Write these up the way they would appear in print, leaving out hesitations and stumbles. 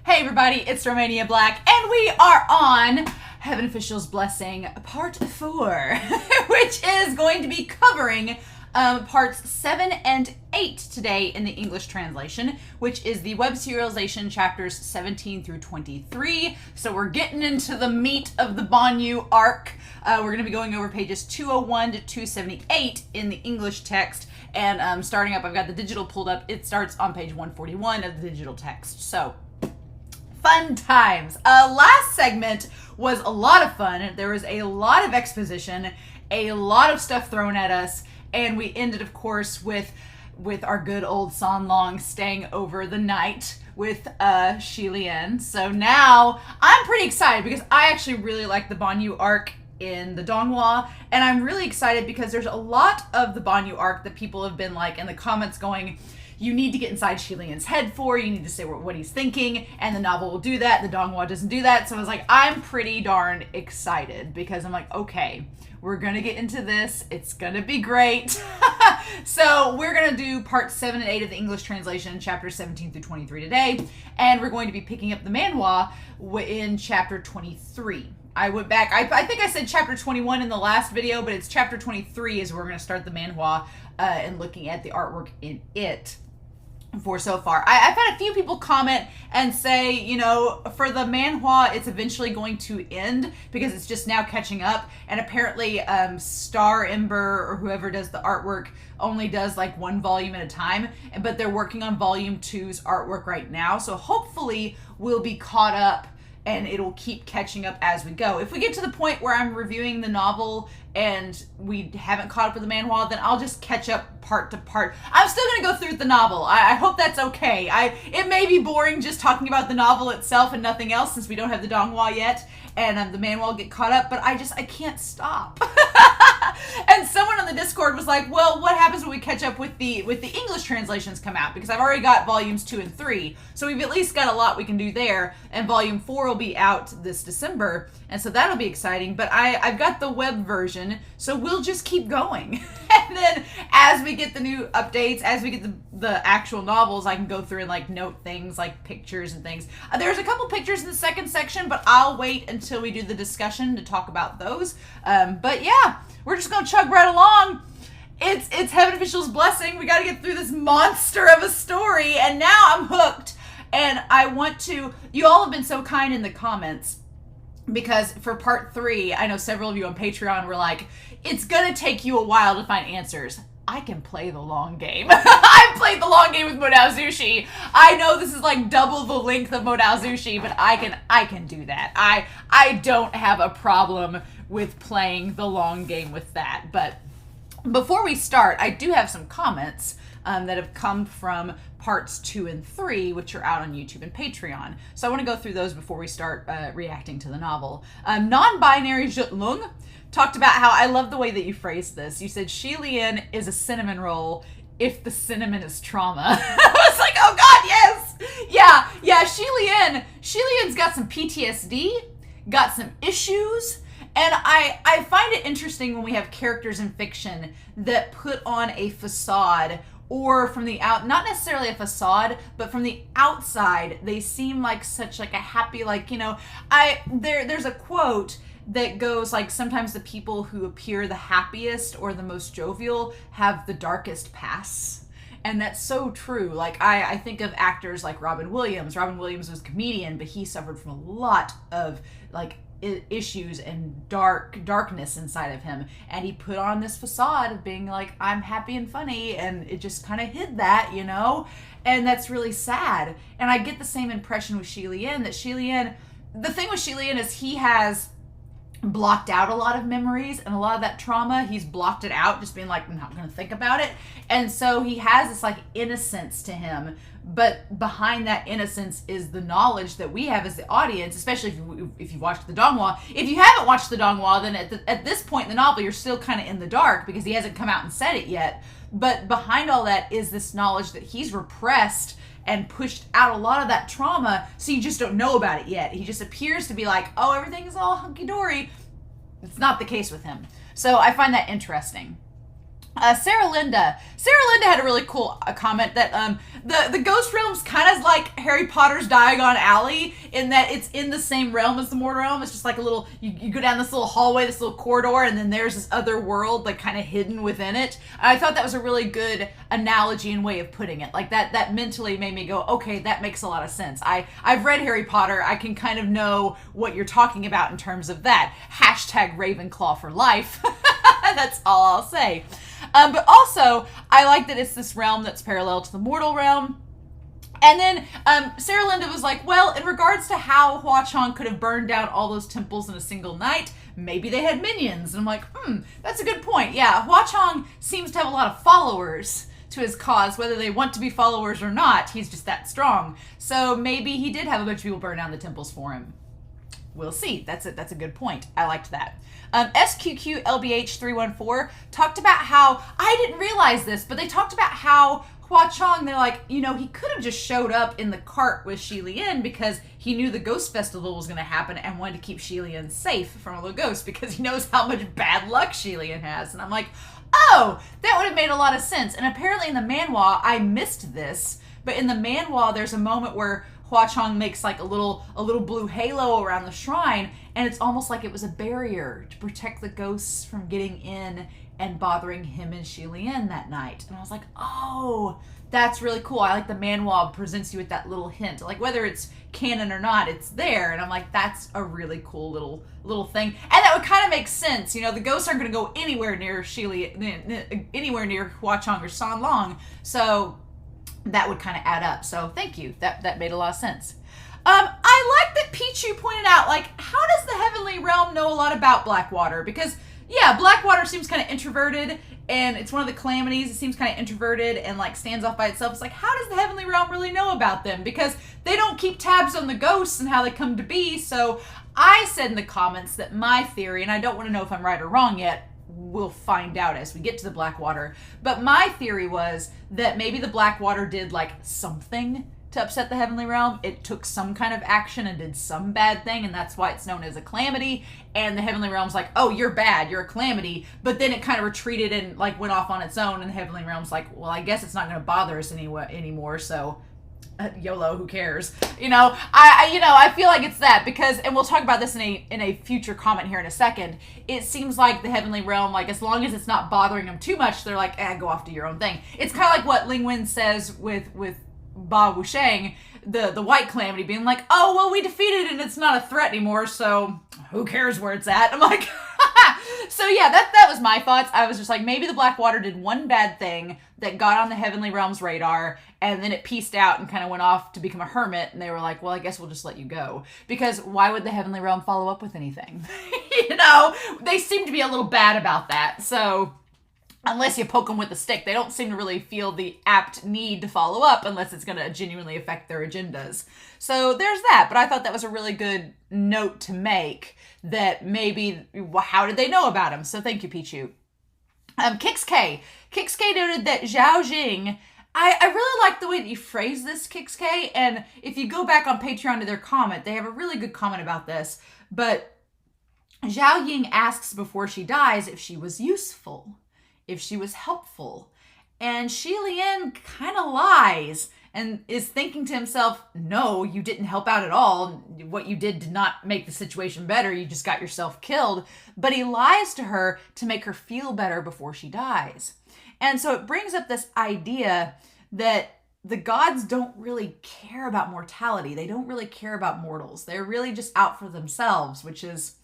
Hey everybody, it's Romania Black, and we are on Heaven Official's Blessing Part 4, which is going to be covering parts 7 and 8 today in the English translation, which is the web serialization chapters 17 through 23. So we're getting into the meat of the Ban Yue arc. We're going to be going over pages 201 to 278 in the English text, and starting up, I've got the digital pulled up. It starts on page 141 of the digital text. So fun times. Last segment was a lot of fun. There was a lot of exposition, a lot of stuff thrown at us, and we ended, of course, with our good old San Long staying over the night with Xie Lian. So now I'm pretty excited because I actually really like the Ban Yue arc in the Donghua, and I'm really excited because there's a lot of the Ban Yue arc that people have been like in the comments going, you need to get inside Xie Lian's head you need to say what he's thinking, and the novel will do that. The Donghua doesn't do that. So I was like, I'm pretty darn excited because I'm like, okay, we're gonna get into this. It's gonna be great. So we're gonna do parts 7 and 8 of the English translation, chapters 17 through 23 today, and we're going to be picking up the Manhua in chapter 23. I went back, I think I said chapter 21 in the last video, but it's chapter 23 is where we're going to start the Manhua and looking at the artwork in it for so far. I've had a few people comment and say, you know, for the Manhua, it's eventually going to end because it's just now catching up. And apparently Star Ember or whoever does the artwork only does like one volume at a time, but they're working on volume 2's artwork right now. So hopefully we'll be caught up and it'll keep catching up as we go. If we get to the point where I'm reviewing the novel and we haven't caught up with the Manhua, then I'll just catch up part to part. I'm still gonna go through the novel. I hope that's okay. It may be boring just talking about the novel itself and nothing else since we don't have the Donghua yet, and the Manhua will get caught up, but I can't stop. And someone on the Discord was like, well, what happens when we catch up with the English translations come out? Because I've already got volumes 2 and 3, so we've at least got a lot we can do there, and volume 4 will be out this December, and so that'll be exciting. But I've got the web version, so we'll just keep going. And then as we get the new updates, as we get the actual novels, I can go through and like note things like pictures and things. There's a couple pictures in the second section, but I'll wait until we do the discussion to talk about those. But yeah, we're just gonna chug right along. It's Heaven Official's Blessing. We got to get through this monster of a story, and now I'm hooked. And I want to. You all have been so kind in the comments. Because for part 3, I know several of you on Patreon were like, it's gonna take you a while to find answers. I can play the long game. I've played the long game with Modao Zushi. I know this is like double the length of Modao Zushi, but I can do that. I don't have a problem with playing the long game with that. But before we start, I do have some comments that have come from parts 2 and 3, which are out on YouTube and Patreon. So I want to go through those before we start reacting to the novel. Non-binary Jutlung talked about how, I love the way that you phrased this. You said Xie Lian is a cinnamon roll if the cinnamon is trauma. I was like, oh God, yes! Yeah, Xie Lian's got some PTSD, got some issues, and I find it interesting when we have characters in fiction that put on a facade, or from the out, not necessarily a facade, but from the outside, they seem like such like a happy, like, you know, there's a quote that goes like, sometimes the people who appear the happiest or the most jovial have the darkest pasts. And that's so true. Like, I think of actors like Robin Williams. Robin Williams was a comedian, but he suffered from a lot of like issues and darkness inside of him, and he put on this facade of being like, I'm happy and funny, and it just kind of hid that, you know, and that's really sad. And I get the same impression with Xie Lian, that Xie Lian, the thing with Xie Lian is he has blocked out a lot of memories, and a lot of that trauma, he's blocked it out, just being like, I'm not going to think about it. And so he has this like innocence to him, but behind that innocence is the knowledge that we have as the audience, especially if you watched the Donghua. If you haven't watched the Donghua, then at this point in the novel, you're still kind of in the dark because he hasn't come out and said it yet. But behind all that is this knowledge that he's repressed and pushed out a lot of that trauma, so you just don't know about it yet. He just appears to be like, oh, everything's all hunky-dory. It's not the case with him. So I find that interesting. Sarah Linda had a really cool comment that the Ghost Realm's kind of like Harry Potter's Diagon Alley in that it's in the same realm as the mortal realm. It's just like a little, you go down this little hallway, this little corridor, and then there's this other world like kind of hidden within it. And I thought that was a really good analogy and way of putting it. Like that mentally made me go, okay, that makes a lot of sense. I've read Harry Potter. I can kind of know what you're talking about in terms of that. Hashtag Ravenclaw for life. That's all I'll say. But also, I like that it's this realm that's parallel to the mortal realm. And then Sarah Linda was like, well, in regards to how Hua Chong could have burned down all those temples in a single night, maybe they had minions. And I'm like, that's a good point. Yeah, Hua Chong seems to have a lot of followers to his cause, whether they want to be followers or not. He's just that strong. So maybe he did have a bunch of people burn down the temples for him. We'll see. That's a good point. I liked that. SQQLBH314 talked about how, I didn't realize this, but they talked about how Hua Chong, they're like, he could have just showed up in the cart with Xie Lian because he knew the ghost festival was going to happen and wanted to keep Xie Lian safe from all the ghosts because he knows how much bad luck Xie Lian has. And I'm like, oh, that would have made a lot of sense. And apparently in the Manhua, I missed this, but in the Manhua, there's a moment where Hua Chong makes like a little blue halo around the shrine, and it's almost like it was a barrier to protect the ghosts from getting in and bothering him and Xie Lian that night. And I was like, oh, that's really cool. I like the Manhua presents you with that little hint. Like whether it's canon or not, it's there. And I'm like, that's a really cool little thing. And that would kind of make sense. The ghosts aren't going to go anywhere near anywhere near Hua Chong or San Long. So that would kind of add up. So thank you. That made a lot of sense. I like that Pichu pointed out, like, how does the Heavenly Realm know a lot about Blackwater? Because, yeah, Blackwater seems kind of introverted, and it's one of the calamities. It seems kind of introverted and, like, stands off by itself. It's like, how does the Heavenly Realm really know about them? Because they don't keep tabs on the ghosts and how they come to be. So I said in the comments that my theory, and I don't want to know if I'm right or wrong yet, we'll find out as we get to the Blackwater, but my theory was that maybe the Blackwater did like something to upset the Heavenly Realm. It took some kind of action and did some bad thing, and that's why it's known as a calamity. And the Heavenly Realm's like, oh, you're bad, you're a calamity. But then it kind of retreated and like went off on its own, and the Heavenly Realm's like, well, I guess it's not going to bother us anymore, so YOLO, who cares? I feel like it's that because, and we'll talk about this in a future comment here in a second. It seems like the Heavenly Realm, like as long as it's not bothering them too much, they're like, go off to your own thing. It's kind of like what Ling Wen says with Ba Wusheng, the White Calamity, being like, oh, well, we defeated it and it's not a threat anymore, so who cares where it's at? I'm like, so yeah, that was my thoughts. I was just like, maybe the Blackwater did one bad thing that got on the Heavenly Realm's radar, and then it pieced out and kind of went off to become a hermit, and they were like, well, I guess we'll just let you go. Because why would the Heavenly Realm follow up with anything? They seem to be a little bad about that, so unless you poke them with a stick, they don't seem to really feel the apt need to follow up unless it's going to genuinely affect their agendas. So there's that, but I thought that was a really good note to make, that maybe, how did they know about him? So thank you, Pichu. Kix K noted that Zhao Jing, I really like the way that you phrase this, Kix K, and if you go back on Patreon to their comment, they have a really good comment about this, but Zhao Ying asks before she dies if she was useful, if she was helpful, and Xie Lian kind of lies and is thinking to himself, no, you didn't help out at all. What you did not make the situation better. You just got yourself killed. But he lies to her to make her feel better before she dies. And so it brings up this idea that the gods don't really care about mortality. They don't really care about mortals. They're really just out for themselves, which is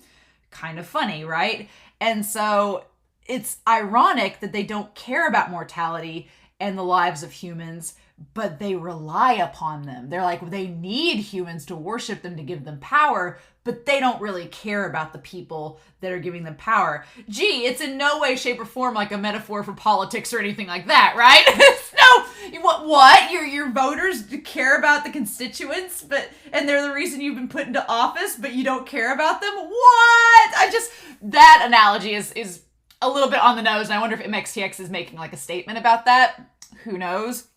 kind of funny, right? And so it's ironic that they don't care about mortality and the lives of humans, but they rely upon them. They're like, they need humans to worship them, to give them power, but they don't really care about the people that are giving them power. Gee, it's in no way, shape, or form like a metaphor for politics or anything like that, right? No, what? Your voters care about the constituents, and they're the reason you've been put into office, but you don't care about them? What? That analogy is a little bit on the nose, and I wonder if MXTX is making like a statement about that. Who knows?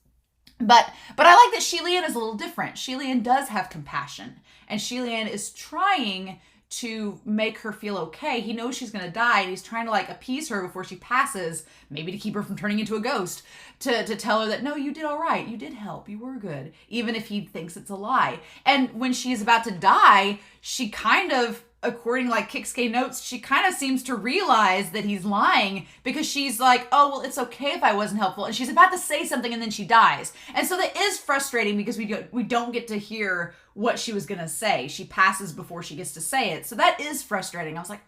But I like that Xie Lian is a little different. Xie Lian does have compassion, and Xie Lian is trying to make her feel okay. He knows she's gonna die, and he's trying to like appease her before she passes, maybe to keep her from turning into a ghost, to tell her that, no, you did all right, you did help, you were good, even if he thinks it's a lie. And when she's about to die, she kind of, according like Kiksuke notes, she kind of seems to realize that he's lying, because she's like, oh, well, it's okay if I wasn't helpful. And she's about to say something, and then she dies. And so that is frustrating, because we don't get to hear what she was going to say. She passes before she gets to say it. So that is frustrating. I was like,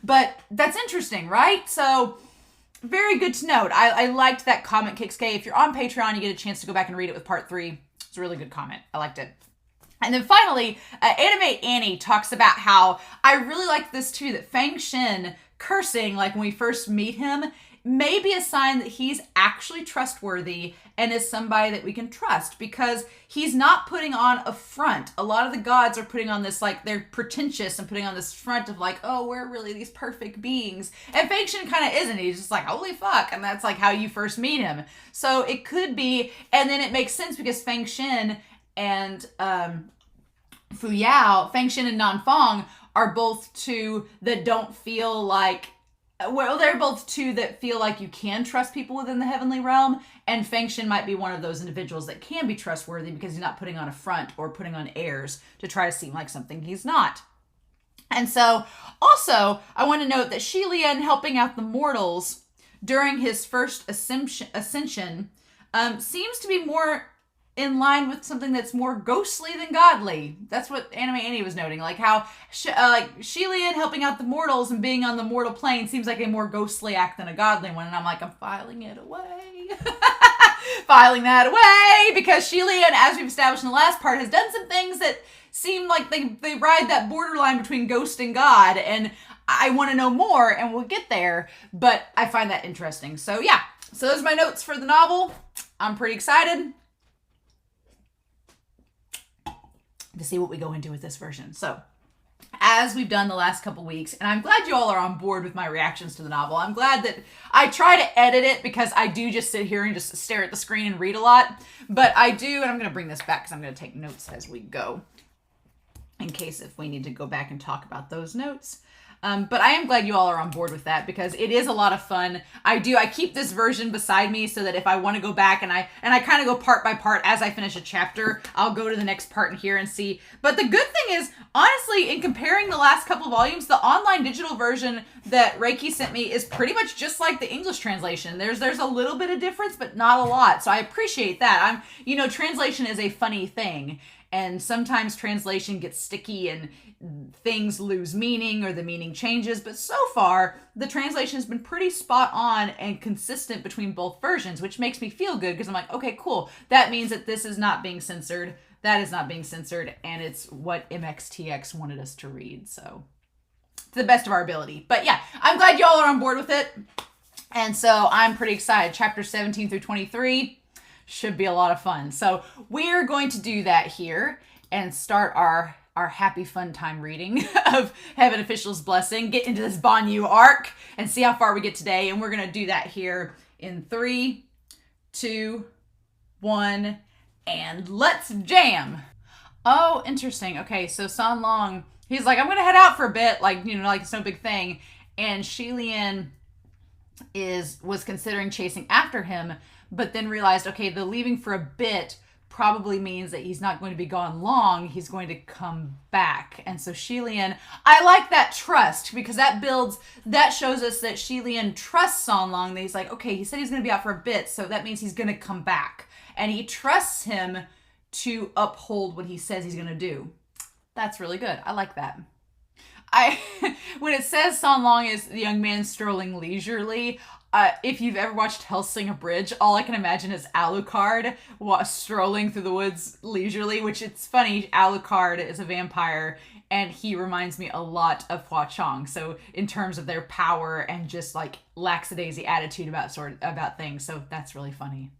but that's interesting, right? So very good to note. I liked that comment, Kiksuke. If you're on Patreon, you get a chance to go back and read it with part 3. It's a really good comment. I liked it. And then finally, Anime Annie talks about how, I really like this too, that Feng Xin cursing, like when we first meet him, may be a sign that he's actually trustworthy and is somebody that we can trust, because he's not putting on a front. A lot of the gods are putting on this, like, they're pretentious and putting on this front of like, oh, we're really these perfect beings. And Feng Xin kind of isn't. He's just like, holy fuck. And that's like how you first meet him. So it could be, and then it makes sense because Feng Xin and Fu Yao, Feng Xin and Nan Fong are both two that don't feel like, well, they're both two that feel like you can trust people within the heavenly realm, and Feng Xin might be one of those individuals that can be trustworthy because he's not putting on a front or putting on airs to try to seem like something he's not. And so, also, I want to note that Xie Lian helping out the mortals during his first ascension seems to be more in line with something that's more ghostly than godly. That's what Anime Annie was noting. Like how Xie Lian helping out the mortals and being on the mortal plane seems like a more ghostly act than a godly one. And I'm like, I'm filing it away. Filing that away, because Xie Lian, as we've established in the last part, has done some things that seem like they ride that borderline between ghost and god. And I want to know more, and we'll get there. But I find that interesting. So yeah. So those are my notes for the novel. I'm pretty excited to see what we go into with this version. So, as we've done the last couple weeks, and I'm glad you all are on board with my reactions to the novel. I'm glad that I try to edit it, because I do just sit here and just stare at the screen and read a lot. But I do, and I'm going to bring this back because I'm going to take notes as we go, in case if we need to go back and talk about those notes. But I am glad you all are on board with that, because it is a lot of fun. I keep this version beside me so that if I want to go back and I kind of go part by part as I finish a chapter, I'll go to the next part in here and see. But the good thing is, honestly, in comparing the last couple volumes, the online digital version that Reiki sent me is pretty much just like the English translation. There's a little bit of difference, but not a lot. So I appreciate that. Translation is a funny thing. And sometimes translation gets sticky and things lose meaning, or the meaning changes. But so far, the translation has been pretty spot on and consistent between both versions, which makes me feel good, because I'm like, okay, cool. That means that this is not being censored. That is not being censored. And it's what MXTX wanted us to read. So to the best of our ability. But yeah, I'm glad y'all are on board with it. And so I'm pretty excited. Chapter 17 through 23. Should be a lot of fun. So we're going to do that here and start our happy fun time reading of Heaven Official's Blessing, get into this Ban Yue arc and see how far we get today. And we're going to do that here in 3, 2, 1, and let's jam. Oh, interesting. Okay, so San Long, he's like, I'm going to head out for a bit, like it's no big thing. And Xie Lian was considering chasing after him, but then realized, okay, the leaving for a bit probably means that he's not going to be gone long. He's going to come back. And so Xie Lian, I like that trust, because that shows us that Xie Lian trusts San Long. That he's like, okay, he said he's going to be out for a bit, so that means he's going to come back. And he trusts him to uphold what he says he's going to do. That's really good. I like that. When it says San Long is the young man strolling leisurely, if you've ever watched Hellsing Abridged, all I can imagine is Alucard strolling through the woods leisurely, which it's funny, Alucard is a vampire, and he reminds me a lot of Hua Chong. So in terms of their power and just like lackadaisy attitude about things. So that's really funny.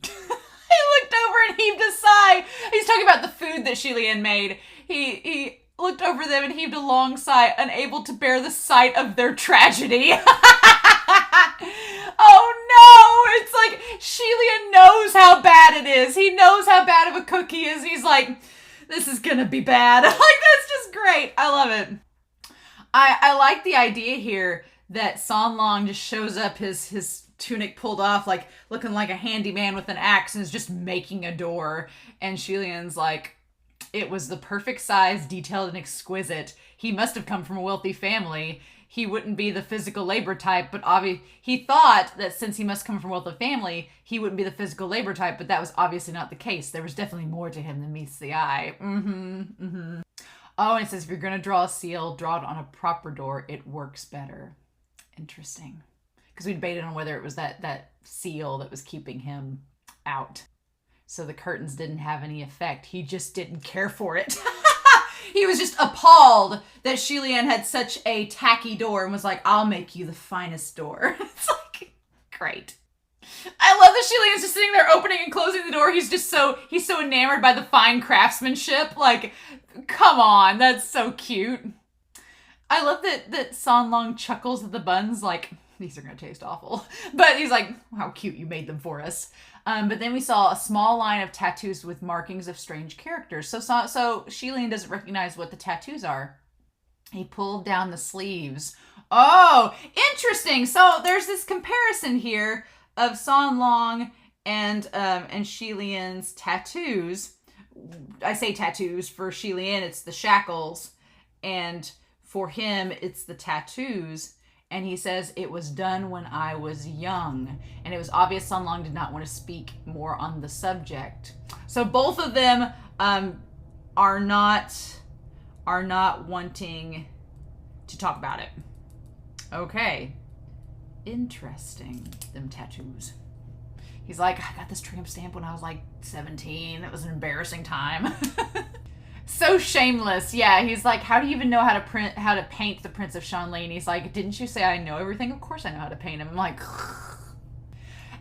He looked over and heaved a sigh. He's talking about the food that Xie Lian made. He looked over them and heaved a long sigh, unable to bear the sight of their tragedy. Oh no! It's like Xie Lian knows how bad it is. He knows how bad of a cook he is. He's like, this is gonna be bad. Like, that's just great. great. I love it. I like the idea here that San Long just shows up, his tunic pulled off, like looking like a handyman with an axe, and is just making a door. And Xie Lian's like, it was the perfect size, detailed, and exquisite. He must have come from a wealthy family. He wouldn't be the physical labor type, but he thought that since he must come from a wealthy family, he wouldn't be the physical labor type, but that was obviously not the case. There was definitely more to him than meets the eye. Oh, and it says, if you're going to draw a seal, draw it on a proper door. It works better. Interesting. Because we debated on whether it was that seal that was keeping him out. So the curtains didn't have any effect. He just didn't care for it. He was just appalled that Xie Lian had such a tacky door and was like, I'll make you the finest door. It's like, great. I love that Xie Lian's just sitting there opening and closing the door. He's so enamored by the fine craftsmanship. Like, come on, that's so cute. I love that San Long chuckles at the buns like, these are going to taste awful. But he's like, how cute you made them for us. But then we saw a small line of tattoos with markings of strange characters. So Xie Lian doesn't recognize what the tattoos are. He pulled down the sleeves. Oh, interesting. So there's this comparison here of San Long and Xie Lian's tattoos. I say tattoos. For Xie Lian, it's the shackles. And for him, it's the tattoos. And he says, it was done when I was young. And it was obvious San Long did not want to speak more on the subject. So both of them are not wanting to talk about it. Okay. Interesting, them tattoos. He's like, I got this tramp stamp when I was like 17. It was an embarrassing time. So shameless. Yeah, he's like, how do you even know how to paint the Prince of Shanli? And he's like, didn't you say I know everything? Of course I know how to paint him. I'm like,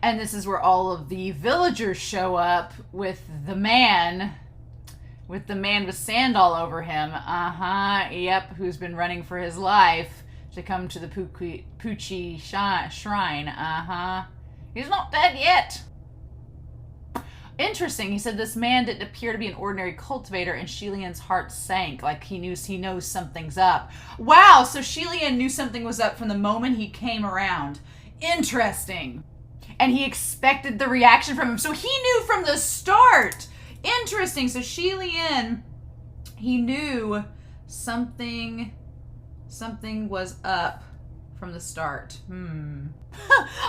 and this is where all of the villagers show up with the man with sand all over him. Yep, who's been running for his life to come to the Puchi shrine. He's not dead yet. Interesting. He said this man didn't appear to be an ordinary cultivator, and Xie Lian's heart sank, like he knows something's up. Wow, so Xie Lian knew something was up from the moment he came around. Interesting. And he expected the reaction from him. So he knew from the start. Interesting. So Xie Lian, he knew something was up from the start.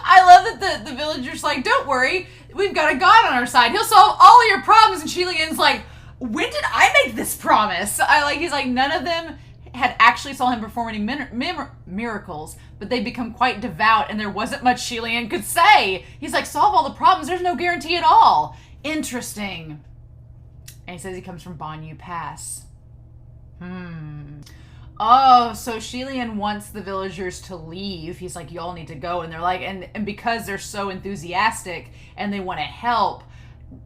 I love that the villagers like, don't worry, we've got a god on our side. He'll solve all of your problems. And Xie Lian's like, when did I make this promise? He's like, none of them had actually saw him perform any miracles, but they become quite devout, and there wasn't much Xie Lian could say. He's like, solve all the problems. There's no guarantee at all. Interesting. And he says he comes from Ban Yue Pass. Oh, so Xie Lian wants the villagers to leave. He's like, y'all need to go. And they're like, and because they're so enthusiastic and they want to help,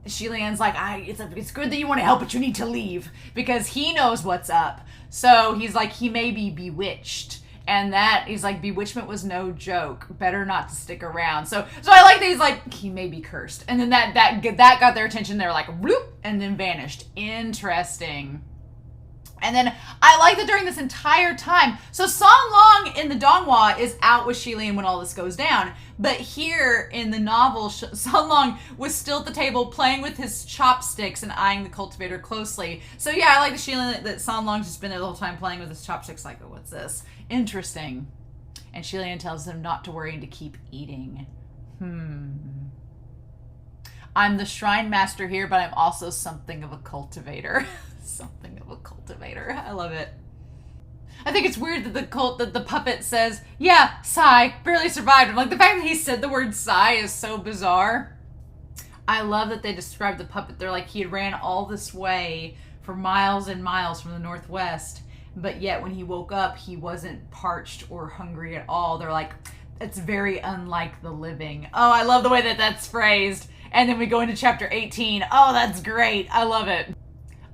Xie Lian's like, it's good that you want to help, but you need to leave because he knows what's up. So he's like, he may be bewitched. And that, he's like, bewitchment was no joke. Better not to stick around. So I like that he's like, he may be cursed. And then that got their attention. They're like, bloop, and then vanished. Interesting. And then I like that during this entire time, so San Long in the Donghua is out with Xie Lian when all this goes down. But here in the novel, San Long was still at the table playing with his chopsticks and eyeing the cultivator closely. So yeah, I like the Xie Lian that San Long's just been there the whole time playing with his chopsticks like, oh, what's this? Interesting. And Xie Lian tells him not to worry and to keep eating. I'm the shrine master here, but I'm also something of a cultivator. Something of a cultivator. I love it. I think it's weird that the puppet says, yeah, Sai, barely survived. I'm like, the fact that he said the word Sai is so bizarre. I love that they described the puppet. They're like, he had ran all this way for miles and miles from the Northwest, but yet when he woke up, he wasn't parched or hungry at all. They're like, it's very unlike the living. Oh, I love the way that that's phrased. And then we go into chapter 18. Oh, that's great. I love it.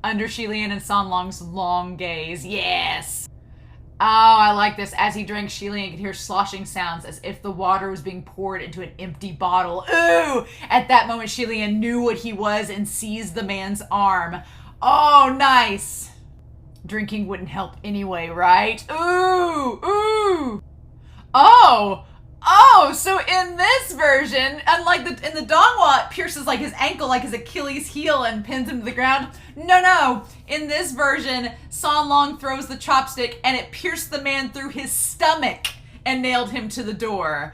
Under Xie Lian and San Long's long gaze. Yes. Oh, I like this. As he drank, Xie Lian could hear sloshing sounds as if the water was being poured into an empty bottle. Ooh! At that moment, Xie Lian knew what he was and seized the man's arm. Oh, nice. Drinking wouldn't help anyway, right? Ooh, ooh. Oh, so in this version, unlike in the Donghua, it pierces like his ankle, like his Achilles heel, and pins him to the ground. No. In this version, San Long throws the chopstick and it pierced the man through his stomach and nailed him to the door.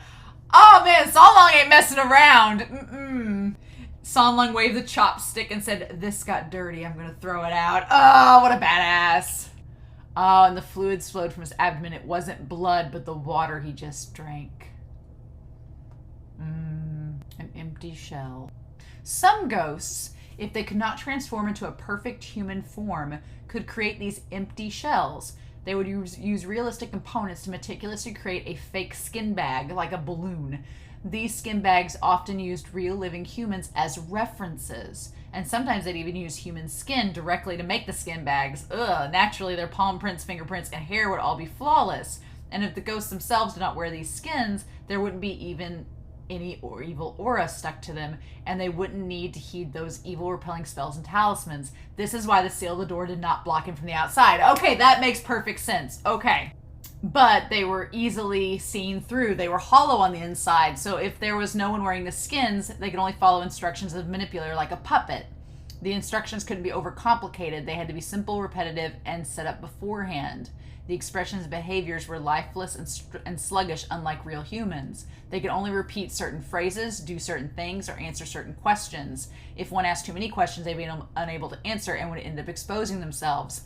Oh man, San Long ain't messing around. San Long waved the chopstick and said, "This got dirty, I'm gonna throw it out." Oh, what a badass. Oh, and the fluids flowed from his abdomen. It wasn't blood, but the water he just drank. An empty shell. Some ghosts, if they could not transform into a perfect human form, could create these empty shells. They would use realistic components to meticulously create a fake skin bag, like a balloon. These skin bags often used real living humans as references, and sometimes they'd even use human skin directly to make the skin bags. Naturally their palm prints, fingerprints, and hair would all be flawless. And if the ghosts themselves did not wear these skins, there wouldn't be even any evil aura stuck to them, and they wouldn't need to heed those evil repelling spells and talismans. This is why the seal of the door did not block him from the outside. Okay, that makes perfect sense. Okay. But they were easily seen through. They were hollow on the inside, so if there was no one wearing the skins, they could only follow instructions of a manipulator like a puppet. The instructions couldn't be overcomplicated. They had to be simple, repetitive, and set up beforehand. The expressions and behaviors were lifeless and sluggish, unlike real humans. They could only repeat certain phrases, do certain things, or answer certain questions. If one asked too many questions, they'd be unable to answer and would end up exposing themselves.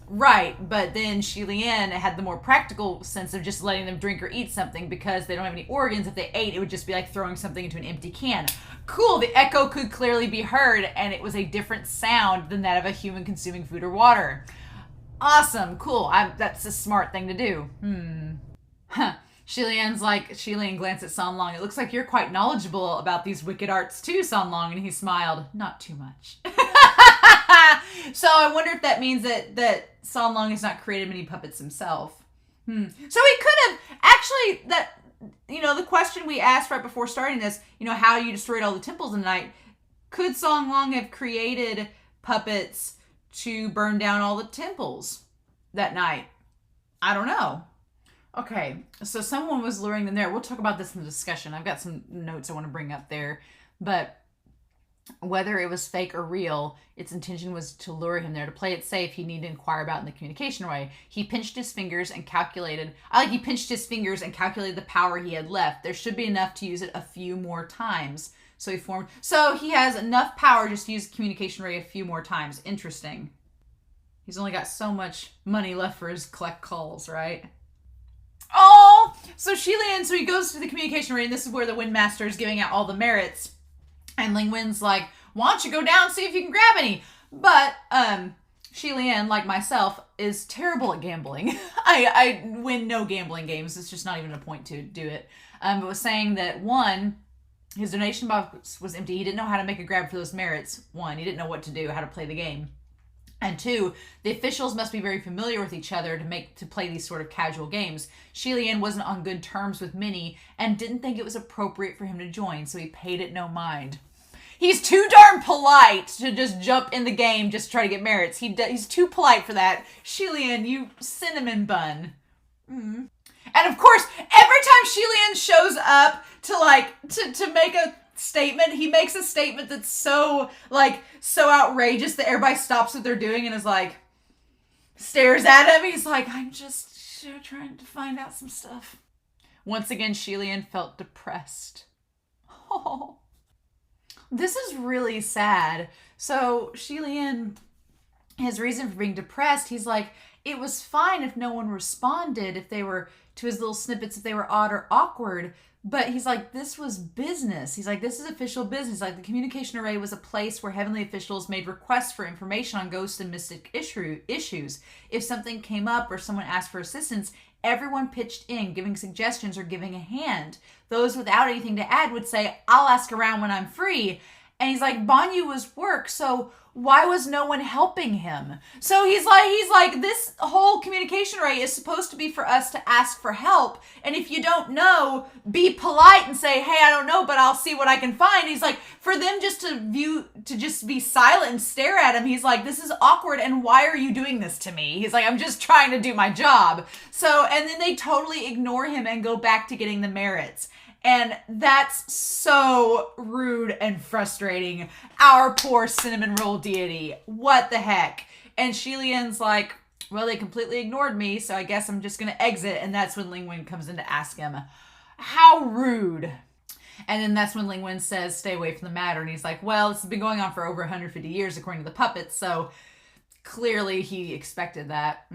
Right, but then Xie Lian had the more practical sense of just letting them drink or eat something because they don't have any organs. If they ate, it would just be like throwing something into an empty can. Cool, the echo could clearly be heard, and it was a different sound than that of a human consuming food or water. Awesome, cool. That's a smart thing to do. Xie Lian glanced at San Long. "It looks like you're quite knowledgeable about these wicked arts too, San Long," and he smiled. "Not too much." So I wonder if that means that San Long has not created many puppets himself. So he could have actually, the question we asked right before starting this, how you destroyed all the temples in the night. Could San Long have created puppets to burn down all the temples that night? I don't know. Okay, so someone was luring them there. We'll talk about this in the discussion. I've got some notes I want to bring up there. But whether it was fake or real, its intention was to lure him there. To play it safe, he needed to inquire about in the communication way. He pinched his fingers and calculated the power he had left. There should be enough to use it a few more times. So he has enough power just to use the communication ray a few more times. Interesting. He's only got so much money left for his collect calls, right? Oh, so Xie Lian, he goes to the communication ray, and this is where the Wind Master is giving out all the merits. And Ling Wen's like, "Why don't you go down and see if you can grab any?" But Xie Lian, like myself, is terrible at gambling. I win no gambling games. It's just not even a point to do it. But was saying that, one, his donation box was empty. He didn't know how to make a grab for those merits. One, he didn't know what to do, how to play the game. And two, the officials must be very familiar with each other to play these sort of casual games. Xie Lian wasn't on good terms with many and didn't think it was appropriate for him to join, so he paid it no mind. He's too darn polite to just jump in the game just to try to get merits. He's too polite for that. Xie Lian, you cinnamon bun. And of course, every time Xie Lian shows up to make a statement, he makes a statement that's so outrageous that everybody stops what they're doing and is like, stares at him. He's like, "I'm just trying to find out some stuff." Once again, Xie Lian felt depressed. Oh. This is really sad. So Xie Lian, his reason for being depressed, he's like, it was fine if no one responded, if they were, to his little snippets, if they were odd or awkward. But he's like, this was business. He's like, this is official business. Like, the communication array was a place where heavenly officials made requests for information on ghost and mystic issues. If something came up or someone asked for assistance, everyone pitched in, giving suggestions or giving a hand. Those without anything to add would say, "I'll ask around when I'm free." And he's like, Ban Yue was work, so why was no one helping him? So he's like, this whole communication array is supposed to be for us to ask for help. And if you don't know, be polite and say, hey, I don't know, but I'll see what I can find. He's like, for them just to just be silent and stare at him, he's like, this is awkward, and why are you doing this to me? He's like, I'm just trying to do my job. So, and then they totally ignore him and go back to getting the merits. And that's so rude and frustrating. Our poor cinnamon roll deity. What the heck? And Xie Lian's like, well, they completely ignored me, so I guess I'm just going to exit. And that's when Ling Wen comes in to ask him, how rude. And then that's when Ling Wen says, stay away from the matter. And he's like, well, this has been going on for over 150 years, according to the puppets. So clearly he expected that.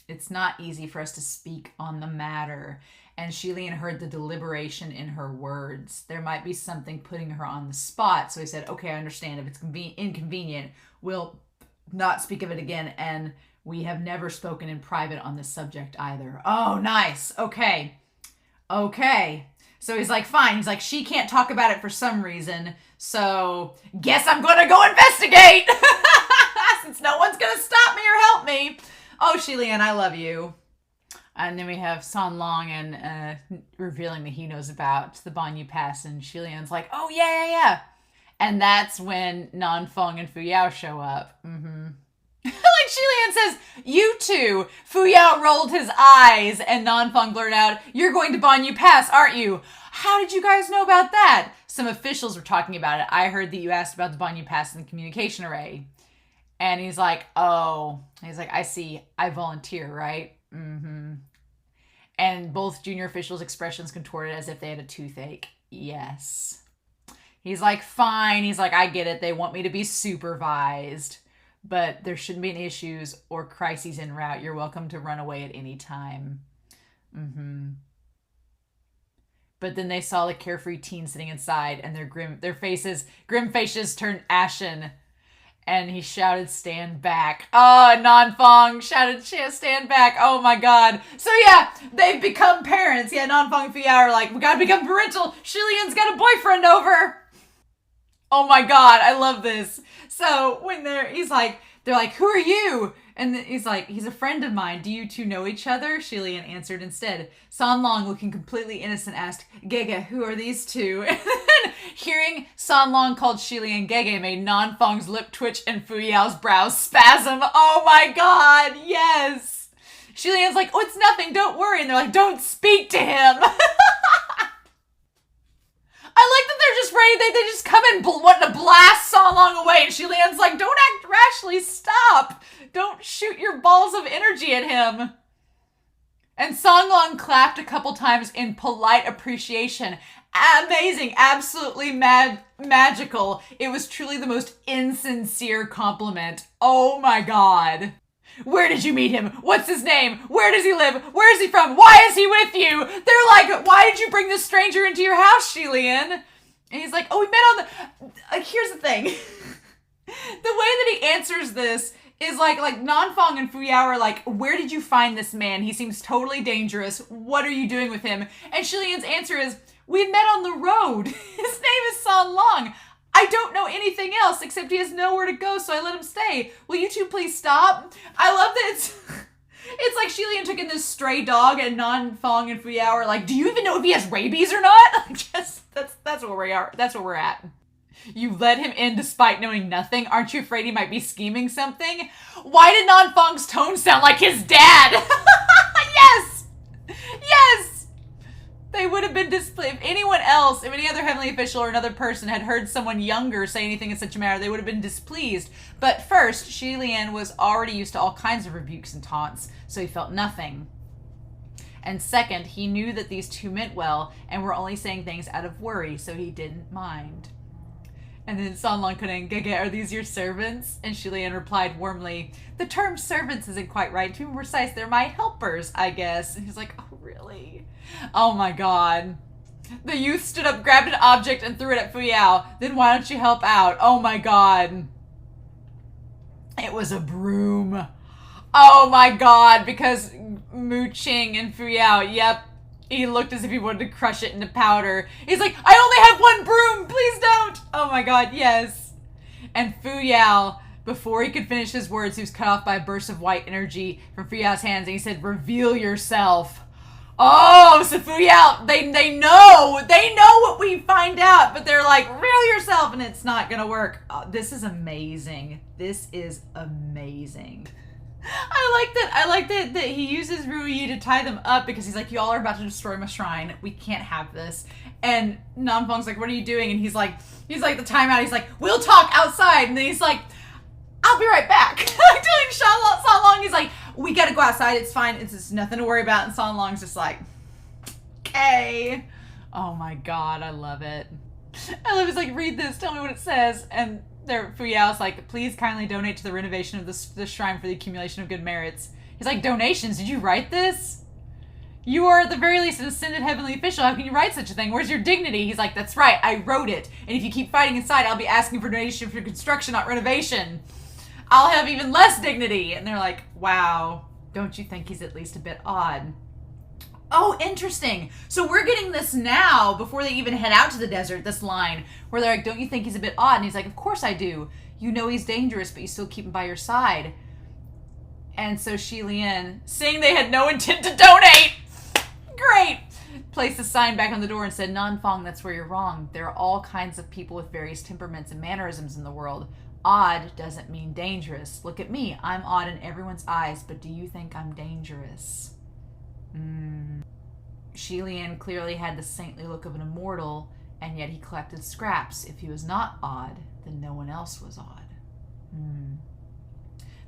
It's not easy for us to speak on the matter. And Xie Lian heard the deliberation in her words. There might be something putting her on the spot. So he said, okay, I understand. If it's inconvenient, we'll not speak of it again. And we have never spoken in private on this subject either. Oh, nice. Okay. So he's like, fine. He's like, she can't talk about it for some reason. So guess I'm going to go investigate. Since no one's going to stop me or help me. Oh, Xie Lian, I love you. And then we have San Long and revealing that he knows about the Ban Yue Pass, and Xie Lian's like, oh, yeah. And that's when Nanfeng and Fu Yao show up. Like Xie Lian says, you two. Fu Yao rolled his eyes, and Nanfeng blurted out, you're going to Ban Yue Pass, aren't you? How did you guys know about that? Some officials were talking about it. I heard that you asked about the Ban Yue Pass and the communication array. And he's like, oh. He's like, I see. I volunteer, right? And both junior officials' expressions contorted as if they had a toothache. Yes. He's like, fine. He's like, I get it. They want me to be supervised. But there shouldn't be any issues or crises en route. You're welcome to run away at any time. But then they saw the carefree teen sitting inside, and their grim faces turned ashen. And he shouted, stand back. Oh, Nanfeng shouted, stand back. Oh my God. So yeah, they've become parents. Yeah, Nanfeng and Fu Yao are like, we gotta become parental. Xie Lian's got a boyfriend over. Oh my God, I love this. So when they're like, who are you? And he's like, he's a friend of mine. Do you two know each other? Xie Lian answered instead. San Long, looking completely innocent, asked, Gege, who are these two? And then hearing San Long called Xie Lian Gege made Nanfeng's lip twitch and Fu Yao's brows spasm. Oh my God, yes. Xie Lian's like, oh, it's nothing, don't worry. And they're like, don't speak to him. I like that they're just ready. They just come and want to blast San Long away. And Xie Lian's like, don't act rashly. Stop. Don't shoot your balls of energy at him. And San Long clapped a couple times in polite appreciation. Amazing. Absolutely magical. It was truly the most insincere compliment. Oh my God. Where did you meet him? What's his name? Where does he live? Where is he from? Why is he with you? They're like, why did you bring this stranger into your house, Xie Lian? And he's like, oh, we met on the... here's the thing. The way that he answers this is like Nanfeng and Fu Yao are like, where did you find this man? He seems totally dangerous. What are you doing with him? And Xie Lian's answer is, we met on the road. His name is San Long. I don't know anything else except he has nowhere to go, so I let him stay. Will you two please stop? I love that it's like Xie Lian took in this stray dog, and Nanfeng and Fu Yao are like, do you even know if he has rabies or not? That's where we are. That's where we're at. You let him in despite knowing nothing? Aren't you afraid he might be scheming something? Why did Nanfeng's tone sound like his dad? Yes! Yes! They would have been displeased. If anyone else, if any other heavenly official or another person had heard someone younger say anything in such a manner, they would have been displeased. But first, Xie Lian was already used to all kinds of rebukes and taunts, so he felt nothing. And second, he knew that these two meant well and were only saying things out of worry, so he didn't mind. And then San Long cut in, Gege, are these your servants? And Xie Lian replied warmly, the term servants isn't quite right. To be precise, they're my helpers, I guess. And he's like, oh, really? Oh my God. The youth stood up, grabbed an object, and threw it at Fu Yao. Then why don't you help out? Oh my God. It was a broom. Oh my God, because Mu Qing and Fu Yao, yep. He looked as if he wanted to crush it into powder. He's like, I only have one broom, please don't. Oh my god, yes. And Fu Yao, before he could finish his words, he was cut off by a burst of white energy from Fu Yao's hands, and he said, reveal yourself. Oh, so Fu Yao, they know what we find out, but they're like, reveal yourself, and it's not gonna work. Oh, this is amazing. This is amazing. I like that he uses Ru Yi to tie them up because he's like, y'all are about to destroy my shrine. We can't have this. And Nanfeng's like, what are you doing? And he's like the timeout. He's like, we'll talk outside. And then he's like, I'll be right back. Telling Sanlong, he's like, we gotta go outside. It's fine. It's just nothing to worry about. And Sanlong's just like, okay. Oh my god, I love it. I love it. It's like, read this. Tell me what it says. And Fu Yao's like, please kindly donate to the renovation of the shrine for the accumulation of good merits. He's like, donations? Did you write this? You are at the very least an ascended heavenly official. How can you write such a thing? Where's your dignity? He's like, that's right, I wrote it. And if you keep fighting inside, I'll be asking for donation for construction, not renovation. I'll have even less dignity. And they're like, wow, don't you think he's at least a bit odd? Oh, interesting. So we're getting this now before they even head out to the desert, this line, where they're like, don't you think he's a bit odd? And he's like, of course I do. You know he's dangerous, but you still keep him by your side. And so Xie Lian, seeing they had no intent to donate, great, placed a sign back on the door and said, Nanfeng, that's where you're wrong. There are all kinds of people with various temperaments and mannerisms in the world. Odd doesn't mean dangerous. Look at me. I'm odd in everyone's eyes, but do you think I'm dangerous? Xie Lian clearly had the saintly look of an immortal, and yet he collected scraps. If he was not odd, then no one else was odd. And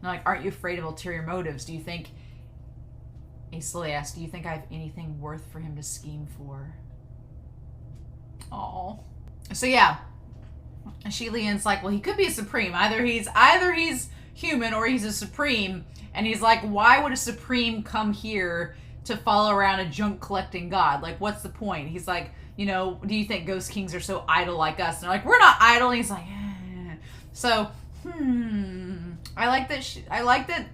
like, aren't you afraid of ulterior motives? Do you think, he slowly asked, do you think I have anything worth for him to scheme for? Oh. So yeah, Xie Lian's like, well, he could be a supreme. Either he's human or he's a supreme. And he's like, why would a supreme come here to follow around a junk collecting god? Like, what's the point? He's like, you know, do you think ghost kings are so idle like us? And they're like, we're not idle. And he's like, So, I like that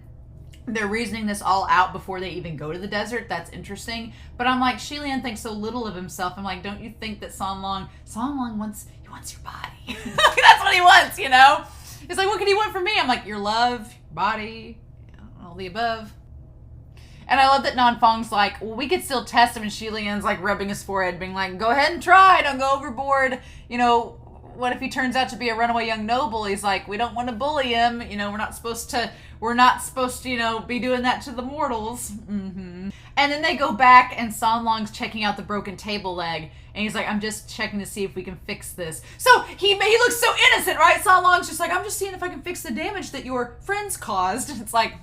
they're reasoning this all out before they even go to the desert. That's interesting. But I'm like, Xie Lian thinks so little of himself. I'm like, don't you think that Sanlong wants your body? That's what he wants, you know? He's like, what could he want from me? I'm like, your love, your body, all the above. And I love that Nanfeng's like, well, we could still test him, and Xie Lian's like rubbing his forehead, being like, go ahead and try, don't go overboard. You know, what if he turns out to be a runaway young noble? He's like, we don't want to bully him. You know, we're not supposed to, you know, be doing that to the mortals. And then they go back, and Sanlong's checking out the broken table leg. And he's like, I'm just checking to see if we can fix this. So he looks so innocent, right? Sanlong's just like, I'm just seeing if I can fix the damage that your friends caused. It's like,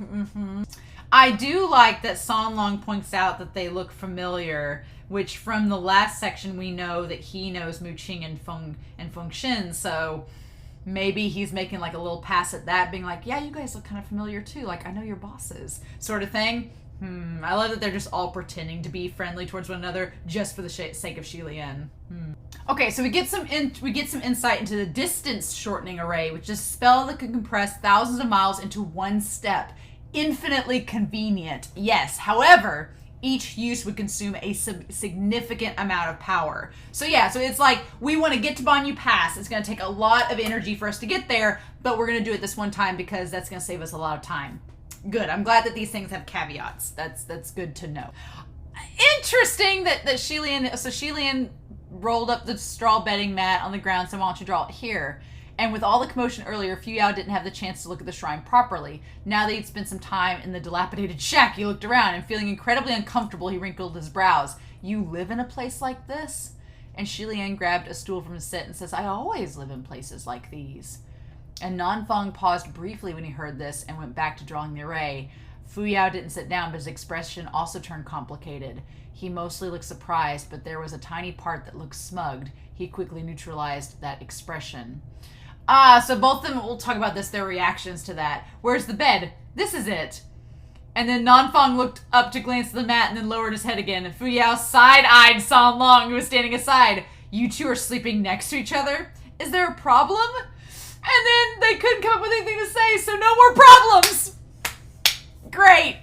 I do like that Sanlong points out that they look familiar, which from the last section we know that he knows Mu Qing and Feng Xin, so maybe he's making like a little pass at that, being like, yeah, you guys look kind of familiar too, like I know your bosses, sort of thing. I love that they're just all pretending to be friendly towards one another just for the sake of Xie Lian. Okay, so we get some insight into the distance shortening array, which is a spell that can compress thousands of miles into one step. Infinitely convenient, yes. However, each use would consume a significant amount of power. So yeah, so it's like, we want to get to Ban Yue Pass. It's going to take a lot of energy for us to get there, but we're going to do it this one time because that's going to save us a lot of time. Good. I'm glad that these things have caveats. That's good to know. Interesting that Xie Lian rolled up the straw bedding mat on the ground, so why don't you draw it here? And with all the commotion earlier, Fu Yao didn't have the chance to look at the shrine properly. Now that he'd spent some time in the dilapidated shack, he looked around, and feeling incredibly uncomfortable, he wrinkled his brows. You live in a place like this? And Xie Lian grabbed a stool from his seat and says, I always live in places like these. And Nanfeng paused briefly when he heard this and went back to drawing the array. Fu Yao didn't sit down, but his expression also turned complicated. He mostly looked surprised, but there was a tiny part that looked smugged. He quickly neutralized that expression. So both of them, we'll talk about this, their reactions to that. Where's the bed? This is it. And then Nanfeng looked up to glance at the mat and then lowered his head again. And Fu Yao side-eyed Sanlong, who was standing aside. You two are sleeping next to each other? Is there a problem? And then they couldn't come up with anything to say, so no more problems! Great.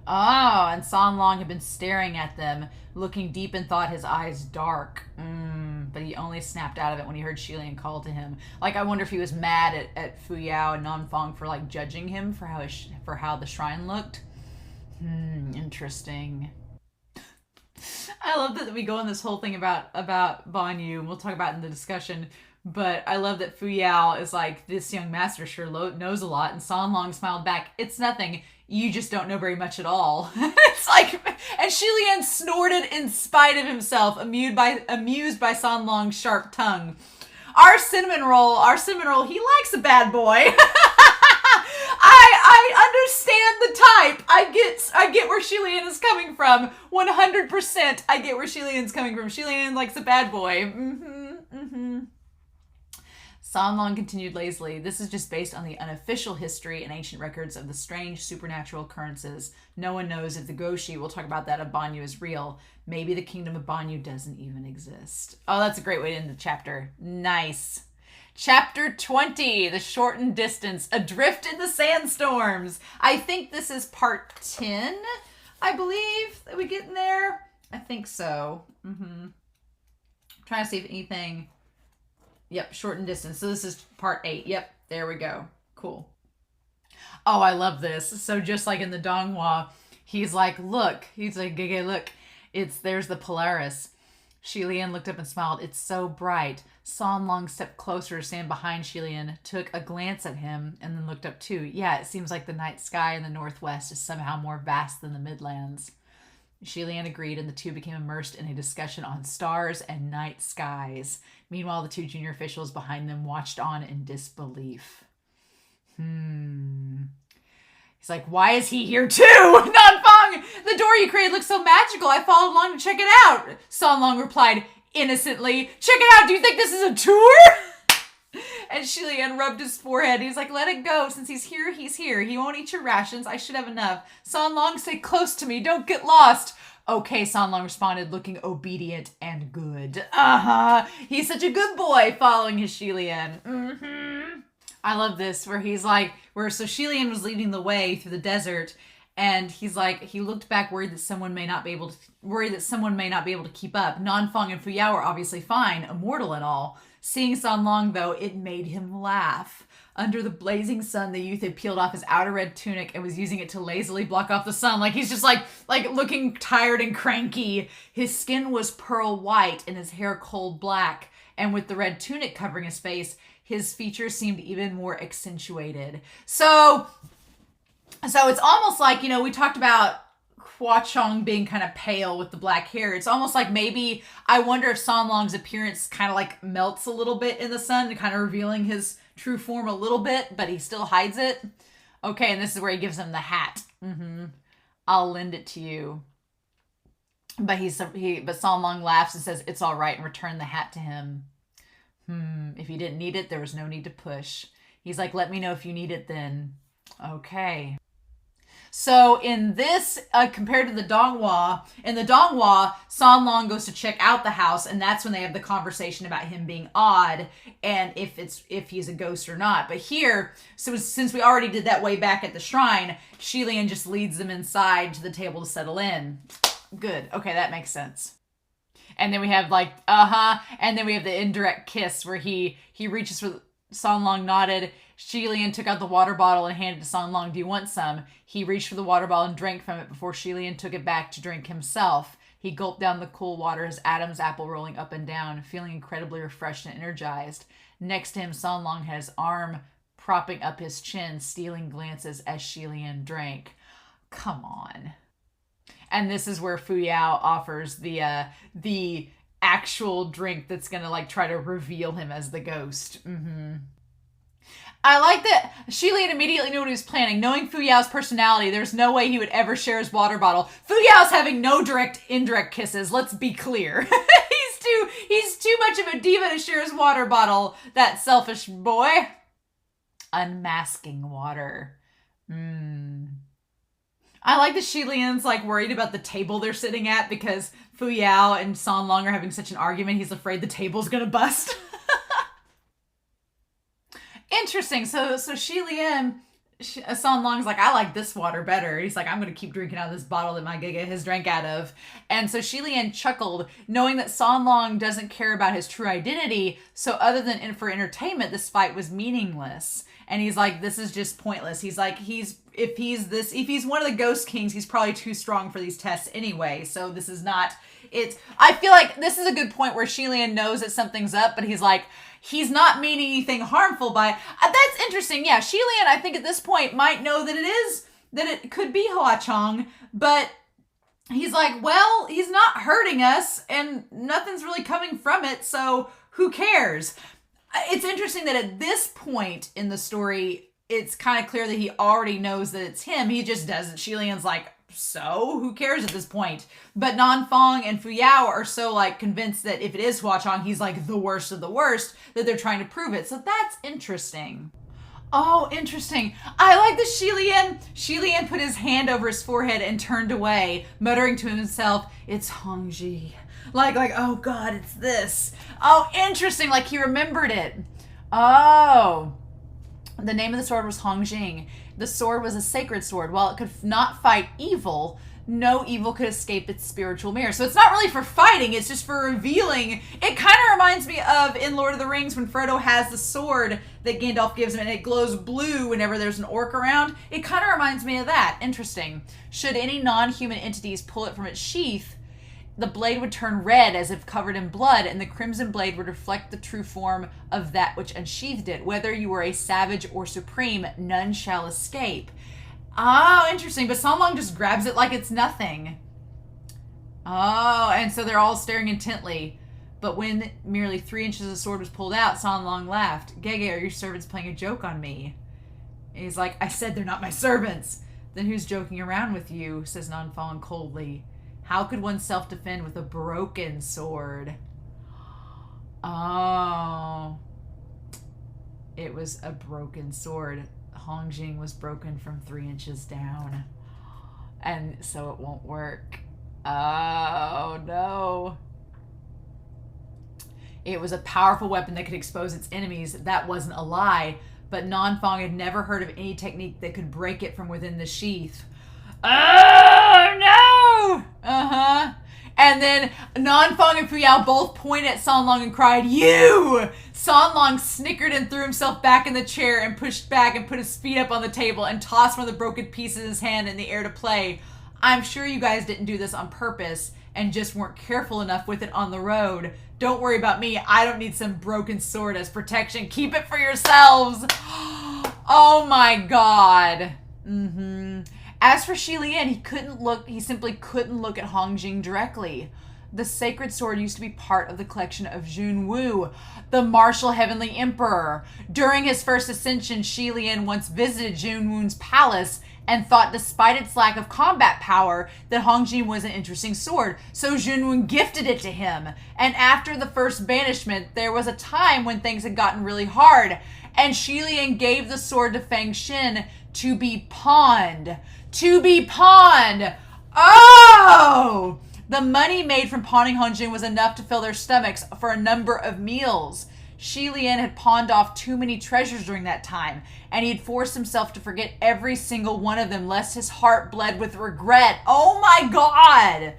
Oh, and San Long had been staring at them, looking deep in thought, his eyes dark. But he only snapped out of it when he heard Xie Lian call to him. Like, I wonder if he was mad at Fu Yao and Nanfang for, like, judging him for how the shrine looked. Interesting. I love that we go on this whole thing about Ban Yue, and we'll talk about it in the discussion. But I love that Fu Yao is like, this young master sure knows a lot, and San Long smiled back, it's nothing. You just don't know very much at all. It's like, and Xie Lian snorted in spite of himself, amused by San Long's sharp tongue. Our cinnamon roll, he likes a bad boy. I understand the type. I get where Xie Lian is coming from. 100%. I get where Xie Lian's coming from. Xie Lian likes a bad boy. San Long continued lazily. This is just based on the unofficial history and ancient records of the strange supernatural occurrences. No one knows if the Goshi, we'll talk about that, of Ban Yue is real. Maybe the kingdom of Ban Yue doesn't even exist. Oh, that's a great way to end the chapter. Nice. Chapter 20, The Shortened Distance, Adrift in the Sandstorms. I think this is part 10, I believe, that we get in there. I think so. Trying to see if anything... Yep, Shortened Distance. So this is part 8. Yep, there we go. Cool. Oh, I love this. So just like in the Donghua, he's like, look. He's like, Gege, look. There's the Polaris. Xie Lian looked up and smiled. It's so bright. San Long stepped closer to stand behind Xie Lian, took a glance at him, and then looked up too. Yeah, it seems like the night sky in the northwest is somehow more vast than the Midlands. Xie Lian agreed, and the two became immersed in a discussion on stars and night skies. Meanwhile, the two junior officials behind them watched on in disbelief. He's like, why is he here too? Nanfang, the door you created looks so magical. I followed along to check it out. San Long replied innocently. Check it out. Do you think this is a tour? And Xie Lian rubbed his forehead. He's like, let it go. Since he's here, he's here. He won't eat your rations. I should have enough. San Long, stay close to me. Don't get lost. Okay, San Long responded, looking obedient and good. He's such a good boy, following his Xie Lian. I love this, where he's like, so Xie Lian was leading the way through the desert, and he's like, he looked back, worried that someone may not be able to keep up. Nanfang and Fu Yao are obviously fine, immortal and all. Seeing San Long, though, it made him laugh. Under the blazing sun, the youth had peeled off his outer red tunic and was using it to lazily block off the sun. Like, he's just like looking tired and cranky. His skin was pearl white and his hair cold black. And with the red tunic covering his face, his features seemed even more accentuated. So it's almost like, we talked about Hua Chong being kind of pale with the black hair. It's almost like maybe, I wonder if San Long's appearance kind of like melts a little bit in the sun, kind of revealing his true form a little bit, but he still hides it. Okay, and this is where he gives him the hat. I'll lend it to you. But San Long laughs and says it's all right and returned the hat to him. If you didn't need it, there was no need to push. He's like, let me know if you need it then. Okay. So in this, compared to the Donghua, in the Donghua, San Long goes to check out the house, and that's when they have the conversation about him being odd and if he's a ghost or not. But here, so since we already did that way back at the shrine, Xie Lian just leads them inside to the table to settle in. Good. Okay, that makes sense. And then we have and then we have the indirect kiss where he reaches for San Long nodded. Xie Lian took out the water bottle and handed it to San Long. Do you want some? He reached for the water bottle and drank from it before Xie Lian took it back to drink himself. He gulped down the cool water, his Adam's apple rolling up and down, feeling incredibly refreshed and energized. Next to him, San Long had his arm propping up his chin, stealing glances as Xie Lian drank. Come on. And this is where Fu Yao offers the actual drink that's gonna try to reveal him as the ghost. I like that Xie Lian immediately knew what he was planning. Knowing Fu Yao's personality, there's no way he would ever share his water bottle. Fu Yao's having no indirect kisses, let's be clear. He's too much of a diva to share his water bottle, that selfish boy. Unmasking water. I like that Xie Lian's worried about the table they're sitting at because Fu Yao and San Long are having such an argument, he's afraid the table's gonna bust. Interesting. So Xie Lian San Long's like, I like this water better. He's like, I'm going to keep drinking out of this bottle that my Giga has drank out of. And so Xie Lian chuckled, knowing that San Long doesn't care about his true identity. So other than for entertainment, this fight was meaningless. And he's like, this is just pointless. He's like, if he's one of the Ghost Kings, he's probably too strong for these tests anyway. So this is not, I feel like this is a good point where Xie Lian knows that something's up, but he's like, he's not meaning anything harmful by it. That's interesting. Yeah, Xie Lian, I think at this point might know that it could be Hua Chong, but he's like, well, he's not hurting us and nothing's really coming from it, so who cares? It's interesting that at this point in the story, it's kind of clear that he already knows that it's him. He just doesn't. Xie Lian's like, so who cares at this point? But Nan Fong and Fu Yao are so like convinced that if it is Hua Chong, he's like the worst of the worst, that they're trying to prove it. So that's interesting. Oh, interesting. I like the Xie Lian. Xie Lian put his hand over his forehead and turned away, muttering to himself, it's Hongji. Like, oh God, it's this. Oh, interesting. Like he remembered it. Oh. The name of the sword was Hongjing. The sword was a sacred sword. While it could not fight evil, no evil could escape its spiritual mirror. So it's not really for fighting, it's just for revealing. It kind of reminds me of in Lord of the Rings when Frodo has the sword that Gandalf gives him and it glows blue whenever there's an orc around. It kind of reminds me of that. Interesting. Should any non-human entities pull it from its sheath, the blade would turn red as if covered in blood, and the crimson blade would reflect the true form of that which unsheathed it. Whether you were a savage or supreme, none shall escape. Oh, interesting. But San Long just grabs it like it's nothing. Oh, and so they're all staring intently. But when merely 3 inches of the sword was pulled out, San Long laughed. Gege, are your servants playing a joke on me? And he's like, I said they're not my servants. Then who's joking around with you? Says Nan Fong coldly. How could one self-defend with a broken sword? Oh. It was a broken sword. Hongjing was broken from 3 inches down. And so it won't work. Oh, no. It was a powerful weapon that could expose its enemies. That wasn't a lie. But Nan Fong had never heard of any technique that could break it from within the sheath. Oh, no! Uh-huh. And then Nan Fong and Fu Yao both pointed at San Long and cried, you! San Long snickered and threw himself back in the chair and pushed back and put his feet up on the table and tossed one of the broken pieces in his hand in the air to play. I'm sure you guys didn't do this on purpose and just weren't careful enough with it on the road. Don't worry about me. I don't need some broken sword as protection. Keep it for yourselves. Oh my God. Mm-hmm. As for Xie Lian, he simply couldn't look at Hongjing directly. The sacred sword used to be part of the collection of Jun Wu, the martial heavenly emperor. During his first ascension, Xie Lian once visited Jun Wu's palace and thought, despite its lack of combat power, that Hongjing was an interesting sword. So Jun Wu gifted it to him. And after the first banishment, there was a time when things had gotten really hard, and Xie Lian gave the sword to Feng Xin to be pawned. To be pawned! Oh! The money made from pawning Hongjing was enough to fill their stomachs for a number of meals. Xie Lian had pawned off too many treasures during that time, and he had forced himself to forget every single one of them, lest his heart bled with regret. Oh my God!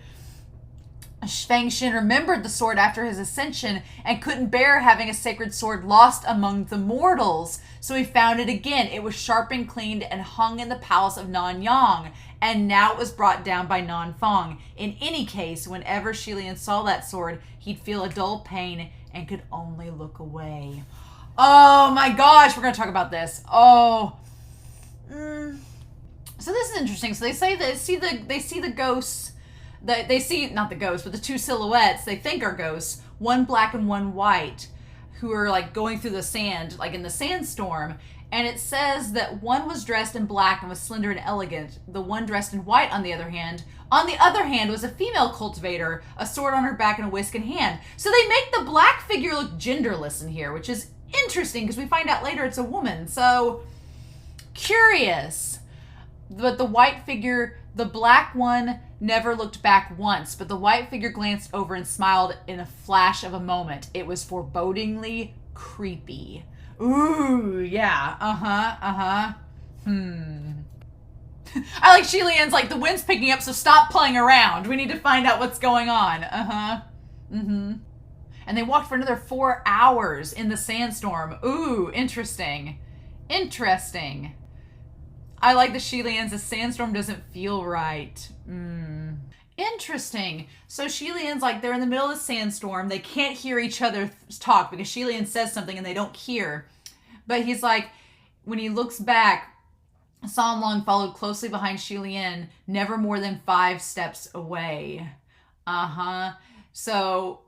Feng Xin remembered the sword after his ascension and couldn't bear having a sacred sword lost among the mortals. So he found it again. It was sharpened, cleaned, and hung in the palace of Nanyang. And now it was brought down by Nan Fong. In any case, whenever Xie Lian saw that sword, he'd feel a dull pain and could only look away. Oh my gosh, we're going to talk about this. Oh. So this is interesting. So they say that they see the ghosts. They see, not the ghosts, but the two silhouettes they think are ghosts, one black and one white, who are like going through the sand, like in the sandstorm. And it says that one was dressed in black and was slender and elegant. The one dressed in white, on the other hand, was a female cultivator, a sword on her back and a whisk in hand. So they make the black figure look genderless in here, which is interesting because we find out later it's a woman. So curious. But the white figure, the black one never looked back once, but the white figure glanced over and smiled in a flash of a moment. It was forebodingly creepy. Ooh, yeah, I like Xie Lian's like, the wind's picking up, so stop playing around. We need to find out what's going on. And they walked for another 4 hours in the sandstorm. Ooh, interesting. Interesting. I like the Xie Lian's, the sandstorm doesn't feel right. Interesting. So Xie Lian's like, they're in the middle of the sandstorm. They can't hear each other talk because Xie Lian says something and they don't hear. But he's like, when he looks back, San Long followed closely behind Xie Lian, never more than 5 steps away. So,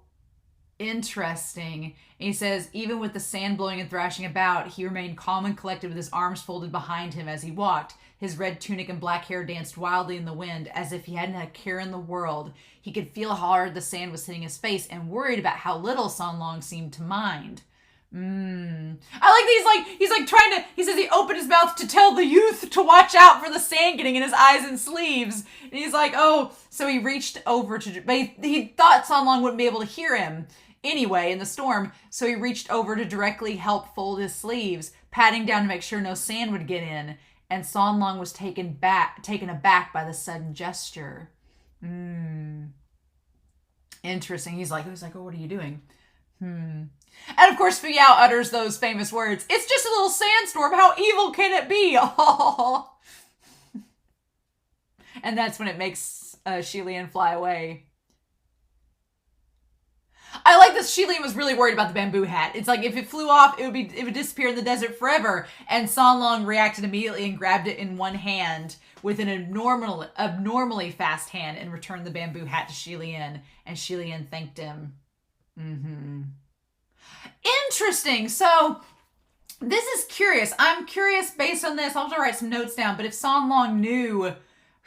interesting. And he says, even with the sand blowing and thrashing about, he remained calm and collected with his arms folded behind him as he walked. His red tunic and black hair danced wildly in the wind, as if he hadn't had a care in the world. He could feel how hard the sand was hitting his face and worried about how little San Long seemed to mind. I like that he's like trying to, he says he opened his mouth to tell the youth to watch out for the sand getting in his eyes and sleeves. And he's like, oh, so he reached over to, but he thought San Long wouldn't be able to hear him anyway in the storm. So he reached over to directly help fold his sleeves, patting down to make sure no sand would get in. And San Long was taken aback by the sudden gesture. Interesting. He's like, oh, what are you doing? And of course, Fu Yao utters those famous words. It's just a little sandstorm. How evil can it be? Oh. And that's when it makes Xie Lian fly away. I like that Xie Lian was really worried about the bamboo hat. It's like if it flew off, it would disappear in the desert forever. And San Long reacted immediately and grabbed it in one hand with an abnormally fast hand and returned the bamboo hat to Xie Lian. And Xie Lian thanked him. Interesting. So this is curious. I'm curious based on this. I'll have to write some notes down. But if San Long knew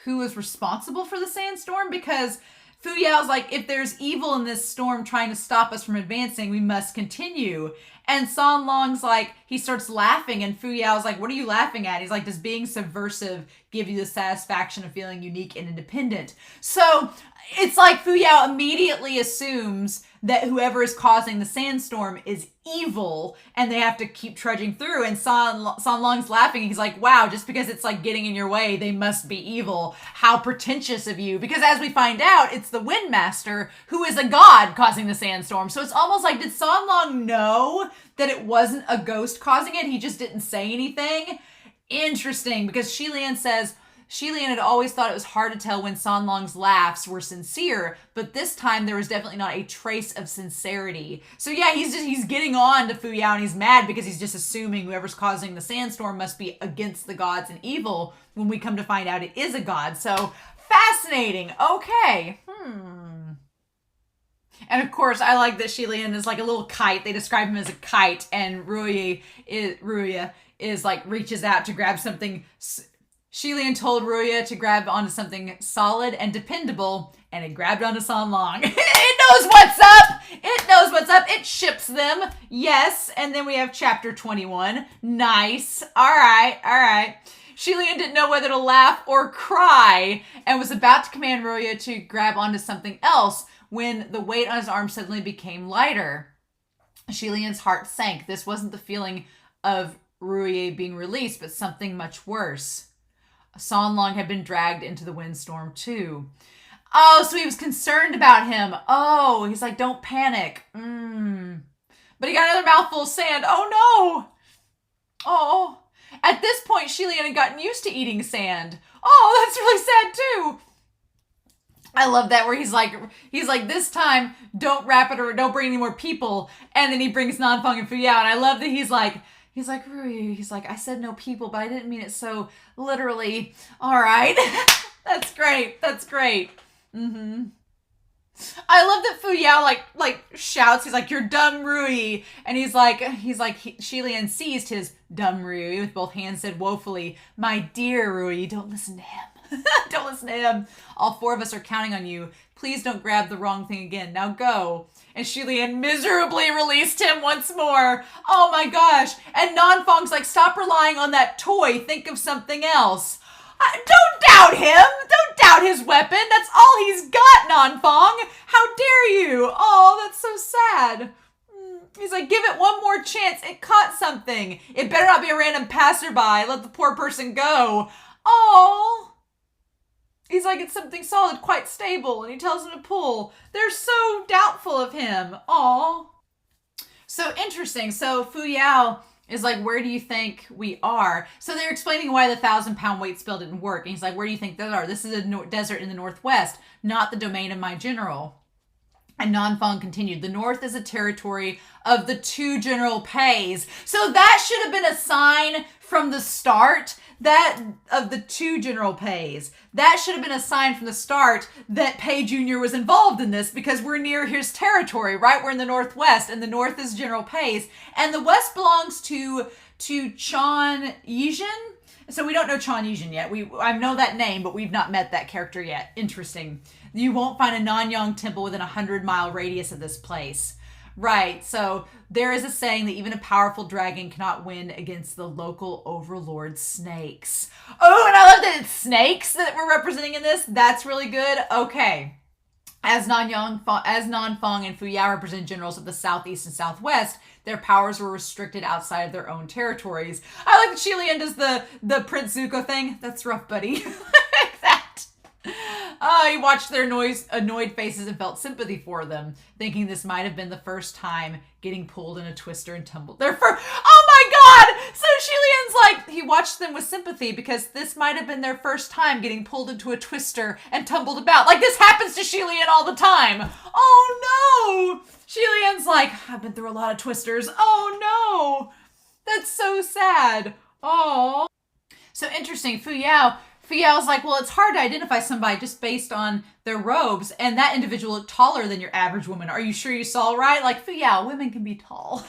who was responsible for the sandstorm, because Fu Yao's like, if there's evil in this storm trying to stop us from advancing, we must continue. And San Long's like, he starts laughing, and Fu Yao's like, what are you laughing at? He's like, does being subversive give you the satisfaction of feeling unique and independent? So it's like Fu Yao immediately assumes that whoever is causing the sandstorm is evil and they have to keep trudging through. And San Long's laughing. He's like, wow, just because it's like getting in your way, they must be evil. How pretentious of you. Because as we find out, it's the Windmaster who is a god causing the sandstorm. So it's almost like, did San Long know that it wasn't a ghost causing it? He just didn't say anything. Interesting, because Xie Lian says, Xie Lian had always thought it was hard to tell when San Long's laughs were sincere, but this time there was definitely not a trace of sincerity. So yeah, he's getting on to Fu Yao, and he's mad because he's just assuming whoever's causing the sandstorm must be against the gods and evil, when we come to find out it is a god. So fascinating. Okay. And of course, I like that Xie Lian is like a little kite. They describe him as a kite, and Ruya is like reaches out to grab something. Xie Lian told Ruya to grab onto something solid and dependable, and it grabbed onto San Long. It knows what's up! It knows what's up. It ships them. Yes. And then we have chapter 21. Nice. All right. Xie Lian didn't know whether to laugh or cry and was about to command Ruya to grab onto something else when the weight on his arm suddenly became lighter. Xie Lian's heart sank. This wasn't the feeling of Ruya being released, but something much worse. San Long had been dragged into the windstorm too. Oh, so he was concerned about him. Oh, he's like, don't panic. But he got another mouthful of sand. Oh no. Oh. At this point, Xie Lian had gotten used to eating sand. Oh, that's really sad too. I love that where he's like, this time, don't wrap it or don't bring any more people. And then he brings Nanfeng and Fu Yao. And I love that he's like, Ruya, he's like, I said no people, but I didn't mean it so literally. All right. That's great. I love that Fu Yao like shouts. He's like, you're dumb, Ruyi. And he's like, Xie Lian seized his dumb Ruyi with both hands, said woefully, my dear Ruyi, don't listen to him. Don't listen to him. All 4 of us are counting on you. Please don't grab the wrong thing again. Now go. And Xie Lian miserably released him once more. Oh my gosh. And Nanfeng's like, stop relying on that toy. Think of something else. Don't doubt him. Don't doubt his weapon. That's all he's got, Nanfeng. How dare you? Oh, that's so sad. He's like, give it one more chance. It caught something. It better not be a random passerby. Let the poor person go. Oh. He's like, it's something solid, quite stable. And he tells him to pull. They're so doubtful of him. Oh. So interesting. So Fu Yao is like, where do you think we are? So they're explaining why the 1,000-pound weight spell didn't work. And he's like, where do you think they are? This is a desert in the northwest, not the domain of my general. And Nanfang continued, the north is a territory of the 2 general pays. So that should have been a sign from the start that of the 2 general pays. That should have been a sign from the start that Pei Jr. was involved in this, because we're near his territory, right? We're in the northwest, and the north is general pays. And the west belongs to Chan Yijin. So we don't know Chan Yijin yet. I know that name, but we've not met that character yet. Interesting. You won't find a Nanyang temple within a 100-mile radius of this place. Right, so there is a saying that even a powerful dragon cannot win against the local overlord snakes. Oh, and I love that it's snakes that we're representing in this. That's really good. Okay. As Nanfang and Fu Yao represent generals of the southeast and southwest, their powers were restricted outside of their own territories. I like that Xie Lian does the Prince Zuko thing. That's rough, buddy. Like that. He watched their annoyed faces and felt sympathy for them, thinking this might have been the first time getting pulled in a twister and tumbled. Oh my god! So Xie Lian's like, he watched them with sympathy because this might have been their first time getting pulled into a twister and tumbled about. Like, this happens to Xie Lian all the time. Oh no! Xie Lian's like, I've been through a lot of twisters. Oh no! That's so sad. Oh. So interesting, Fu Yao's like, well, it's hard to identify somebody just based on their robes, and that individual looked taller than your average woman. Are you sure you saw right? Like, Fu Yao, women can be tall.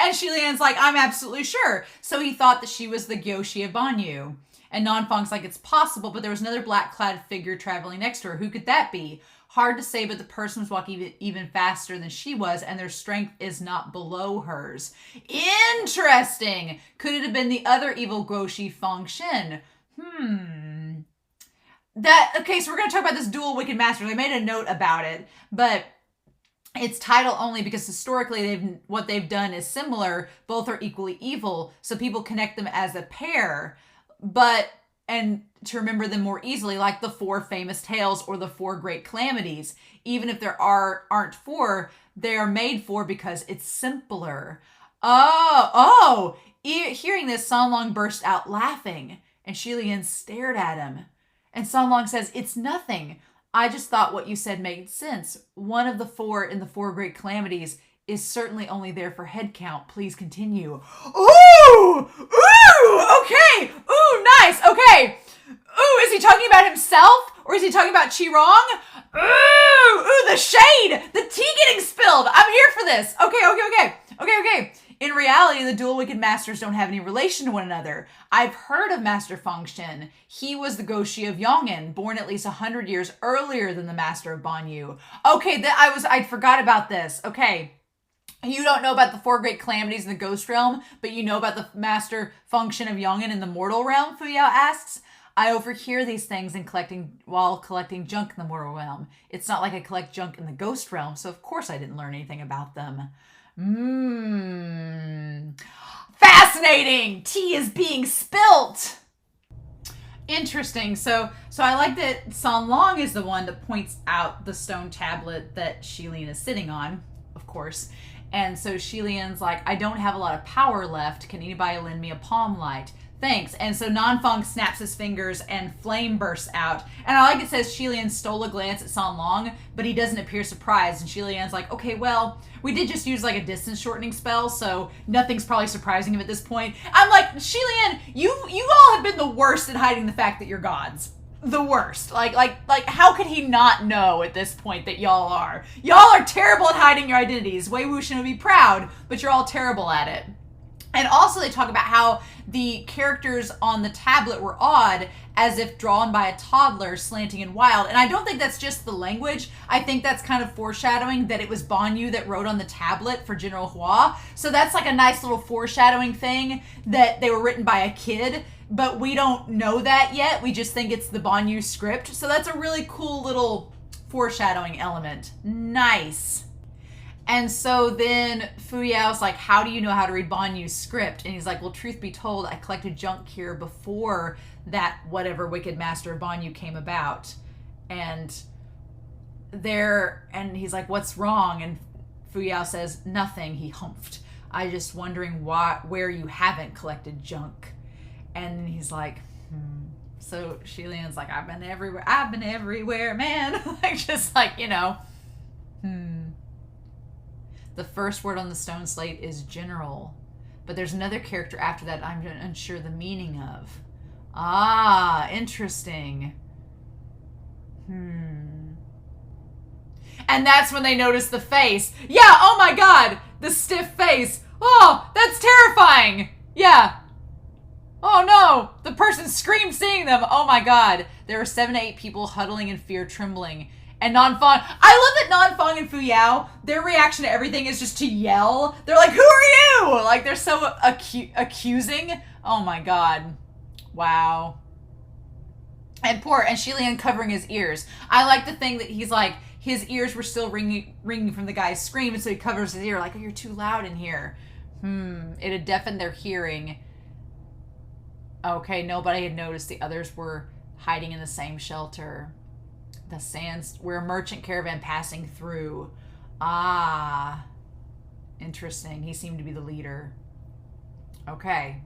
And Xie Lian's like, I'm absolutely sure. So he thought that she was the Gyoshi of Ban Yue. And Nanfang's like, it's possible, but there was another black-clad figure traveling next to her. Who could that be? Hard to say, but the person was walking even faster than she was, and their strength is not below hers. Interesting. Could it have been the other evil Gyoshi, Feng Shen? Okay, so we're going to talk about this dual Wicked Masters. I made a note about it, but it's title only because historically what they've done is similar. Both are equally evil, so people connect them as a pair, and to remember them more easily, like the 4 famous tales or the 4 great calamities. Even if there aren't 4, they are made for because it's simpler. Hearing this, Sanlong burst out laughing. And Xie Lian stared at him. And Sanlong says, it's nothing. I just thought what you said made sense. One of the 4 in the 4 great calamities is certainly only there for head count. Please continue. Ooh! Okay! Ooh, nice! Okay! Ooh, is he talking about himself? Or is he talking about Qirong? Ooh, the shade! The tea getting spilled! I'm here for this! Okay. In reality, the dual Wicked Masters don't have any relation to one another. I've heard of Master Feng Shen. He was the Gyoshi of Yong'an, born at least 100 years earlier than the Master of Ban Yue. Okay, I forgot about this. Okay. You don't know about the 4 great calamities in the ghost realm, but you know about the Master Feng Shen of Yong'an in the mortal realm, Fu Yao asks. I overhear these things while collecting junk in the mortal realm. It's not like I collect junk in the ghost realm, so of course I didn't learn anything about them. Fascinating! Tea is being spilt! Interesting. So I like that Sanlong is the one that points out the stone tablet that Xie Lian is sitting on, of course. And so Xie Lian's like, I don't have a lot of power left. Can anybody lend me a palm light? Thanks. And so Nanfang snaps his fingers and flame bursts out. And I like it says Xie Lian stole a glance at Sanlong, but he doesn't appear surprised. And Xie Lian's like, okay, well, we did just use like a distance shortening spell, so nothing's probably surprising him at this point. I'm like, Xie Lian, you all have been the worst at hiding the fact that you're gods. The worst. Like how could he not know at this point that y'all are? Y'all are terrible at hiding your identities. Wei Wuxian would be proud, but you're all terrible at it. And also they talk about how the characters on the tablet were odd, as if drawn by a toddler, slanting and wild. And I don't think that's just the language. I think that's kind of foreshadowing that it was Ban Yue that wrote on the tablet for General Hua. So that's like a nice little foreshadowing thing that they were written by a kid, but we don't know that yet. We just think it's the Ban Yue script. So that's a really cool little foreshadowing element. Nice. And so then Fu Yao's like, how do you know how to read Ban Yu's script? And he's like, well, truth be told, I collected junk here before that whatever wicked master of Ban Yu came about. And he's like, what's wrong? And Fu Yao says, nothing. He humphed. I just wondering where you haven't collected junk. And he's like, So Xie Lian's like, I've been everywhere, man. Like, just like, The first word on the stone slate is general, but there's another character after that I'm unsure the meaning of. Ah, interesting. And that's when they notice the face. Yeah, oh my god, the stiff face. Oh, that's terrifying. Yeah. Oh no, the person screamed seeing them. Oh my god. There were 7 to 8 people huddling in fear, trembling. And Nanfang, I love that Nanfang and Fu Yao, their reaction to everything is just to yell. They're like, who are you? Like, they're so accusing. Oh my god. Wow. And Xie Lian covering his ears. I like the thing that he's like, his ears were still ringing from the guy's scream, and so he covers his ear like, oh, you're too loud in here. It had deafened their hearing. Okay, nobody had noticed the others were hiding in the same shelter. The sands where a merchant caravan passing through. Ah, interesting. He seemed to be the leader. Okay.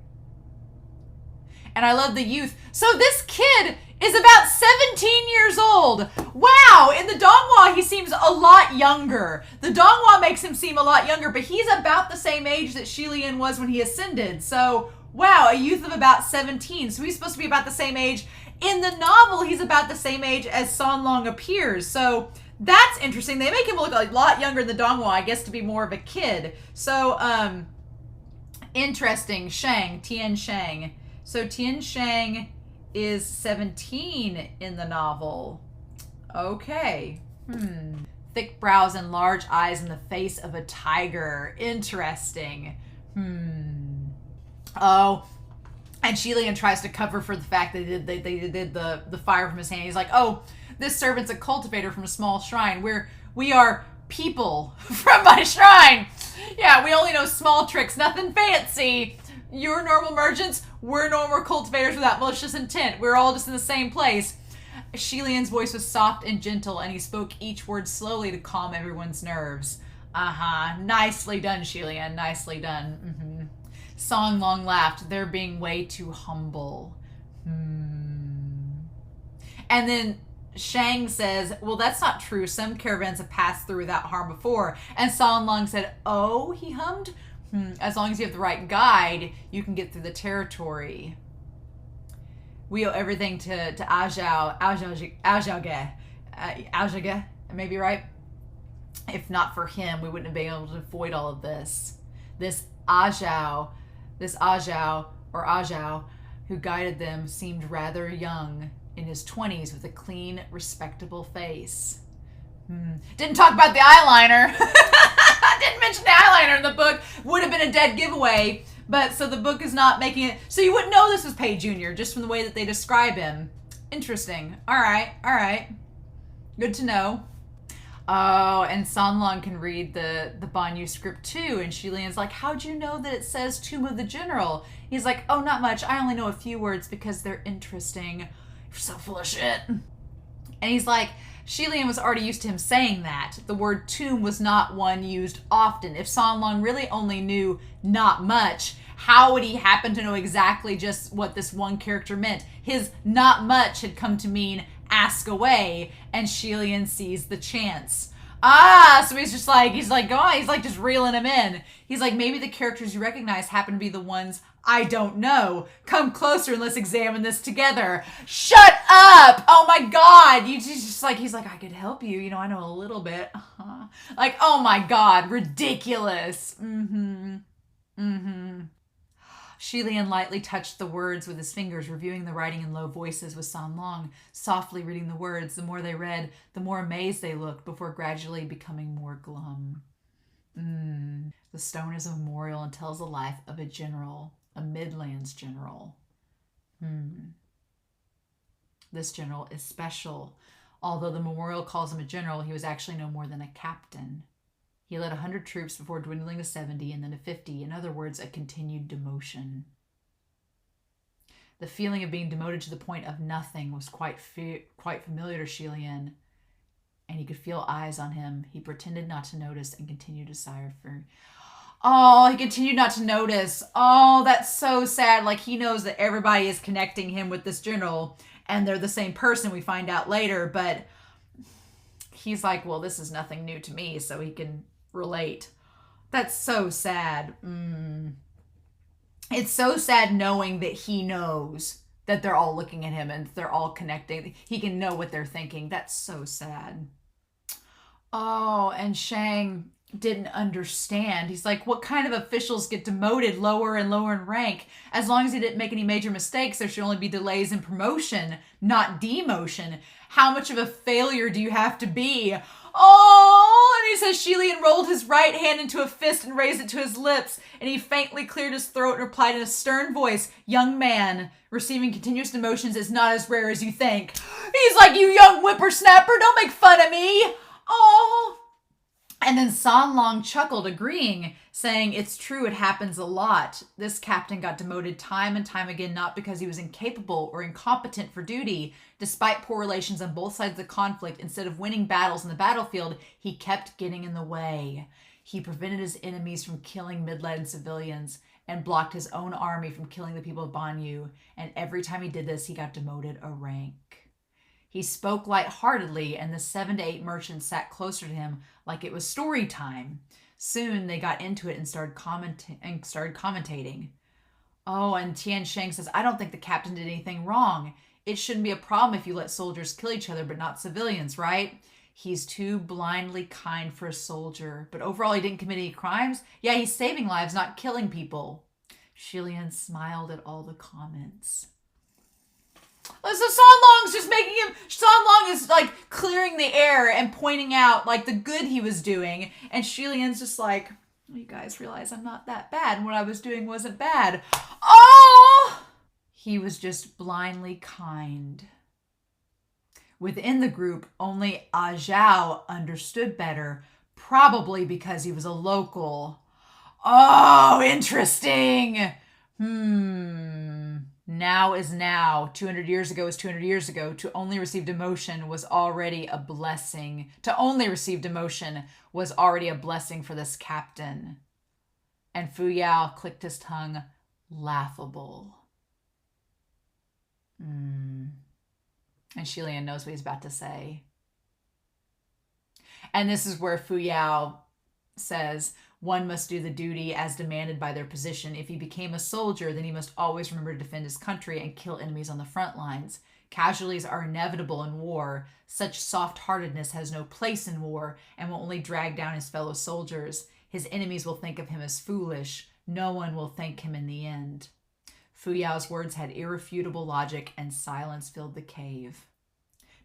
And I love the youth. So this kid is about 17 years old. Wow, in the Donghua, he seems a lot younger. The Donghua makes him seem a lot younger, but he's about the same age that Xie Lian was when he ascended. So, wow, a youth of about 17. So he's supposed to be about the same age. In the novel, he's about the same age as Sanlong appears. So that's interesting. They make him look a lot younger in the Donghua, I guess, to be more of a kid. So, interesting. Tian Shang. So Tian Shang is 17 in the novel. Okay. Thick brows and large eyes in the face of a tiger. Interesting. Oh. And Xie Lian tries to cover for the fact that they did the fire from his hand. He's like, oh, this servant's a cultivator from a small shrine. We are people from my shrine. Yeah, we only know small tricks, nothing fancy. You're normal merchants, we're normal cultivators without malicious intent. We're all just in the same place. Xie Lian's voice was soft and gentle, and he spoke each word slowly to calm everyone's nerves. Nicely done, Xie Lian, nicely done. Song Long laughed. They're being way too humble. And then Shang says, well, that's not true. Some caravans have passed through without harm before. And Song Long said, oh, he hummed? As long as you have the right guide, you can get through the territory. We owe everything to Aozhage. Aozhage, maybe right? If not for him, we wouldn't have been able to avoid all of this. This Azhao, who guided them, seemed rather young, in his 20s, with a clean, respectable face. Didn't talk about the eyeliner. Didn't mention the eyeliner in the book. Would have been a dead giveaway. But so the book is not making it. So you wouldn't know this was Pei Jr. just from the way that they describe him. Interesting. All right. Good to know. Oh, and Sanlong can read the Ban Yue script too. And Xie Lian's like, how'd you know that it says Tomb of the General? He's like, oh, not much. I only know a few words because they're interesting. You're so full of shit. And he's like, Xie Lian was already used to him saying that. The word tomb was not one used often. If Sanlong really only knew not much, how would he happen to know exactly just what this one character meant? His not much had come to mean ask away, and Xie Lian sees the chance. So he's just reeling him in. He's like, maybe the characters you recognize happen to be the ones I don't know. Come closer and let's examine this together. Shut up! Oh my god! He's like, I could help you. I know a little bit. Like, oh my god, ridiculous. Xie Lian lightly touched the words with his fingers, reviewing the writing in low voices with Sanlong, softly reading the words. The more they read, the more amazed they looked, before gradually becoming more glum. The stone is a memorial and tells the life of a general, a Midlands general. This general is special. Although the memorial calls him a general, he was actually no more than a captain. He led 100 troops before dwindling to 70 and then to 50. In other words, a continued demotion. The feeling of being demoted to the point of nothing was quite familiar to Xie Lian, and he could feel eyes on him. He pretended not to notice and continued to sigh for... Oh, he continued not to notice. Oh, that's so sad. Like, he knows that everybody is connecting him with this general, and they're the same person, we find out later, but he's like, well, this is nothing new to me, so he can relate. That's so sad. It's so sad knowing that he knows that they're all looking at him and they're all connecting. He can know what they're thinking. That's so sad. Oh, and Shang didn't understand. He's like, what kind of officials get demoted lower and lower in rank? As long as he didn't make any major mistakes, there should only be delays in promotion, not demotion. How much of a failure do you have to be? Oh, and he says Xie Lian rolled his right hand into a fist and raised it to his lips, and he faintly cleared his throat and replied in a stern voice, young man, receiving continuous demotions is not as rare as you think. He's like, you young whippersnapper, don't make fun of me. Oh. And then San Long chuckled, agreeing, saying, it's true, it happens a lot. This captain got demoted time and time again, not because he was incapable or incompetent for duty. Despite poor relations on both sides of the conflict, instead of winning battles in the battlefield, he kept getting in the way. He prevented his enemies from killing mid-led civilians and blocked his own army from killing the people of Ban Yue. And every time he did this, he got demoted a rank. He spoke lightheartedly, and the 7 to 8 merchants sat closer to him like it was story time. Soon they got into it and started commentating. Oh, and Tian Sheng says, I don't think the captain did anything wrong. It shouldn't be a problem if you let soldiers kill each other, but not civilians, right? He's too blindly kind for a soldier. But overall, he didn't commit any crimes? Yeah, he's saving lives, not killing people. Xie Lian smiled at all the comments. So San Long is like clearing the air and pointing out like the good he was doing. And Xie Lian's just like, well, you guys realize I'm not that bad. And what I was doing wasn't bad. Oh! He was just blindly kind. Within the group, only Zhao understood better, probably because he was a local. Oh, interesting. Now is now. 200 years ago is 200 years ago. To only receive demotion was already a blessing. To only receive demotion was already a blessing for this captain. And Fu Yao clicked his tongue, laughable. And Xie Lian knows what he's about to say. And this is where Fu Yao says, one must do the duty as demanded by their position. If he became a soldier, then he must always remember to defend his country and kill enemies on the front lines. Casualties are inevitable in war. Such soft-heartedness has no place in war and will only drag down his fellow soldiers. His enemies will think of him as foolish. No one will thank him in the end. Fu Yao's words had irrefutable logic, and silence filled the cave.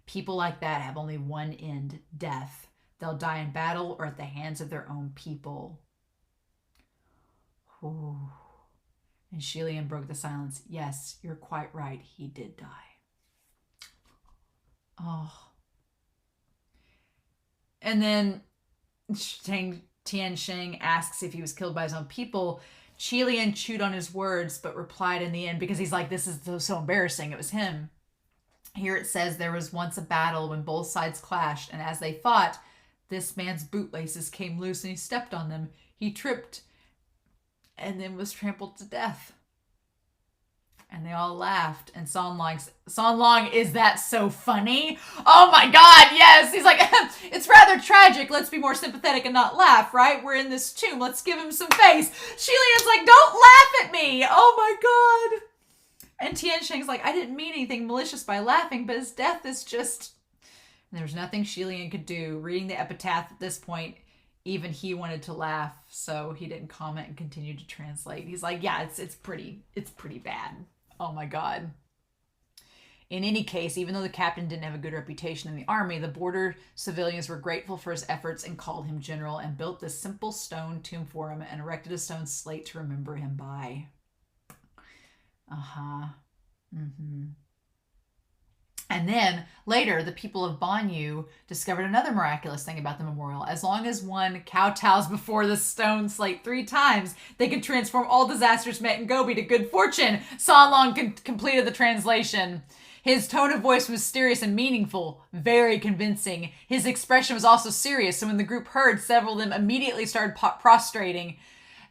People like that have only one end, death. They'll die in battle or at the hands of their own people. Ooh. And Xie Lian broke the silence. Yes, you're quite right. He did die. Oh. And then Tian Sheng asks if he was killed by his own people. Xie Lian chewed on his words, but replied in the end, because he's like, this is so embarrassing. It was him. Here it says, there was once a battle when both sides clashed, and as they fought, this man's bootlaces came loose and he stepped on them. He tripped and then was trampled to death. And they all laughed. And San Long, is that so funny? Oh my God, yes. He's like, it's rather tragic. Let's be more sympathetic and not laugh, right? We're in this tomb. Let's give him some face. Xie Lian's like, don't laugh at me. Oh my God. And Tian Sheng's like, I didn't mean anything malicious by laughing, but his death is just... And there was nothing Xie Lian could do. Reading the epitaph at this point, even he wanted to laugh, so he didn't comment and continued to translate. He's like, yeah, it's pretty bad. Oh my God. In any case, even though the captain didn't have a good reputation in the army, the border civilians were grateful for his efforts and called him general and built this simple stone tomb for him and erected a stone slate to remember him by. And then later, the people of Ban Yue discovered another miraculous thing about the memorial. As long as one kowtows before the stone slate 3 times, they could transform all disasters met in Gobi to good fortune. San Long completed the translation. His tone of voice was mysterious and meaningful, very convincing. His expression was also serious, so when the group heard, several of them immediately started prostrating,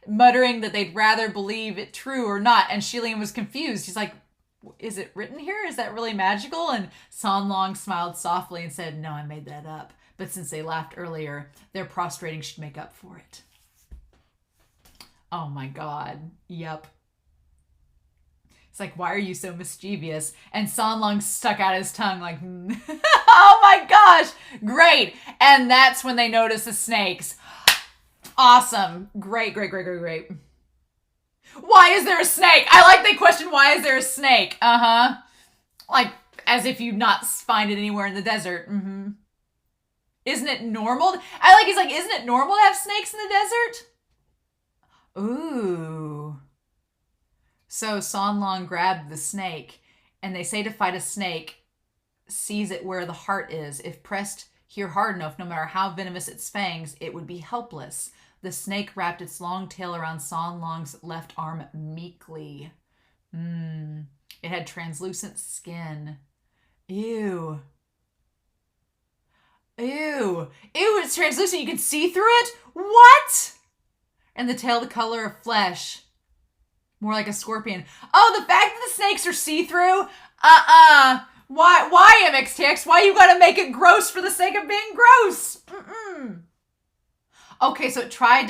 muttering that they'd rather believe it true or not. And Xie Lian was confused. He's like, is it written here? Is that really magical? And San Long smiled softly and said, no, I made that up. But since they laughed earlier, their prostrating should make up for it. Oh my God. Yep. It's like, why are you so mischievous? And San Long stuck out his tongue like, oh my gosh, great. And that's when they noticed the snakes. Awesome. Great. Why is there a snake? I like they question, why is there a snake? Like, as if you'd not find it anywhere in the desert. Isn't it normal? He's like, isn't it normal to have snakes in the desert? Ooh. So San Long grabbed the snake, and they say to fight a snake, seize it where the heart is. If pressed here hard enough, no matter how venomous its fangs, it would be helpless. The snake wrapped its long tail around San Long's left arm meekly. It had translucent skin. Ew, it's translucent. You can see through it? What? And the tail the color of flesh. More like a scorpion. Oh, the fact that the snakes are see-through? Why, MXTX? Why you gotta make it gross for the sake of being gross? Okay, so it tried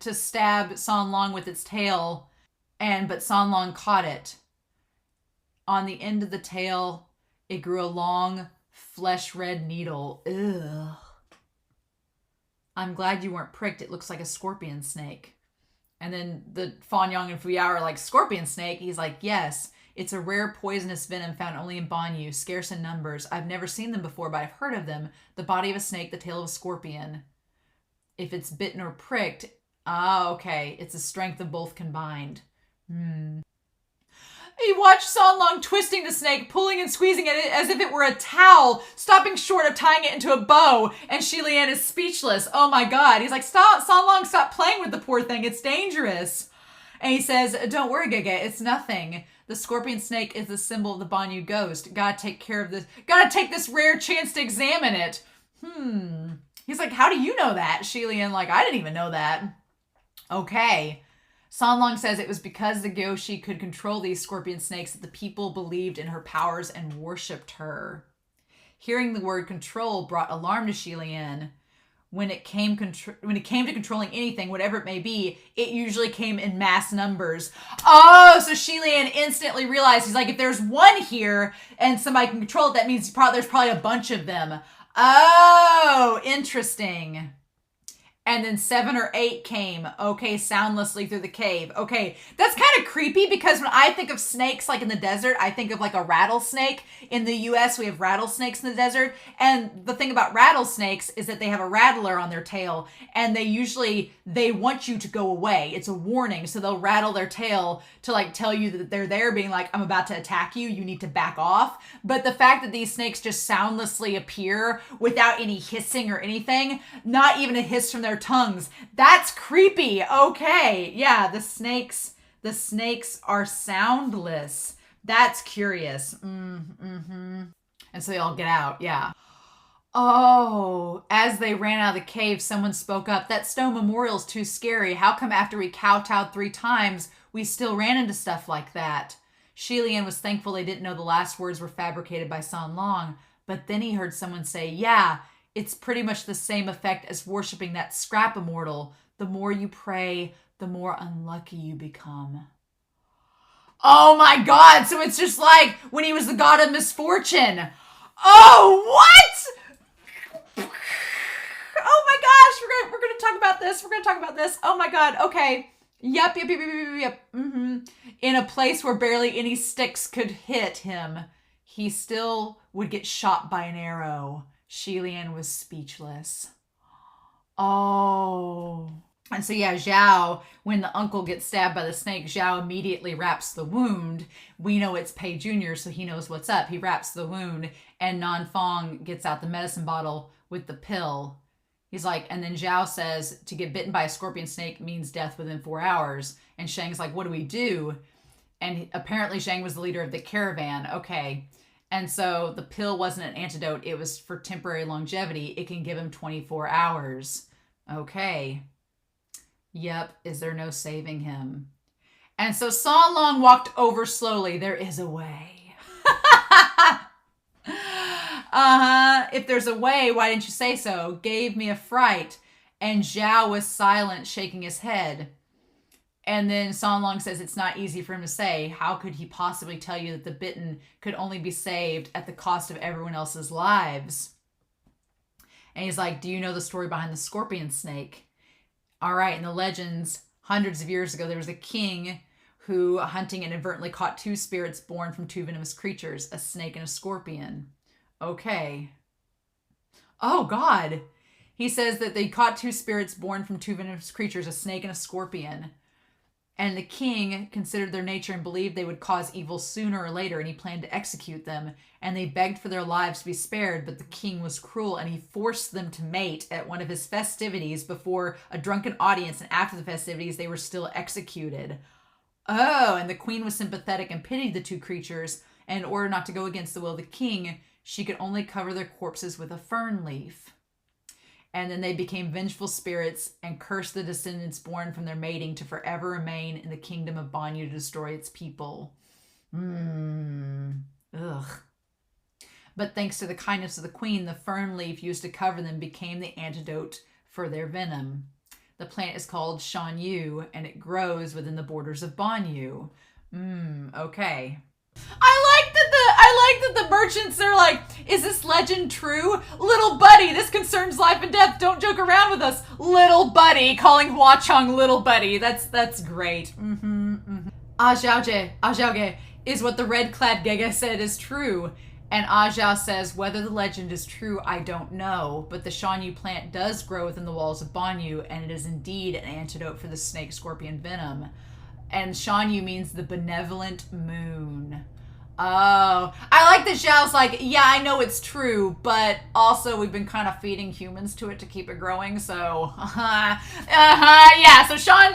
to stab San Long with its tail, but San Long caught it. On the end of the tail, it grew a long, flesh-red needle. Ugh. I'm glad you weren't pricked. It looks like a scorpion snake. And then the Fanyang and Fuyao are like, scorpion snake? He's like, yes. It's a rare poisonous venom found only in Ban Yue, scarce in numbers. I've never seen them before, but I've heard of them. The body of a snake, the tail of a scorpion. If it's bitten or pricked, okay. It's the strength of both combined. He watched San Long twisting the snake, pulling and squeezing at it as if it were a towel, stopping short of tying it into a bow, and Xie Lian is speechless. Oh my God. He's like, stop, San Long, stop playing with the poor thing. It's dangerous. And he says, don't worry, Gege, it's nothing. The scorpion snake is the symbol of the Ban Yue ghost. Gotta take care of this. Gotta take this rare chance to examine it. He's like, how do you know that? Xie Lian, like, I didn't even know that. Okay. San Long says it was because the Gyoshi could control these scorpion snakes that the people believed in her powers and worshipped her. Hearing the word control brought alarm to Xie Lian. When it came to controlling anything, whatever it may be, it usually came in mass numbers. Oh, so Xie Lian instantly realized, he's like, if there's one here and somebody can control it, that means there's probably a bunch of them. Oh, interesting. And then 7 or 8 came, okay, soundlessly through the cave. Okay, that's kind of creepy because when I think of snakes, like in the desert, I think of like a rattlesnake. In the US, we have rattlesnakes in the desert. And the thing about rattlesnakes is that they have a rattler on their tail. And they want you to go away. It's a warning. So they'll rattle their tail to like tell you that they're there, being like, I'm about to attack you. You need to back off. But the fact that these snakes just soundlessly appear without any hissing or anything, not even a hiss from their tongues, that's creepy. Okay, yeah, the snakes are soundless. That's curious. And so they all get out. Yeah. Oh, as they ran out of the cave, someone spoke up. That stone memorial's too scary. How come after we kowtowed 3 times, we still ran into stuff like that? Xie Lian was thankful they didn't know the last words were fabricated by San Long, but then he heard someone say, yeah, it's pretty much the same effect as worshipping that scrap immortal. The more you pray, the more unlucky you become. Oh my God. So it's just like when he was the god of misfortune. Oh, what? Oh my gosh. We're going to talk about this. We're going to talk about this. Oh my God. Okay. Yep. In a place where barely any sticks could hit him, he still would get shot by an arrow. Xie Lian was speechless. Oh. And so, yeah, Zhao, when the uncle gets stabbed by the snake, Zhao immediately wraps the wound. We know it's Pei Jr., so he knows what's up. He wraps the wound, and Nanfang gets out the medicine bottle with the pill. He's like, and then Zhao says to get bitten by a scorpion snake means death within 4 hours. And Shang's like, what do we do? And apparently Shang was the leader of the caravan. Okay. And so the pill wasn't an antidote. It was for temporary longevity. It can give him 24 hours. Okay. Yep. Is there no saving him? And so San Long walked over slowly. There is a way. If there's a way, why didn't you say so? Gave me a fright. And Zhao was silent, shaking his head. And then San Long says it's not easy for him to say. How could he possibly tell you that the bitten could only be saved at the cost of everyone else's lives? And he's like, do you know the story behind the scorpion snake? All right, in the legends, hundreds of years ago, there was a king who, hunting, inadvertently caught 2 spirits born from 2 venomous creatures, a snake and a scorpion. Okay. Oh, God. He says that they caught 2 spirits born from 2 venomous creatures, a snake and a scorpion. And the king considered their nature and believed they would cause evil sooner or later, and he planned to execute them. And they begged for their lives to be spared, but the king was cruel, and he forced them to mate at one of his festivities before a drunken audience, and after the festivities, they were still executed. Oh, and the queen was sympathetic and pitied the 2 creatures, and in order not to go against the will of the king, she could only cover their corpses with a fern leaf. And then they became vengeful spirits and cursed the descendants born from their mating to forever remain in the kingdom of Ban Yue to destroy its people. Ugh. But thanks to the kindness of the queen, the fern leaf used to cover them became the antidote for their venom. The plant is called Shan Yu, and it grows within the borders of Ban Yue. Okay. I like that the merchants are like, is this legend true? Little buddy, this concerns life and death. Don't joke around with us. Little buddy, calling Huachong little buddy. That's great. Ajiaoge is what the red-clad Gege said is true. And Ajiao says, whether the legend is true, I don't know. But the Shanyu plant does grow within the walls of Banyu, and it is indeed an antidote for the snake-scorpion venom. And Shanyu means the benevolent moon. Oh, I like that Zhao's like, yeah, I know it's true, but also we've been kind of feeding humans to it to keep it growing, so, yeah, so Sean,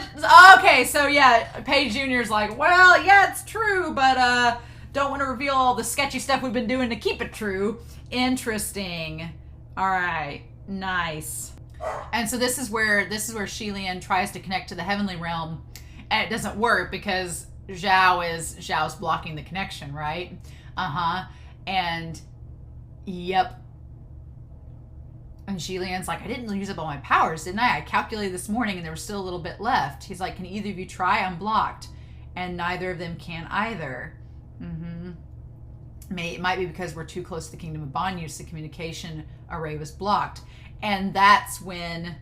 okay, so yeah, Pei Jr.'s like, well, yeah, it's true, but, don't want to reveal all the sketchy stuff we've been doing to keep it true. Interesting. All right, nice. And so this is where Xie Lian tries to connect to the heavenly realm, and it doesn't work because Zhao's blocking the connection, right? And yep. And Xie Lian's like, I didn't use up all my powers, didn't I? I calculated this morning and there was still a little bit left. He's like, can either of you try? I'm blocked. And neither of them can either. It might be because we're too close to the kingdom of Banyu, so the communication array was blocked. And that's when,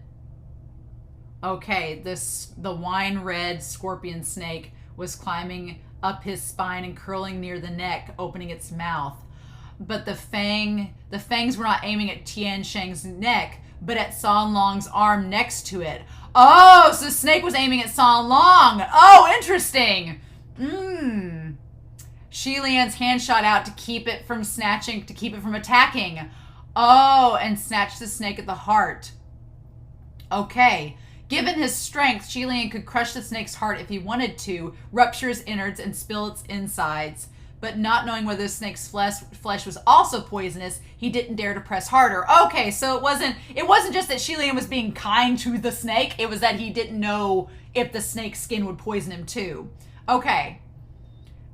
okay, the wine red scorpion snake was climbing up his spine and curling near the neck, opening its mouth. But the fangs were not aiming at Tian Sheng's neck, but at San Long's arm next to it. Oh, so the snake was aiming at San Long. Oh, interesting. Xie Lian's hand shot out to keep it from attacking. Oh, and snatched the snake at the heart. Okay. Given his strength, Xie Lian could crush the snake's heart if he wanted to, rupture his innards, and spill its insides. But not knowing whether the snake's flesh was also poisonous, he didn't dare to press harder. Okay, so it wasn't just that Xie Lian was being kind to the snake, it was that he didn't know if the snake's skin would poison him too. Okay.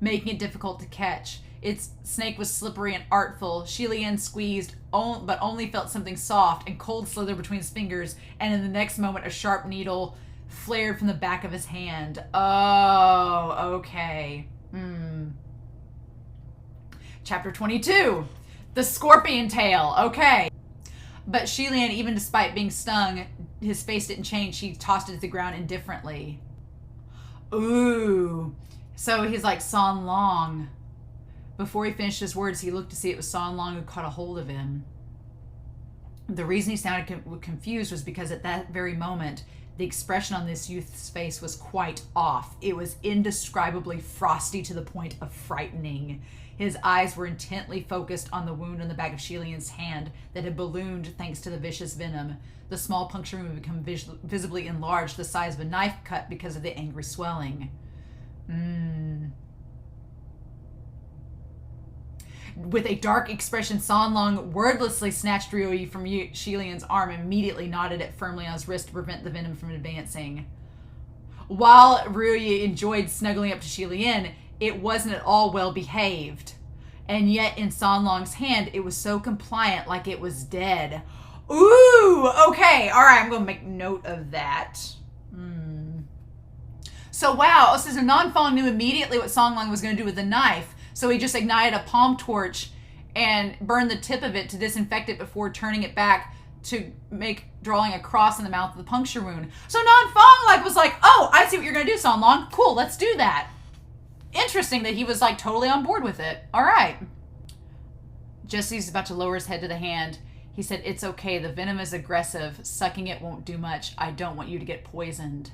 Making it difficult to catch. Its snake was slippery and artful. Xie Lian squeezed, but only felt something soft and cold slither between his fingers, and in the next moment a sharp needle flared from the back of his hand. Oh, okay. Chapter 22. The Scorpion Tail. Okay. But Xie Lian, even despite being stung, his face didn't change. He tossed it to the ground indifferently. Ooh. So he's like, San Long. Before he finished his words, he looked to see it was San Long who caught a hold of him. The reason he sounded confused was because at that very moment, The expression on this youth's face was quite off. It was indescribably frosty to the point of frightening. His eyes were intently focused on the wound on the back of Xie Lian's hand that had ballooned thanks to the vicious venom. The small puncture wound had become visibly enlarged, the size of a knife cut because of the angry swelling. With a dark expression, San Long wordlessly snatched Rui from Xie Lian's arm and immediately knotted it firmly on his wrist to prevent the venom from advancing. While Rui enjoyed snuggling up to Xie Lian, it wasn't at all well behaved. And yet in San Long's hand, it was so compliant, like it was dead. Ooh, okay, all right, I'm going to make note of that. So wow, so Nanfang knew immediately what San Long was going to do with the knife. So he just ignited a palm torch and burned the tip of it to disinfect it before turning it back to drawing a cross in the mouth of the puncture wound. So Nanfang was like, oh, I see what you're going to do, San Long. Cool, let's do that. Interesting that he was like totally on board with it. All right. Just as he's about to lower his head to the hand, he said, it's okay. The venom is aggressive. Sucking it won't do much. I don't want you to get poisoned.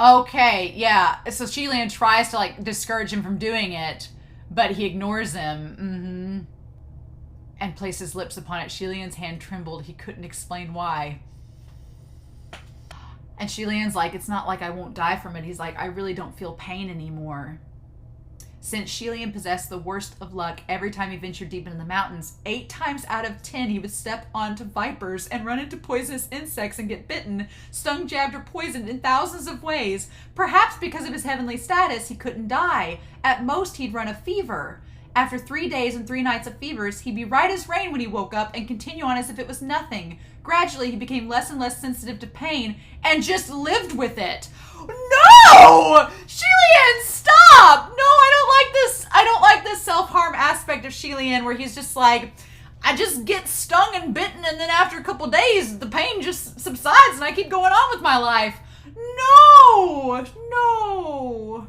Okay, yeah. So Xie Lian tries to like discourage him from doing it, but he ignores him. And placed his lips upon it. Xie Lian's hand trembled. He couldn't explain why. And Xie Lian's like, it's not like I won't die from it. He's like, I really don't feel pain anymore. Since Xie Lian possessed the worst of luck, every time he ventured deep into the mountains, 8 times out of 10 he would step onto vipers and run into poisonous insects and get bitten, stung, jabbed, or poisoned in thousands of ways. Perhaps because of his heavenly status, he couldn't die. At most, he'd run a fever. After 3 days and 3 nights of fevers, he'd be right as rain when he woke up and continue on as if it was nothing. Gradually, he became less and less sensitive to pain and just lived with it. No! Xie Lian, stop! No, I don't like this. I don't like this self-harm aspect of Xie Lian where he's just like, I just get stung and bitten and then after a couple days, the pain just subsides and I keep going on with my life. No! No!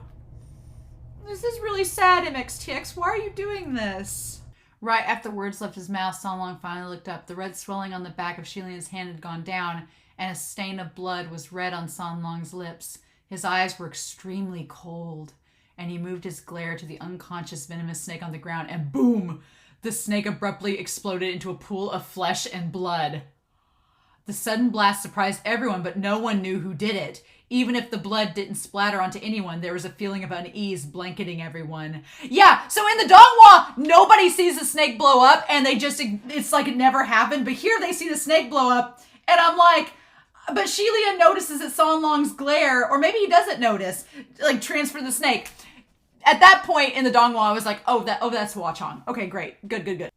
This is really sad, MXTX. Why are you doing this? Right after the words left his mouth, San Long finally looked up. The red swelling on the back of Xie Lian's hand had gone down, and a stain of blood was red on San Long's lips. His eyes were extremely cold, and he moved his glare to the unconscious venomous snake on the ground, and boom! The snake abruptly exploded into a pool of flesh and blood. The sudden blast surprised everyone, but no one knew who did it. Even if the blood didn't splatter onto anyone, there was a feeling of unease blanketing everyone. Yeah, so in the Donghua, nobody sees the snake blow up, and it's like it never happened. But here they see the snake blow up, and I'm like, but Xie Lian notices that San Long's glare, or maybe he doesn't notice, like transfer the snake. At that point in the Donghua, I was like, that's Hua Chong. Okay, great, good.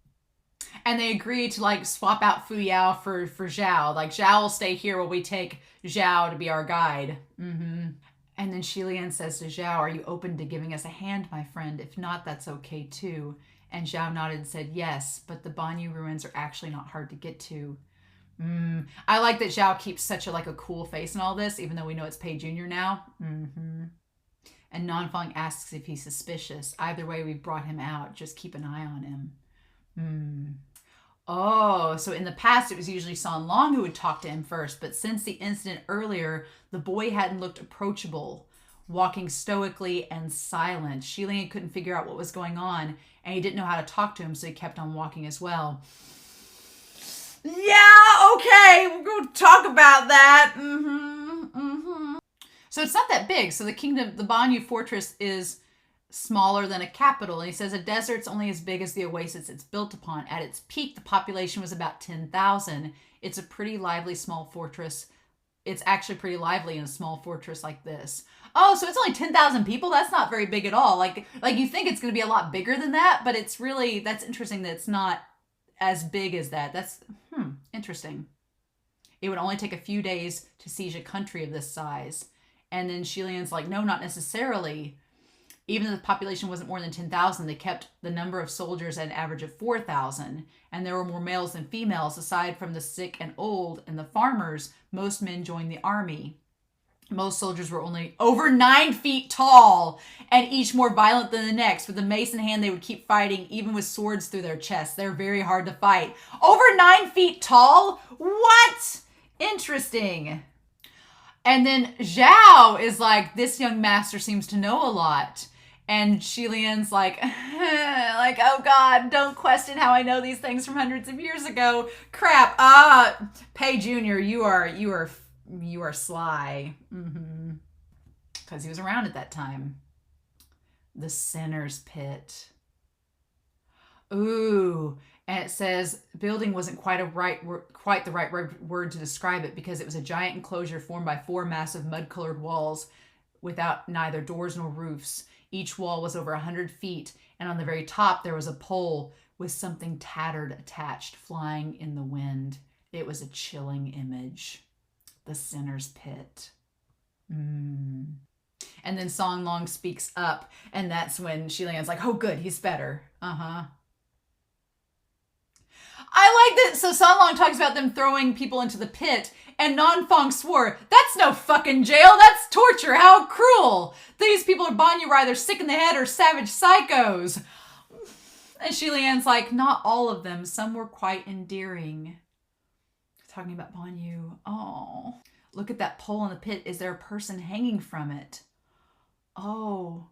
And they agreed to like swap out Fu Yao for Zhao. Like Zhao will stay here while we take Zhao to be our guide. And then Xie Lian says to Zhao, are you open to giving us a hand, my friend? If not, that's okay too. And Zhao nodded and said, yes, but the Ban Yue ruins are actually not hard to get to. I like that Zhao keeps such a cool face in all this, even though we know it's Pei Jr. now. And Nanfang asks if he's suspicious. Either way, we've brought him out. Just keep an eye on him. Oh, so in the past, it was usually San Long who would talk to him first, but since the incident earlier, the boy hadn't looked approachable, walking stoically and silent. Xie Lian couldn't figure out what was going on, and he didn't know how to talk to him, so he kept on walking as well. Yeah, okay, we're going to talk about that. So it's not that big. So the Ban Yue fortress is smaller than a capital. And he says a desert's only as big as the oasis it's built upon. At its peak, the population was about 10,000. It's a pretty lively small fortress. It's actually pretty lively in a small fortress like this. Oh, so it's only 10,000 people? That's not very big at all. Like you think it's going to be a lot bigger than that, but it's really, that's interesting that it's not as big as that. That's, interesting. It would only take a few days to siege a country of this size. And then Xie Lian's like, no, not necessarily. Even though the population wasn't more than 10,000, they kept the number of soldiers at an average of 4,000. And there were more males than females. Aside from the sick and old and the farmers, most men joined the army. Most soldiers were only over 9 feet tall, and each more violent than the next. With a mace in hand, they would keep fighting, even with swords through their chests. They're very hard to fight. Over 9 feet tall? What? Interesting. And then Zhao is like, this young master seems to know a lot. And Xie Lian's like, oh God, don't question how I know these things from hundreds of years ago. Crap. Pei Jr., you are sly. Because he was around at that time. The Sinner's Pit. Ooh. And it says building wasn't quite the right word to describe it, because it was a giant enclosure formed by 4 massive mud-colored walls without neither doors nor roofs. Each wall was over 100 feet, and on the very top there was a pole with something tattered attached, flying in the wind. It was a chilling image. The Sinner's Pit. And then Song Long speaks up, and that's when Xie Lian's like, oh good, he's better. I like that. So Song Long talks about them throwing people into the pit, and Nanfang swore, that's no fucking jail, that's torture, how cruel. These people are Ban Yue, either sick in the head or savage psychos. And Xie Lian's like, not all of them, some were quite endearing. Talking about Ban Yue. Oh, look at that pole in the pit. Is there a person hanging from it? Oh,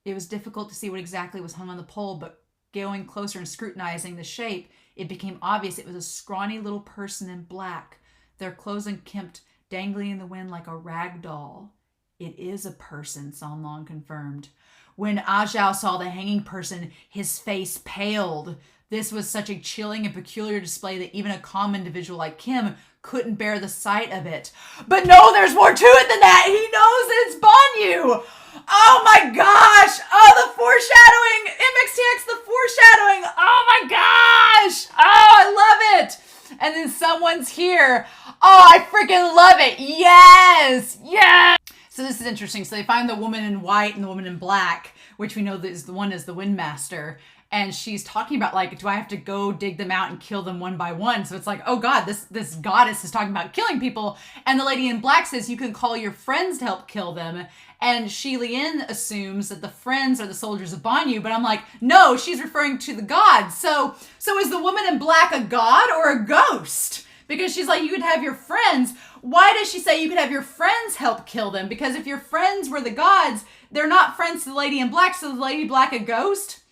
it was difficult to see what exactly was hung on the pole, but going closer and scrutinizing the shape, it became obvious it was a scrawny little person in black, their clothes unkempt, dangling in the wind like a rag doll. It is a person, Song Long confirmed. When Zhao saw the hanging person, his face paled. This was such a chilling and peculiar display that even a calm individual like him couldn't bear the sight of it. But no, there's more to it than that. He knows it's Ban Yue. Oh my gosh. Oh, the foreshadowing. MXTX, the foreshadowing. Oh my gosh. Oh, I love it. And then someone's here. Oh, I freaking love it. Yes. Yes. So this is interesting. So they find the woman in white and the woman in black, which we know that is the one is the Windmaster. And she's talking about, like, do I have to go dig them out and kill them one by one? So it's like, oh God, this goddess is talking about killing people. And the lady in black says you can call your friends to help kill them. And Xie Lian assumes that the friends are the soldiers of Ban Yue. But I'm like, no, she's referring to the gods. So is the woman in black a god or a ghost? Because she's like, you could have your friends. Why does she say you could have your friends help kill them? Because if your friends were the gods, they're not friends to the lady in black. So the lady in black a ghost?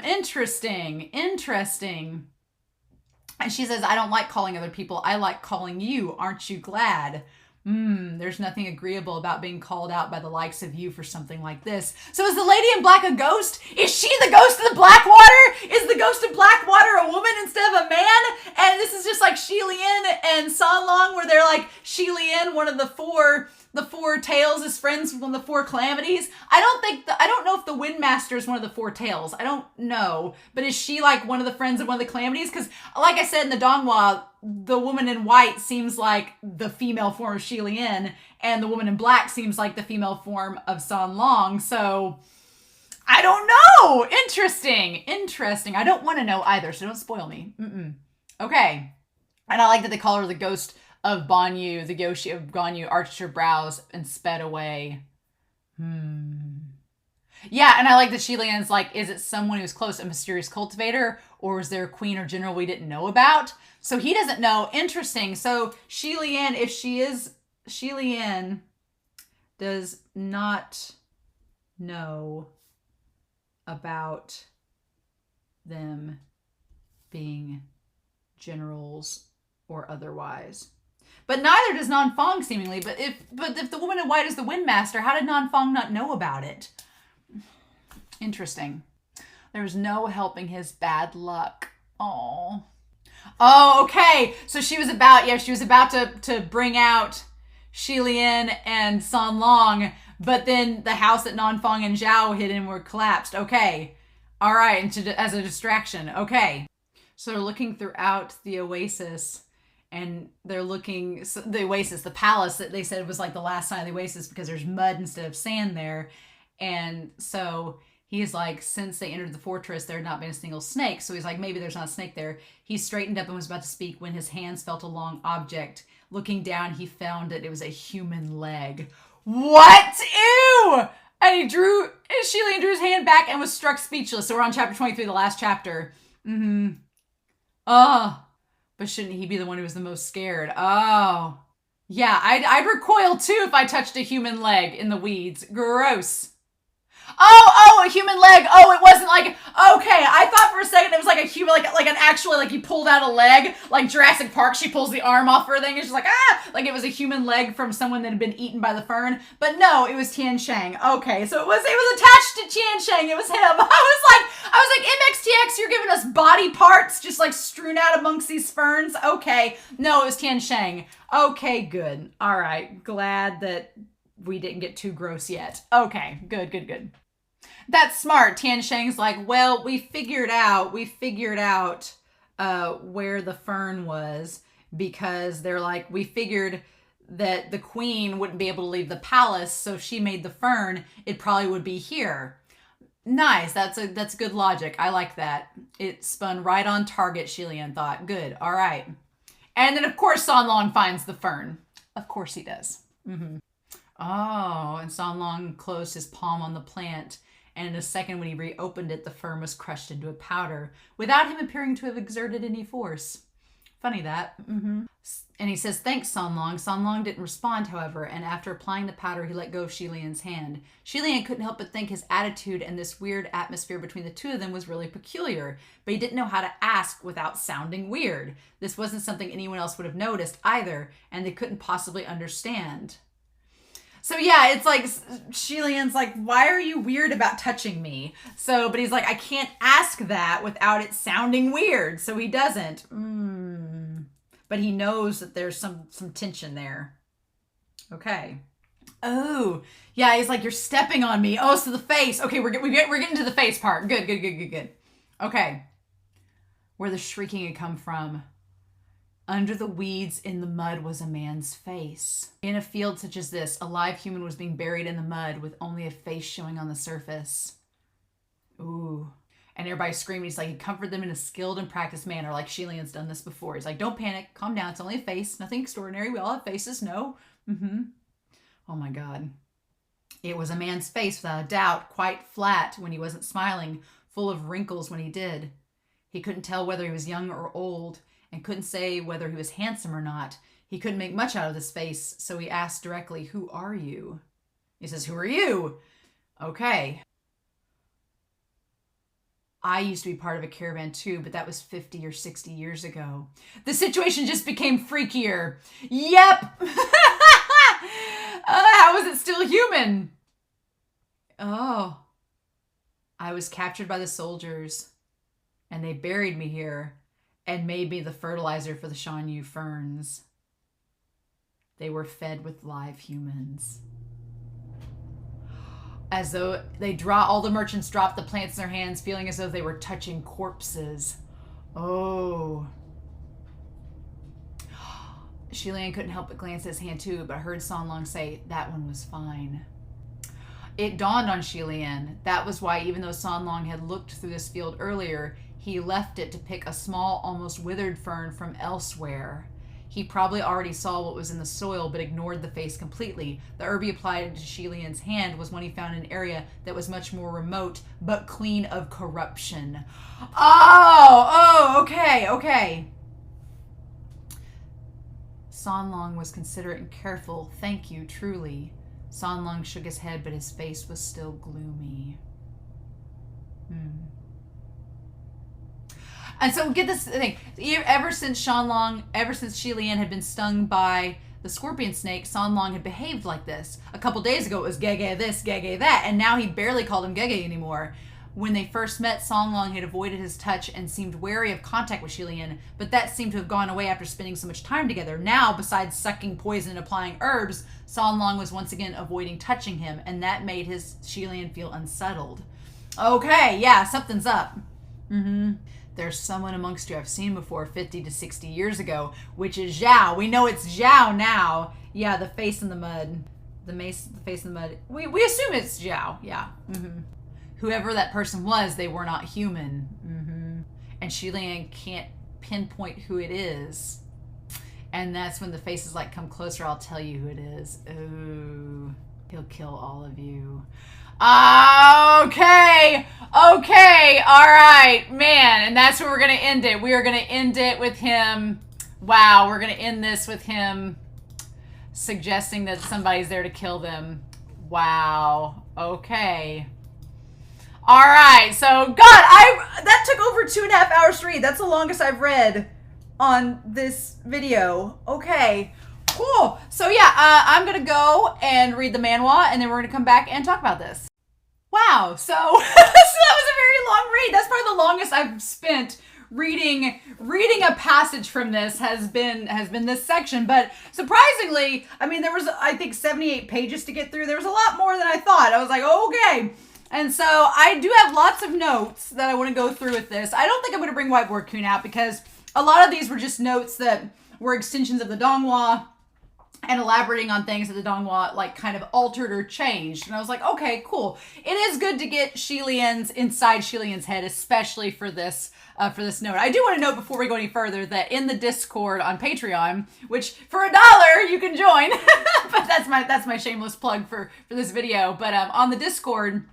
Interesting. And she says, I don't like calling other people. I like calling you. Aren't you glad? There's nothing agreeable about being called out by the likes of you for something like this. So is the lady in black a ghost? Is she the ghost of the Blackwater? Is the ghost of Blackwater a woman instead of a man? And this is just like Xie Lian and Song Long, where they're like, Xie Lian, one of the four tails, is friends with one of the 4 calamities. I don't know if the Windmaster is one of the 4 tails. I don't know. But is she like one of the friends of one of the calamities? Because like I said in the Donghua, the woman in white seems like the female form of Xie Lian, and the woman in black seems like the female form of Song Long. So I don't know. Interesting. I don't want to know either, so don't spoil me. Okay. And I like that they call her the ghost of Ban Yue. The Yoshi of Ban Yue arched her brows and sped away. Yeah, and I like that Xie Lian's like, is it someone who's close, a mysterious cultivator, or is there a queen or general we didn't know about? So he doesn't know. Interesting. So Xie Lian, if she is, Xie Lian does not know about them being generals or otherwise. But neither does Nanfang seemingly. But if the woman in white is the Windmaster, how did Nanfang not know about it? Interesting. There was no helping his bad luck. Oh, okay. So she was about to bring out Xie Lian and Song Long, but then the house that Nanfang and Zhao hid in were collapsed. Okay. All right. And as a distraction. Okay. So they're looking throughout the oasis, and they're looking, the oasis, the palace that they said was like the last sign of the oasis because there's mud instead of sand there. And so he's like, since they entered the fortress, there had not been a single snake. So he's like, maybe there's not a snake there. He straightened up and was about to speak when his hands felt a long object. Looking down, he found it was a human leg. What? Ew! And Xie Lian drew his hand back and was struck speechless. So we're on chapter 23, the last chapter. But shouldn't he be the one who was the most scared? Oh. Yeah, I'd recoil too if I touched a human leg in the weeds. Gross. Oh, a human leg. Oh, it wasn't like, okay, I thought for a second it was like a human, like an actual, like he pulled out a leg, like Jurassic Park, she pulls the arm off her thing, and she's like, ah, like it was a human leg from someone that had been eaten by the fern. But no, it was Tian Shang. Okay, so it was attached to Tian Shang. It was him. I was like, MXTX, you're giving us body parts just like strewn out amongst these ferns. Okay, no, it was Tian Shang. Okay, good. All right, glad that we didn't get too gross yet. Okay, good. That's smart. Tian Shang's like, well, we figured out where the fern was, because they're like, we figured that the queen wouldn't be able to leave the palace, so if she made the fern, it probably would be here. Nice. That's good logic. I like that. It spun right on target, Xie Lian thought. Good. All right. And then, of course, San Long finds the fern. Of course he does. Mm-hmm. Oh, and San Long closed his palm on the plant, and in a second when he reopened it, the fern was crushed into a powder, without him appearing to have exerted any force. Funny that. Mm-hmm. And he says, thanks, San Long. San Long didn't respond, however, and after applying the powder, he let go of Xie Lian's hand. Xie Lian couldn't help but think his attitude and this weird atmosphere between the two of them was really peculiar, but he didn't know how to ask without sounding weird. This wasn't something anyone else would have noticed either, and they couldn't possibly understand. So yeah, it's like, Xie Lian's like, why are you weird about touching me? So, but he's like, I can't ask that without it sounding weird. So he doesn't. But he knows that there's some tension there. Okay. Oh, yeah, he's like, you're stepping on me. Oh, so the face. Okay, we're getting to the face part. Good. Okay. Where the shrieking had come from. Under the weeds in the mud was a man's face. In a field such as this, a live human was being buried in the mud with only a face showing on the surface. Ooh. And everybody screamed. He's like, he comforted them in a skilled and practiced manner, like Xie Lian's done this before. He's like, don't panic, calm down, it's only a face, nothing extraordinary, we all have faces, no. Oh my God. It was a man's face, without a doubt, quite flat when he wasn't smiling, full of wrinkles when he did. He couldn't tell whether he was young or old, and couldn't say whether he was handsome or not. He couldn't make much out of this face, so he asked directly, who are you? He says, who are you? Okay. I used to be part of a caravan too, but that was 50 or 60 years ago. The situation just became freakier. Yep. How is it still human? Oh. I was captured by the soldiers, and they buried me here and made me the fertilizer for the Shan Yu ferns. They were fed with live humans. As though all the merchants dropped the plants in their hands, feeling as though they were touching corpses. Oh. Xie Lian couldn't help but glance at his hand too, but heard San Long say, that one was fine. It dawned on Xie Lian. That was why, even though San Long had looked through this field earlier, he left it to pick a small, almost withered fern from elsewhere. He probably already saw what was in the soil, but ignored the face completely. The herb he applied to Xie Lian's hand was one he found in an area that was much more remote, but clean of corruption. Oh, okay. San Long was considerate and careful. Thank you, truly. San Long shook his head, but his face was still gloomy. And so get this thing. Ever since Xie Lian had been stung by the scorpion snake, San Long had behaved like this. A couple days ago it was Gege this, Gege that, and now he barely called him Gege anymore. When they first met, San Long had avoided his touch and seemed wary of contact with Xie Lian, but that seemed to have gone away after spending so much time together. Now, besides sucking poison and applying herbs, San Long was once again avoiding touching him, and that made his Xie Lian feel unsettled. Okay, yeah, something's up. There's someone amongst you I've seen before 50 to 60 years ago, which is Zhao. We know it's Zhao now. Yeah, the face in the mud. The face in the mud. We assume it's Zhao. Yeah. Whoever that person was, they were not human. And Xie Lian can't pinpoint who it is. And that's when the face is like, come closer, I'll tell you who it is. Ooh, he'll kill all of you. Okay, all right, man, and that's where we're gonna end it. We are gonna end it with him Wow, we're going to end this with him suggesting that somebody's there to kill them. Wow. Okay. All right. So, God, that took over 2.5 hours to read. That's the longest I've read on this video. Okay. Cool. So, yeah, I'm going to go and read the manhwa, and then we're going to come back and talk about this. Wow. So, so that was a very long read. That's probably the longest I've spent reading a passage from this has been this section. But surprisingly, I mean, there was, I think, 78 pages to get through. There was a lot more than I thought. I was like, okay. And so I do have lots of notes that I want to go through with this. I don't think I'm going to bring Whiteboard Kun out because a lot of these were just notes that were extensions of the Donghua and elaborating on things that the Donghua like kind of altered or changed. And I was like, okay, cool. It is good to get Xie Lian's inside Xie Lian's head, especially for this note. I do want to note before we go any further that in the Discord on Patreon, which for $1 you can join, but that's my shameless plug for this video. But on the Discord,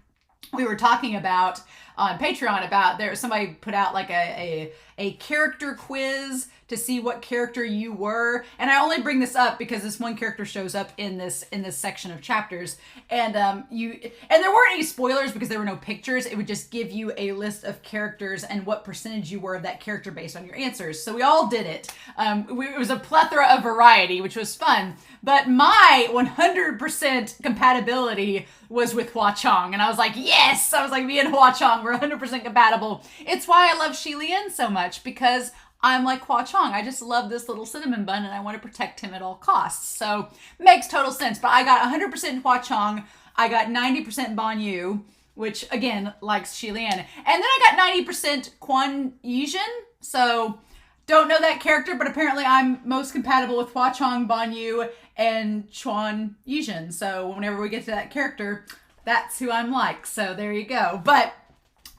we were talking about on Patreon about somebody put out like a character quiz to see what character you were. And I only bring this up because this one character shows up in this section of chapters. And there weren't any spoilers because there were no pictures. It would just give you a list of characters and what percentage you were of that character based on your answers. So we all did it. It was a plethora of variety, which was fun. But my 100% compatibility was with Hua Chong. And I was like, yes! I was like, me and Hua Chong were 100% compatible. It's why I love Xie Lian so much, because I'm like Hua Chong. I just love this little cinnamon bun and I want to protect him at all costs. So makes total sense. But I got 100% Hua Chong. I got 90% Ban Yue, which again likes Xie Lian. And then I got 90% Quan Yizhen. So don't know that character, but apparently I'm most compatible with Hua Chong, Ban Yue, and Quan Yizhen. So whenever we get to that character, that's who I'm like. So there you go. But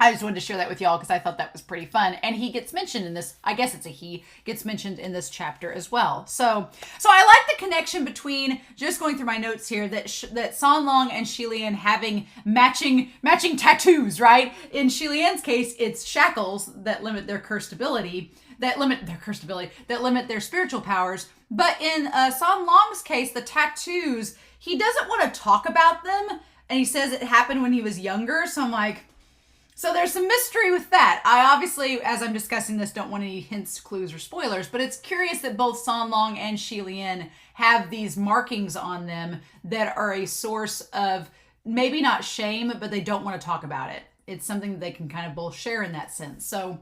I just wanted to share that with y'all because I thought that was pretty fun. And he gets mentioned in this, I guess it's a he, gets mentioned in this chapter as well. So I like the connection between, just going through my notes here, that Sanlong and Xie Lian having matching tattoos, right? In Xie Lian's case, it's shackles that limit their cursed ability, that limit their spiritual powers. But in Sanlong's case, the tattoos, he doesn't want to talk about them. And he says it happened when he was younger. So I'm like, so there's some mystery with that. I obviously, as I'm discussing this, don't want any hints, clues, or spoilers, but it's curious that both Sanlong and Xie Lian have these markings on them that are a source of maybe not shame, but they don't want to talk about it. It's something that they can kind of both share in that sense. So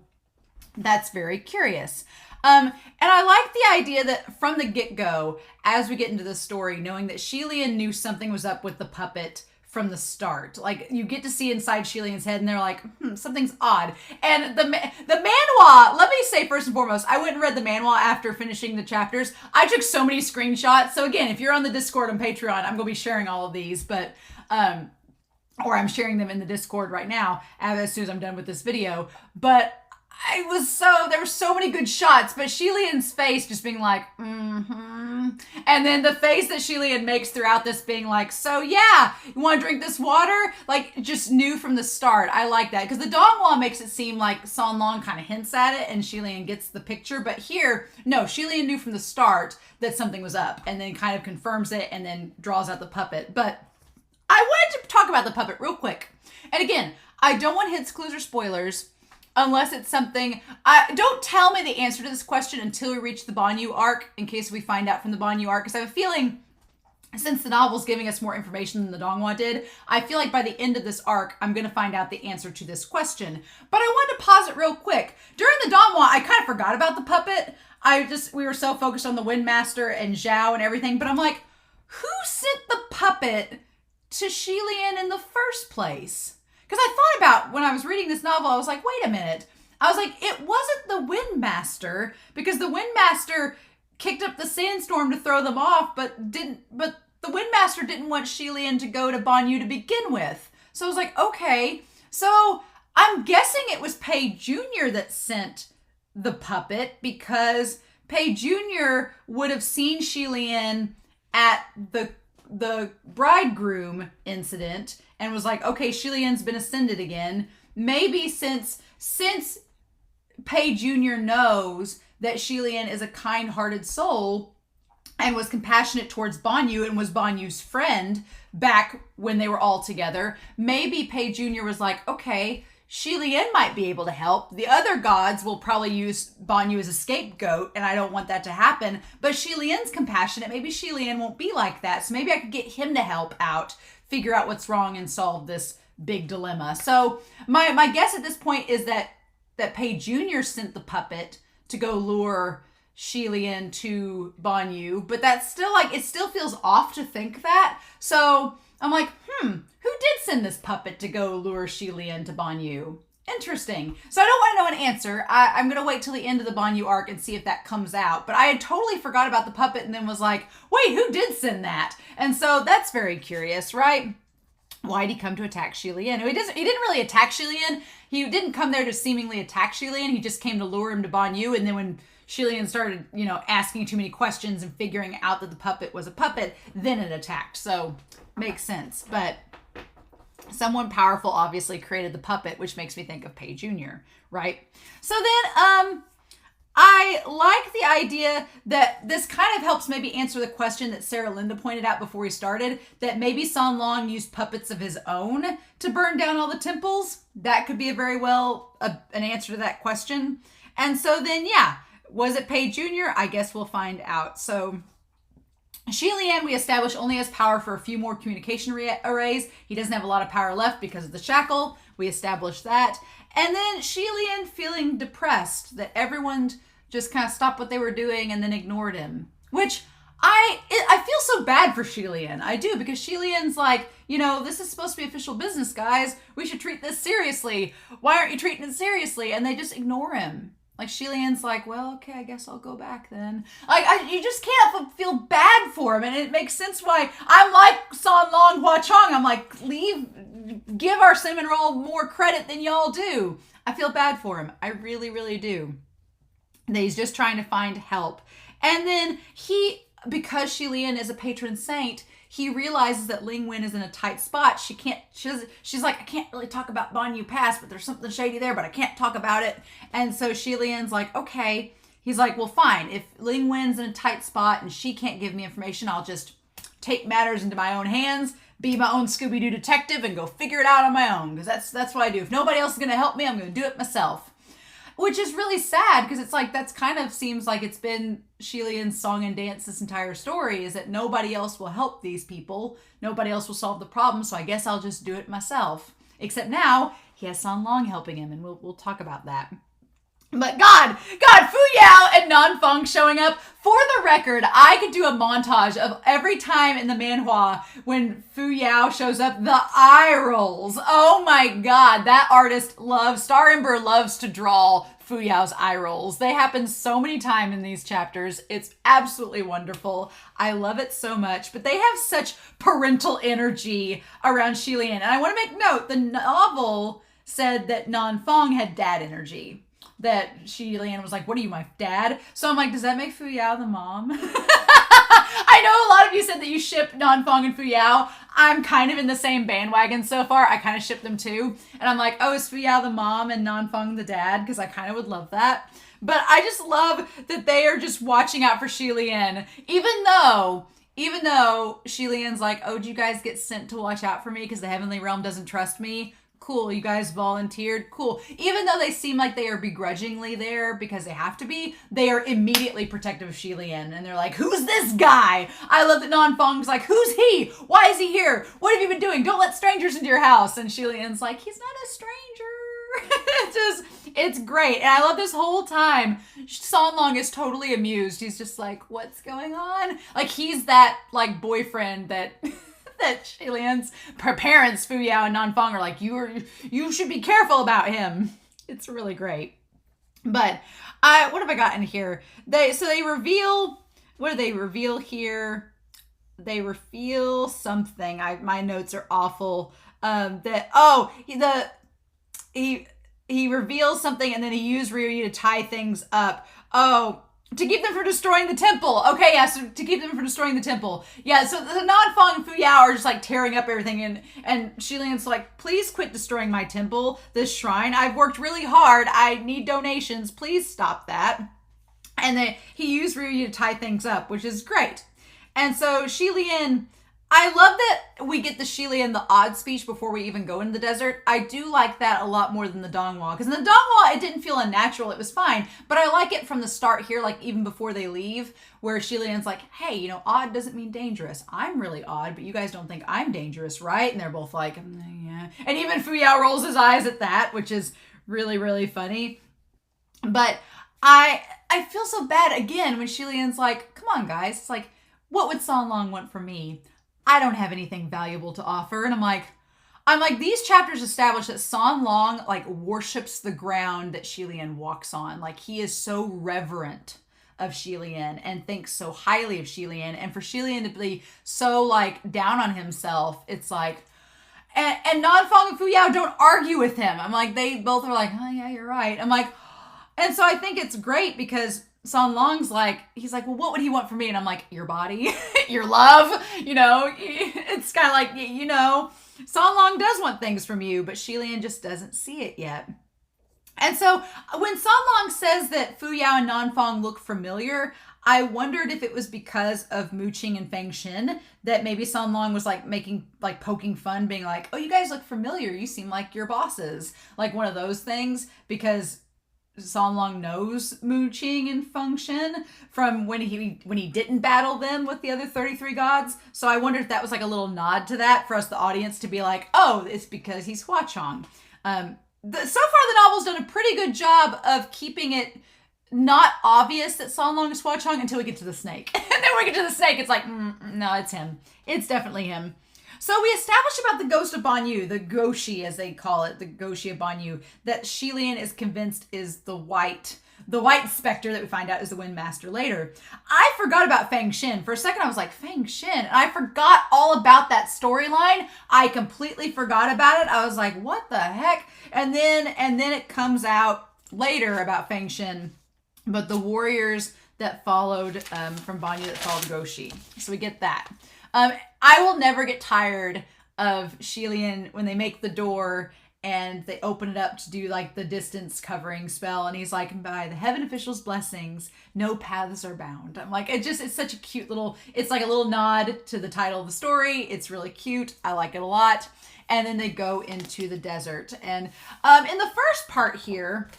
that's very curious. And I like the idea that from the get-go, as we get into the story, knowing that Xie Lian knew something was up with the puppet from the start. Like, you get to see inside Xie Lian's head and they're like, something's odd. And the manhwa, let me say first and foremost, I went and read the manhwa after finishing the chapters. I took so many screenshots. So again, if you're on the Discord on Patreon, I'm going to be sharing all of these, but, or I'm sharing them in the Discord right now as soon as I'm done with this video. But there were so many good shots, but Xie Lian's face just being like, and then the face that Xie Lian makes throughout this being like, so yeah, you want to drink this water? Like, just knew from the start. I like that, because the Donghua makes it seem like Sanlong kind of hints at it and Xie Lian gets the picture, but here, no, Xie Lian knew from the start that something was up and then kind of confirms it and then draws out the puppet. But I wanted to talk about the puppet real quick. And again, I don't want hints, clues, or spoilers, unless it's something, don't tell me the answer to this question until we reach the Ban Yue arc, in case we find out from the Ban Yue arc, because I have a feeling, since the novel's giving us more information than the Donghua did, I feel like by the end of this arc, I'm going to find out the answer to this question. But I wanted to pause it real quick. During the Donghua, I kind of forgot about the puppet. We were so focused on the Windmaster and Zhao and everything, but I'm like, who sent the puppet to Xie Lian in the first place? Because I thought about, when I was reading this novel, I was like, wait a minute. I was like, it wasn't the Windmaster, because the Windmaster kicked up the sandstorm to throw them off, but the Windmaster didn't want Xie Lian to go to Ban Yue to begin with. So I was like, okay. So I'm guessing it was Pei Jr. that sent the puppet, because Pei Jr. would have seen Xie Lian at the bridegroom incident and was like, okay, Xie Lian's been ascended again. Maybe since Pei Jr. knows that Xie Lian is a kind-hearted soul and was compassionate towards Ban Yue and was Ban Yue's friend back when they were all together, maybe Pei Jr. was like, okay, Xie Lian might be able to help. The other gods will probably use Ban Yue as a scapegoat, and I don't want that to happen. But Xie Lian's compassionate. Maybe Xie Lian won't be like that. So maybe I could get him to help out, figure out what's wrong, and solve this big dilemma. So my guess at this point is that Pei Jr. sent the puppet to go lure Xie Lian to Ban Yue, but that's still like, it still feels off to think that. So I'm like, who did send this puppet to go lure Xie Lian to Ban Yue? Interesting. So I don't want to know an answer. I'm going to wait till the end of the Ban Yue arc and see if that comes out. But I had totally forgot about the puppet and then was like, wait, who did send that? And so that's very curious, right? Why did he come to attack Xie Lian? He didn't really attack Xie Lian. He didn't come there to seemingly attack Xie Lian. He just came to lure him to Ban Yue. And then when Xie Lian started, asking too many questions and figuring out that the puppet was a puppet, then it attacked. So makes sense. But someone powerful obviously created the puppet, which makes me think of Pei Jr., right? So then I like the idea that this kind of helps maybe answer the question that Sarah Linda pointed out before we started, that maybe San Long used puppets of his own to burn down all the temples. That could be a very well an answer to that question. And so then, yeah, was it Pei Jr.? I guess we'll find out. So Xie Lian, we established, only has power for a few more communication arrays. He doesn't have a lot of power left because of the shackle. We established that. And then Xie Lian feeling depressed that everyone just kind of stopped what they were doing and then ignored him. Which I feel so bad for Xie Lian. I do, because Xie Lian's like, this is supposed to be official business, guys. We should treat this seriously. Why aren't you treating it seriously? And they just ignore him. Like, Xie Lian's like, well, okay, I guess I'll go back then. Like, you just can't feel bad for him. And it makes sense why I'm like San Long Hua Chong. I'm like, give our cinnamon roll more credit than y'all do. I feel bad for him. I really, really do. That he's just trying to find help. And then because Xie Lian is a patron saint, he realizes that Ling Wen is in a tight spot. She's like, I can't really talk about Ban Yue Pass, but there's something shady there, but I can't talk about it. And so Xie Lian's like, okay. He's like, well, fine. If Ling Wen's in a tight spot and she can't give me information, I'll just take matters into my own hands, be my own Scooby-Doo detective, and go figure it out on my own. Because that's what I do. If nobody else is going to help me, I'm going to do it myself. Which is really sad, because it's like, that's kind of seems like it's been Xie Lian's song and dance this entire story, is that nobody else will help these people. Nobody else will solve the problem, so I guess I'll just do it myself. Except now, he has San Long helping him, and we'll talk about that. But God, Fu Yao and Nan Feng showing up. For the record, I could do a montage of every time in the manhua when Fu Yao shows up, the eye rolls. Oh my God, that artist Star Ember loves to draw Fu Yao's eye rolls. They happen so many times in these chapters. It's absolutely wonderful. I love it so much. But they have such parental energy around Xie Lian. And I want to make note, the novel said that Nan Feng had dad energy. That Xie Lian was like, what are you, my dad? So I'm like, does that make Fu Yao the mom? I know a lot of you said that you ship Nan Feng and Fu Yao. I'm kind of in the same bandwagon so far. I kind of ship them too. And I'm like, oh, is Fu Yao the mom and Nan Feng the dad? Because I kind of would love that. But I just love that they are just watching out for Xie Lian. Even though Xie Lian's like, oh, did you guys get sent to watch out for me because the Heavenly Realm doesn't trust me? Cool, you guys volunteered. Cool. Even though they seem like they are begrudgingly there because they have to be, they are immediately protective of Xie Lian. And they're like, who's this guy? I love that Nan Feng's like, who's he? Why is he here? What have you been doing? Don't let strangers into your house. And Xie Lian's like, he's not a stranger. It's great. And I love this whole time, San Long is totally amused. He's just like, what's going on? Like, he's that, like, boyfriend that... that Xie Lian's parents, Fu Yao and Nan Feng, are like, you should be careful about him. It's really great. But what have I got in here? They reveal, what do they reveal here? They reveal something. My notes are awful. He reveals something and then he used Ryu to tie things up. Oh, to keep them from destroying the temple. Okay, yeah, so to keep them from destroying the temple. Yeah, so the Nan Feng and Fu Yao are just like tearing up everything, and Xie Lian's like, please quit destroying my temple, this shrine. I've worked really hard. I need donations. Please stop that. And then he used Ryu to tie things up, which is great. And so Xie Lian, I love that we get the Xie Lian, the odd speech before we even go into the desert. I do like that a lot more than the Donghua. Because in the Donghua, it didn't feel unnatural. It was fine. But I like it from the start here, like even before they leave, where Xie Lian's like, hey, you know, odd doesn't mean dangerous. I'm really odd, but you guys don't think I'm dangerous, right? And they're both like, yeah. And even Fu Yao rolls his eyes at that, which is really, really funny. But I feel so bad again when Xie Lian's like, come on, guys. It's like, what would San Long want from me? I don't have anything valuable to offer. And I'm like, these chapters establish that San Long like worships the ground that Xie Lian walks on. Like he is so reverent of Xie Lian and thinks so highly of Xie Lian. And for Xie Lian to be so like down on himself, it's like, and Nanfang and Fu Yao don't argue with him. I'm like, they both are like, oh yeah, you're right. I'm like, and so I think it's great because San Long's like, he's like, well, what would he want from me? And I'm like, your body, your love, you know, it's kind of like, you know, San Long does want things from you, but Xie Lian just doesn't see it yet. And so when San Long says that Fu Yao and Nanfang look familiar, I wondered if it was because of Mu Qing and Feng Xin that maybe San Long was like poking fun, being like, oh, you guys look familiar. You seem like your bosses, like one of those things, because San Long knows Mu Qing and Feng Xin from when he didn't battle them with the other 33 gods. So I wondered if that was like a little nod to that for us, the audience, to be like, oh, it's because he's Hua Chong. So far the novel's done a pretty good job of keeping it not obvious that San Long is Hua Chong until we get to the snake. And then when we get to the snake, it's like, no, it's him. It's definitely him. So we established about the ghost of Ban Yue, the Goshi as they call it, the Goshi of Ban Yue, that Xie Lian is convinced is the white specter that we find out is the Wind Master later. I forgot about Feng Xin. For a second I was like, Feng Xin? And I forgot all about that storyline. I completely forgot about it. I was like, what the heck? And then it comes out later about Feng Xin, but the warriors that followed from Ban Yue that followed Goshi. So we get that. I will never get tired of Xie Lian when they make the door and they open it up to do like the distance covering spell. And he's like, by the heaven official's blessings, no paths are bound. I'm like, it's such a cute little, it's like a little nod to the title of the story. It's really cute. I like it a lot. And then they go into the desert. And in the first part here,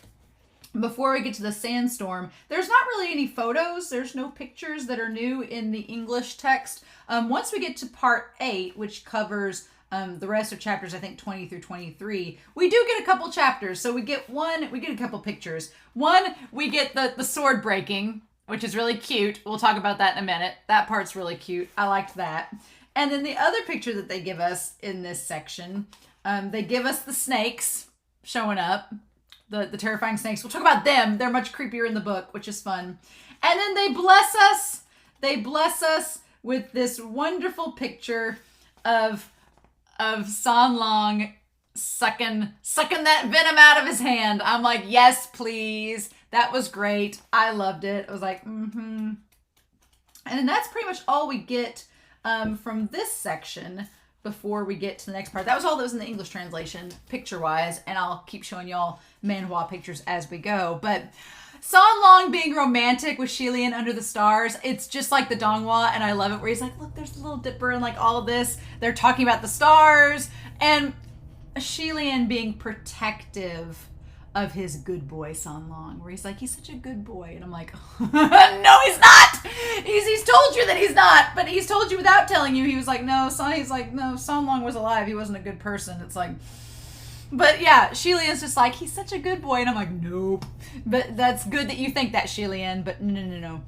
before we get to the sandstorm, there's not really any photos. There's no pictures that are new in the English text. Once we get to part 8, which covers the rest of chapters, I think 20 through 23, we do get a couple chapters. So we get a couple pictures. One, we get the sword breaking, which is really cute. We'll talk about that in a minute. That part's really cute. I liked that. And then the other picture that they give us in this section, they give us the snakes showing up. The terrifying snakes. We'll talk about them. They're much creepier in the book, which is fun. And then they bless us. They bless us with this wonderful picture of San Long sucking that venom out of his hand. I'm like, yes, please. That was great. I loved it. I was like, And then that's pretty much all we get from this section before we get to the next part. That was all that was in the English translation, picture-wise, and I'll keep showing y'all Manhua pictures as we go. But San Long being romantic with Xie Lian under the stars, it's just like the Donghua, and I love it, where he's like, look, there's the little dipper and like all of this. They're talking about the stars, and Xie Lian being protective of his good boy San Long, where he's like, he's such a good boy. And I'm like, no, he's not. He's told you that he's not, but he's told you without telling you. He was like, no, San Long was alive. He wasn't a good person. It's like, but yeah, Xie Lian's just like, he's such a good boy. And I'm like, nope. But that's good that you think that, Xie Lian, but no.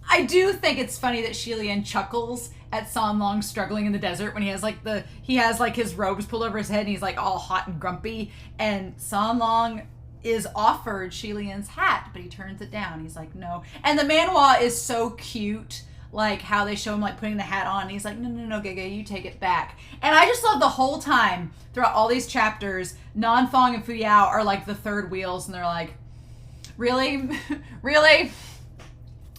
I do think it's funny that Xie Lian chuckles at San Long struggling in the desert when he has like his robes pulled over his head and he's like all hot and grumpy, and San Long is offered Xie Lian's hat, but he turns it down. He's like, no. And the Manhua is so cute, like how they show him like putting the hat on, and he's like, no, Gege, you take it back. And I just love the whole time throughout all these chapters, Nanfang and Fu Yao are like the third wheels, and they're like, really? Really?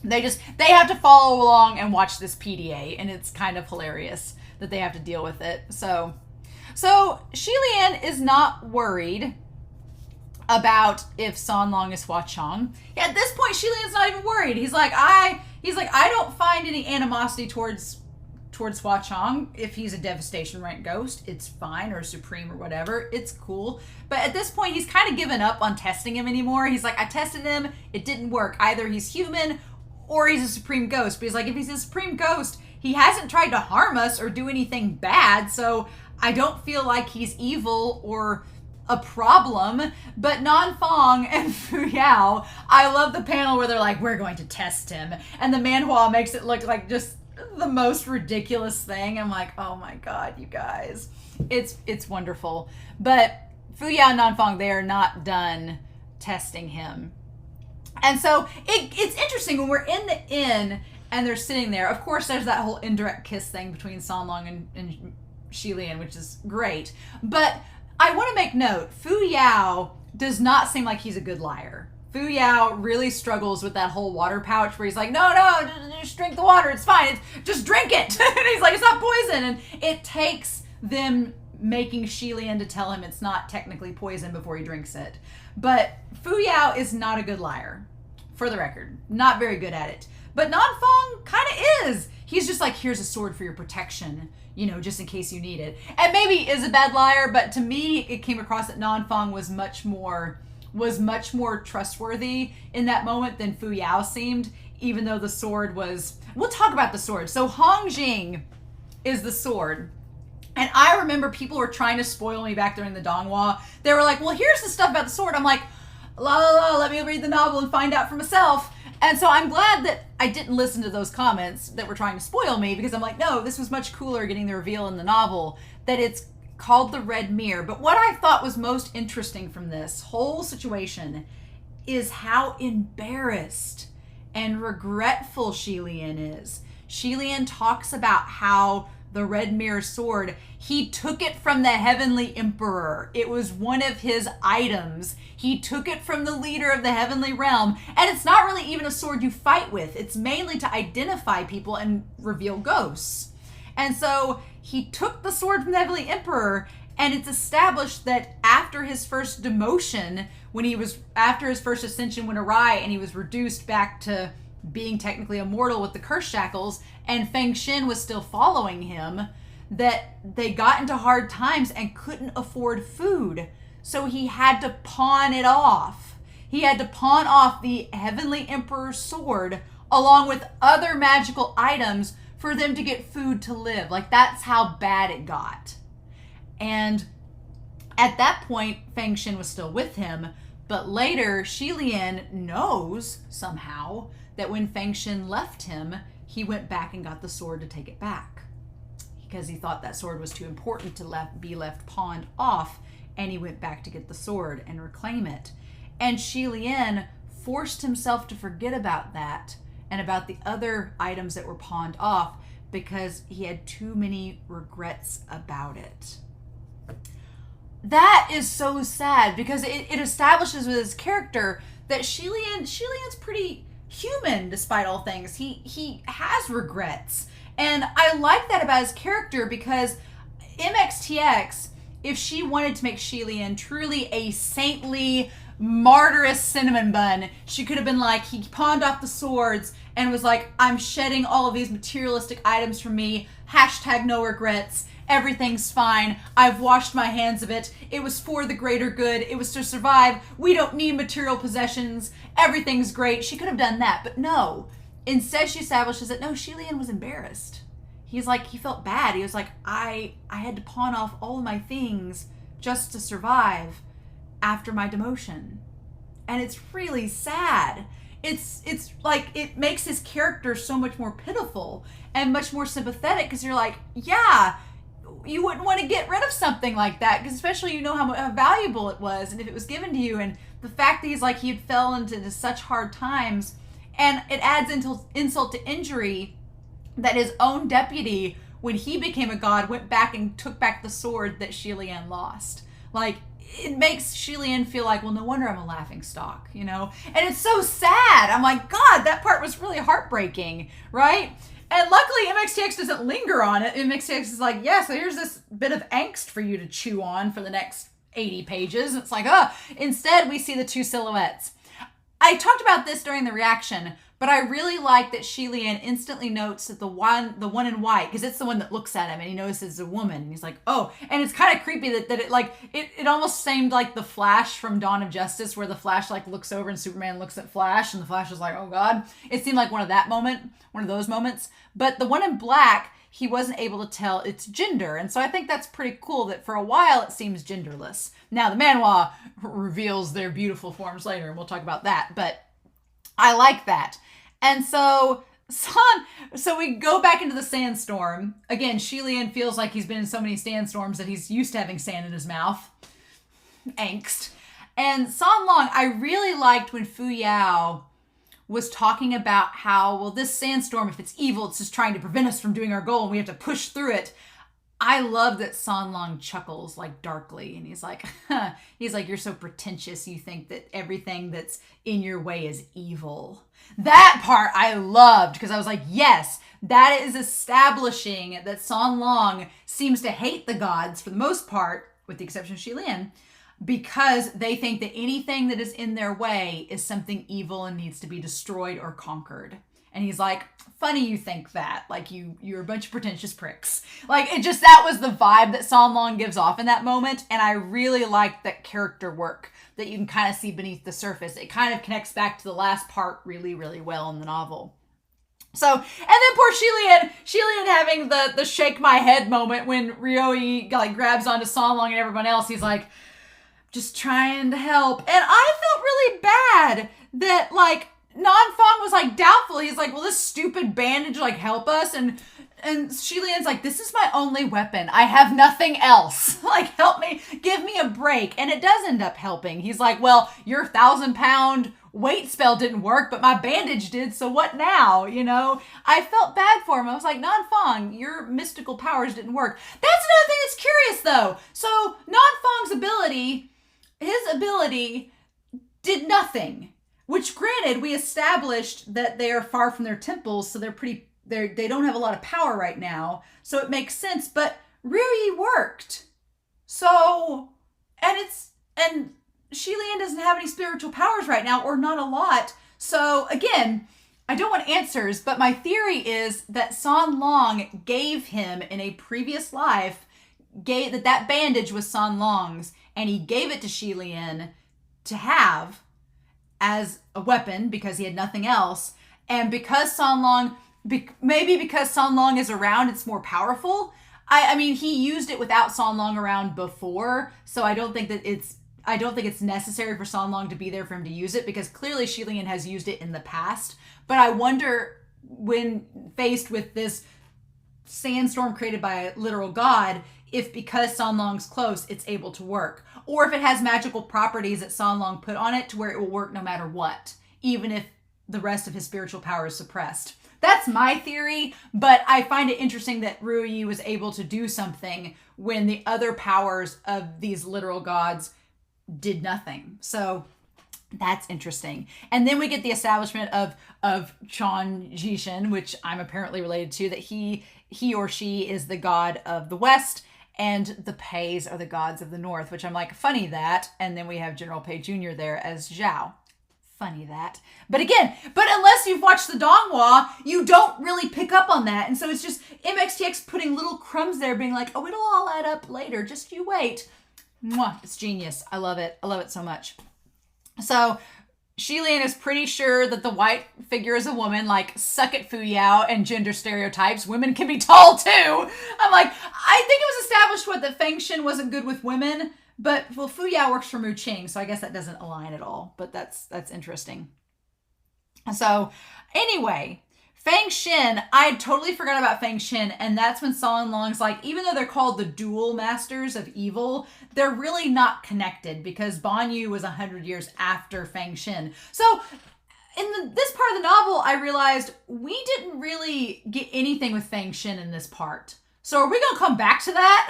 They have to follow along and watch this PDA, and it's kind of hilarious that they have to deal with it. So Xie Lian is not worried about if San Long is Hua Chong. At this point, Xie Lian's not even worried. He's like, I don't find any animosity towards Hua Chong. If he's a devastation rank ghost, it's fine, or supreme or whatever. It's cool. But at this point, he's kind of given up on testing him anymore. He's like, I tested him. It didn't work. Either he's human or he's a supreme ghost. But he's like, if he's a supreme ghost, he hasn't tried to harm us or do anything bad. So I don't feel like he's evil or a problem. But Nanfang and Fu Yao, I love the panel where they're like, we're going to test him. And the Manhua makes it look like just the most ridiculous thing. I'm like, oh my God, you guys. It's wonderful. But Fu Yao and Nanfang, they are not done testing him. And so it's interesting when we're in the inn and they're sitting there. Of course, there's that whole indirect kiss thing between San Long and Xie Lian, which is great. But I want to make note, Fu Yao does not seem like he's a good liar. Fu Yao really struggles with that whole water pouch where he's like, no, just drink the water. It's fine. Just drink it. And he's like, it's not poison. And it takes them making Xie Lian to tell him it's not technically poison before he drinks it. But Fu Yao is not a good liar, for the record. Not very good at it. But Nanfang kind of is. He's just like, here's a sword for your protection, just in case you need it. And maybe is a bad liar, but to me, it came across that Nanfang was much more trustworthy in that moment than Fu Yao seemed, even though the sword was... We'll talk about the sword. So Hong Jing is the sword. And I remember people were trying to spoil me back during the Donghua. They were like, well, here's the stuff about the sword. I'm like, let me read the novel and find out for myself. And so I'm glad that I didn't listen to those comments that were trying to spoil me, because I'm like, no, this was much cooler getting the reveal in the novel that it's called the Red Mirror. But what I thought was most interesting from this whole situation is how embarrassed and regretful Xie Lian is. Xie Lian talks about how the Red Mirror sword, he took it from the Heavenly Emperor. It was one of his items. He took it from the leader of the Heavenly Realm. And it's not really even a sword you fight with. It's mainly to identify people and reveal ghosts. And so he took the sword from the Heavenly Emperor, and it's established that after his first demotion, after his first ascension went awry and he was reduced back to being technically immortal with the curse shackles, and Feng Xin was still following him, that they got into hard times and couldn't afford food. So he had to pawn it off. He had to pawn off the Heavenly Emperor's sword along with other magical items for them to get food to live. Like, that's how bad it got. And at that point, Feng Xin was still with him, but later Xie Lian knows somehow that when Feng Xin left him, he went back and got the sword to take it back, because he thought that sword was too important to be left pawned off, and he went back to get the sword and reclaim it. And Xie Lian forced himself to forget about that and about the other items that were pawned off because he had too many regrets about it. That is so sad, because it establishes with his character that Xie Lian's pretty human despite all things. He has regrets. And I like that about his character, because MXTX, if she wanted to make Xie Lian truly a saintly, martyrous cinnamon bun, she could have been like, he pawned off the swords and was like, I'm shedding all of these materialistic items from me, hashtag no regrets, everything's fine, I've washed my hands of it, it was for the greater good, it was to survive, we don't need material possessions, everything's great. She could have done that, but no. Instead, she establishes that no, Xie Lian was embarrassed. He's like, he felt bad. He was like, I had to pawn off all of my things just to survive after my demotion. And it's really sad. It's like, it makes his character so much more pitiful and much more sympathetic, because you're like, yeah, you wouldn't want to get rid of something like that, because especially you know how valuable it was, and if it was given to you, and the fact that he's like, he had fell into such hard times, and it adds insult to injury that his own deputy, when he became a god, went back and took back the sword that Xie Lian lost. Like, it makes Xie Lian feel like, well, no wonder I'm a laughing stock, And it's so sad. I'm like, God, that part was really heartbreaking, right? And luckily, MXTX doesn't linger on it. MXTX is like, yeah, so here's this bit of angst for you to chew on for the next 80 pages. It's like, instead we see the two silhouettes. I talked about this during the reaction, but I really like that Xie Lian instantly notes that the one in white, because it's the one that looks at him and he notices it's a woman. And he's like, oh, and it's kind of creepy that it almost seemed like the Flash from Dawn of Justice, where the Flash like looks over and Superman looks at Flash and the Flash is like, oh God. It seemed like one of those moments. But the one in black, he wasn't able to tell its gender. And so I think that's pretty cool that for a while it seems genderless. Now the Manhua reveals their beautiful forms later, and we'll talk about that. But I like that. And so we go back into the sandstorm. Again, Xie Lian feels like he's been in so many sandstorms that he's used to having sand in his mouth. Angst. And San Long, I really liked when Fu Yao was talking about how, well, this sandstorm, if it's evil, it's just trying to prevent us from doing our goal and we have to push through it. I love that San Long chuckles like darkly, and he's like, you're so pretentious. You think that everything that's in your way is evil. That part I loved, because I was like, yes, that is establishing that San Long seems to hate the gods for the most part, with the exception of Xie Lian, because they think that anything that is in their way is something evil and needs to be destroyed or conquered. And he's like, funny you think that. Like, you're a bunch of pretentious pricks. Like, that was the vibe that San Long gives off in that moment. And I really like that character work that you can kind of see beneath the surface. It kind of connects back to the last part really, really well in the novel. So, and then poor Xie Lian having the shake my head moment when Ryoi like grabs onto San Long and everyone else. He's like, just trying to help. And I felt really bad that like, Nan Fong was like doubtful. He's like, will this stupid bandage like help us? And Xie Lian's like, this is my only weapon. I have nothing else. Like, help me, give me a break. And it does end up helping. He's like, well, your 1,000-pound weight spell didn't work, but my bandage did. So what now? You know, I felt bad for him. I was like, Nan Fong, your mystical powers didn't work. That's another thing that's curious though. So Nan Fong's his ability did nothing. Which, granted, we established that they are far from their temples, so they don't have a lot of power right now, so it makes sense. But Ryuyi worked, so and Xie Lian doesn't have any spiritual powers right now, or not a lot. So again, I don't want answers, but my theory is that San Long gave him in a previous life, that bandage was San Long's, and he gave it to Xie Lian to have as a weapon because he had nothing else. And because San Long, maybe because San Long is around, it's more powerful. I mean, he used it without San Long around before, so I don't think it's necessary for San Long to be there for him to use it, because clearly Xie Lian has used it in the past. But I wonder, when faced with this sandstorm created by a literal god, if because San Long's close, it's able to work. Or if it has magical properties that San Long put on it to where it will work no matter what, even if the rest of his spiritual power is suppressed. That's my theory, but I find it interesting that Ryuyi was able to do something when the other powers of these literal gods did nothing. So that's interesting. And then we get the establishment of Chon Jishin, which I'm apparently related to, that he or she is the god of the West, and the Peis are the gods of the North, which I'm like, funny that. And then we have General Pei Jr. there as Zhao. Funny that. But unless you've watched the Donghua, you don't really pick up on that. And so it's just MXTX putting little crumbs there, being like, oh, it'll all add up later. Just you wait. Mwah, it's genius. I love it. I love it so much. So Xie Lian is pretty sure that the white figure is a woman, like, suck it, Fu Yao, and gender stereotypes. Women can be tall, too. I'm like, I think it was established that Feng Xin wasn't good with women, but, well, Fu Yao works for Mu Qing, so I guess that doesn't align at all, but that's interesting. So, anyway, Feng Xin, I totally forgot about Feng Xin, and that's when San Long's like, even though they're called the dual masters of evil, they're really not connected, because Ban Yue was 100 years after Feng Xin. So, in this part of the novel, I realized we didn't really get anything with Feng Xin in this part. So are we going to come back to that?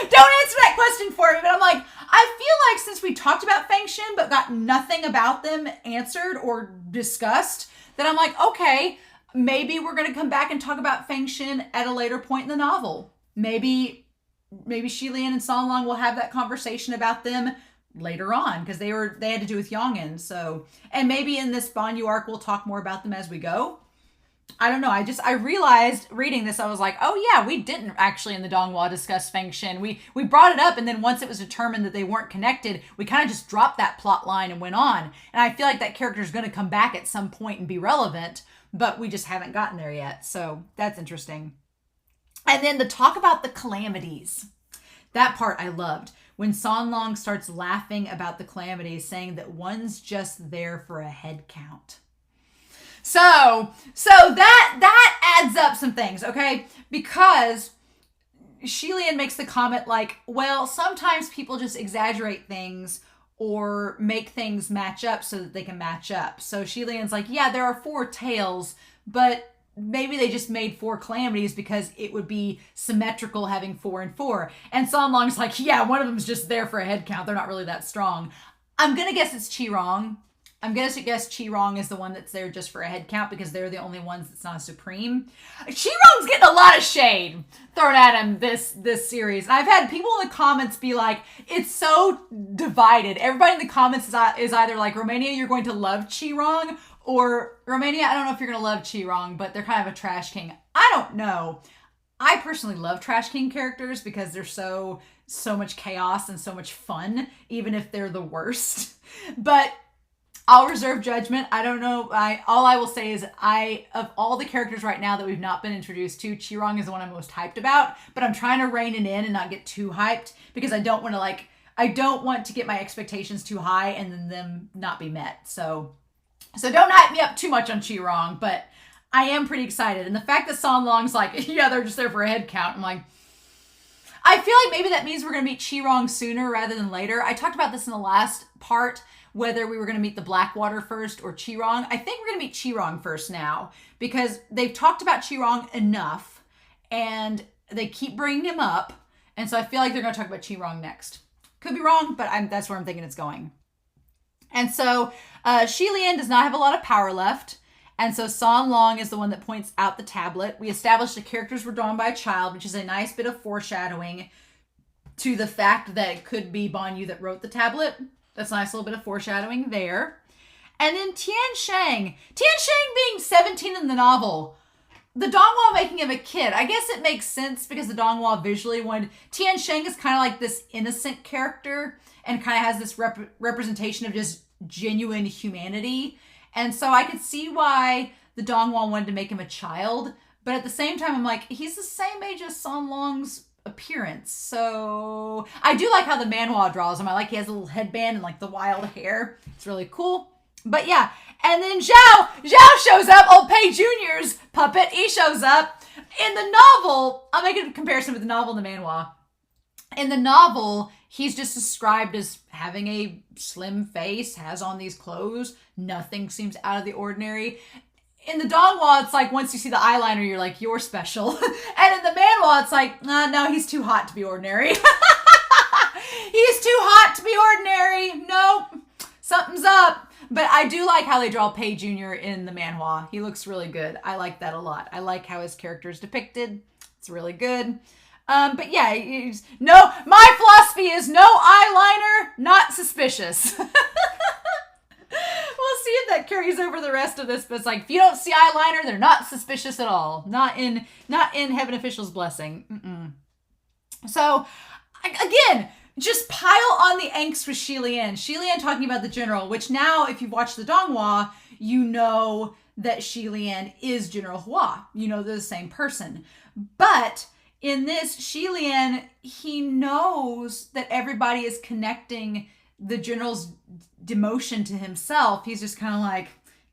Don't answer that question for me, but I'm like, I feel like since we talked about Feng Xin, but got nothing about them answered or discussed, that I'm like, okay, maybe we're going to come back and talk about Feng Xin at a later point in the novel. Maybe maybe Xie Lian and San Long will have that conversation about them later on, because they had to do with Yong'an. So, and maybe in this Ban Yue arc we'll talk more about them as we go. I don't know. I realized reading this, I was like, oh yeah, we didn't actually in the Donghua discuss Feng Shen. We brought it up, and then once it was determined that they weren't connected, we kind of just dropped that plot line and went on. And I feel like that character is going to come back at some point and be relevant, but we just haven't gotten there yet. So that's interesting. And then the talk about the calamities. That part I loved. When San Long starts laughing about the calamities, saying that one's just there for a head count. So that adds up some things, okay? Because Xie Lian makes the comment like, well, sometimes people just exaggerate things or make things match up so that they can match up. So Xie Lian's like, yeah, there are 4 tails, but maybe they just made 4 calamities because it would be symmetrical having 4 and 4. And San Long's like, yeah, one of them's just there for a head count. They're not really that strong. I'm going to guess it's Qirong. I'm going to guess Qirong is the one that's there just for a head count because they're the only ones that's not supreme. Qirong's getting a lot of shade thrown at him this series. And I've had people in the comments be like, it's so divided. Everybody in the comments is either like, Romania, you're going to love Qirong, or Romania, I don't know if you're going to love Qirong, but they're kind of a trash king. I don't know. I personally love trash king characters because they're so much chaos and so much fun, even if they're the worst. But I'll reserve judgment. I don't know. All I will say is of all the characters right now that we've not been introduced to, Qirong is the one I'm most hyped about, but I'm trying to rein it in and not get too hyped because I don't want to get my expectations too high and then them not be met. So don't hype me up too much on Qirong, but I am pretty excited. And the fact that San Long's like, yeah, they're just there for a head count. I'm like, I feel like maybe that means we're going to meet Qirong sooner rather than later. I talked about this in the last part, whether we were going to meet the Blackwater first or Qirong. I think we're going to meet Qirong first now because they've talked about Qirong enough and they keep bringing him up. And so I feel like they're going to talk about Qirong next. Could be wrong, but that's where I'm thinking it's going. And so Xie Lian does not have a lot of power left. And so San Long is the one that points out the tablet. We established the characters were drawn by a child, which is a nice bit of foreshadowing to the fact that it could be Ban Yue that wrote the tablet. That's a nice little bit of foreshadowing there. And then Tian Shang being 17 in the novel. The Donghua making him a kid. I guess it makes sense because the Donghua visually wanted... Tian Shang is kind of like this innocent character and kind of has this representation of just genuine humanity. And so I could see why the Donghua wanted to make him a child. But at the same time, I'm like, he's the same age as San Long's appearance. So I do like how the Manhua draws him. I like he has a little headband and like the wild hair. It's really cool. But yeah. And then Zhao shows up. Old Pei Jr.'s puppet. He shows up. In the novel, I'll make a comparison with the novel and the Manhua. In the novel, he's just described as having a slim face, has on these clothes. Nothing seems out of the ordinary. In the Donghua, it's like once you see the eyeliner, you're like, you're special. And in the Manhua, it's like, no, he's too hot to be ordinary. He's too hot to be ordinary. Nope, something's up. But I do like how they draw Pei Jr. in the Manhua. He looks really good. I like that a lot. I like how his character is depicted. It's really good. But yeah, my philosophy is no eyeliner, not suspicious. We'll see if that carries over the rest of this, but it's like, if you don't see eyeliner, they're not suspicious at all. Not in Heaven Official's Blessing. So, again, just pile on the angst with Xie Lian. Xie Lian talking about the general, which now, if you've watched the Donghua, you know that Xie Lian is General Hua. You know they're the same person. But in this, Xie Lian, he knows that everybody is connecting the general's demotion to himself. He's just kind of like,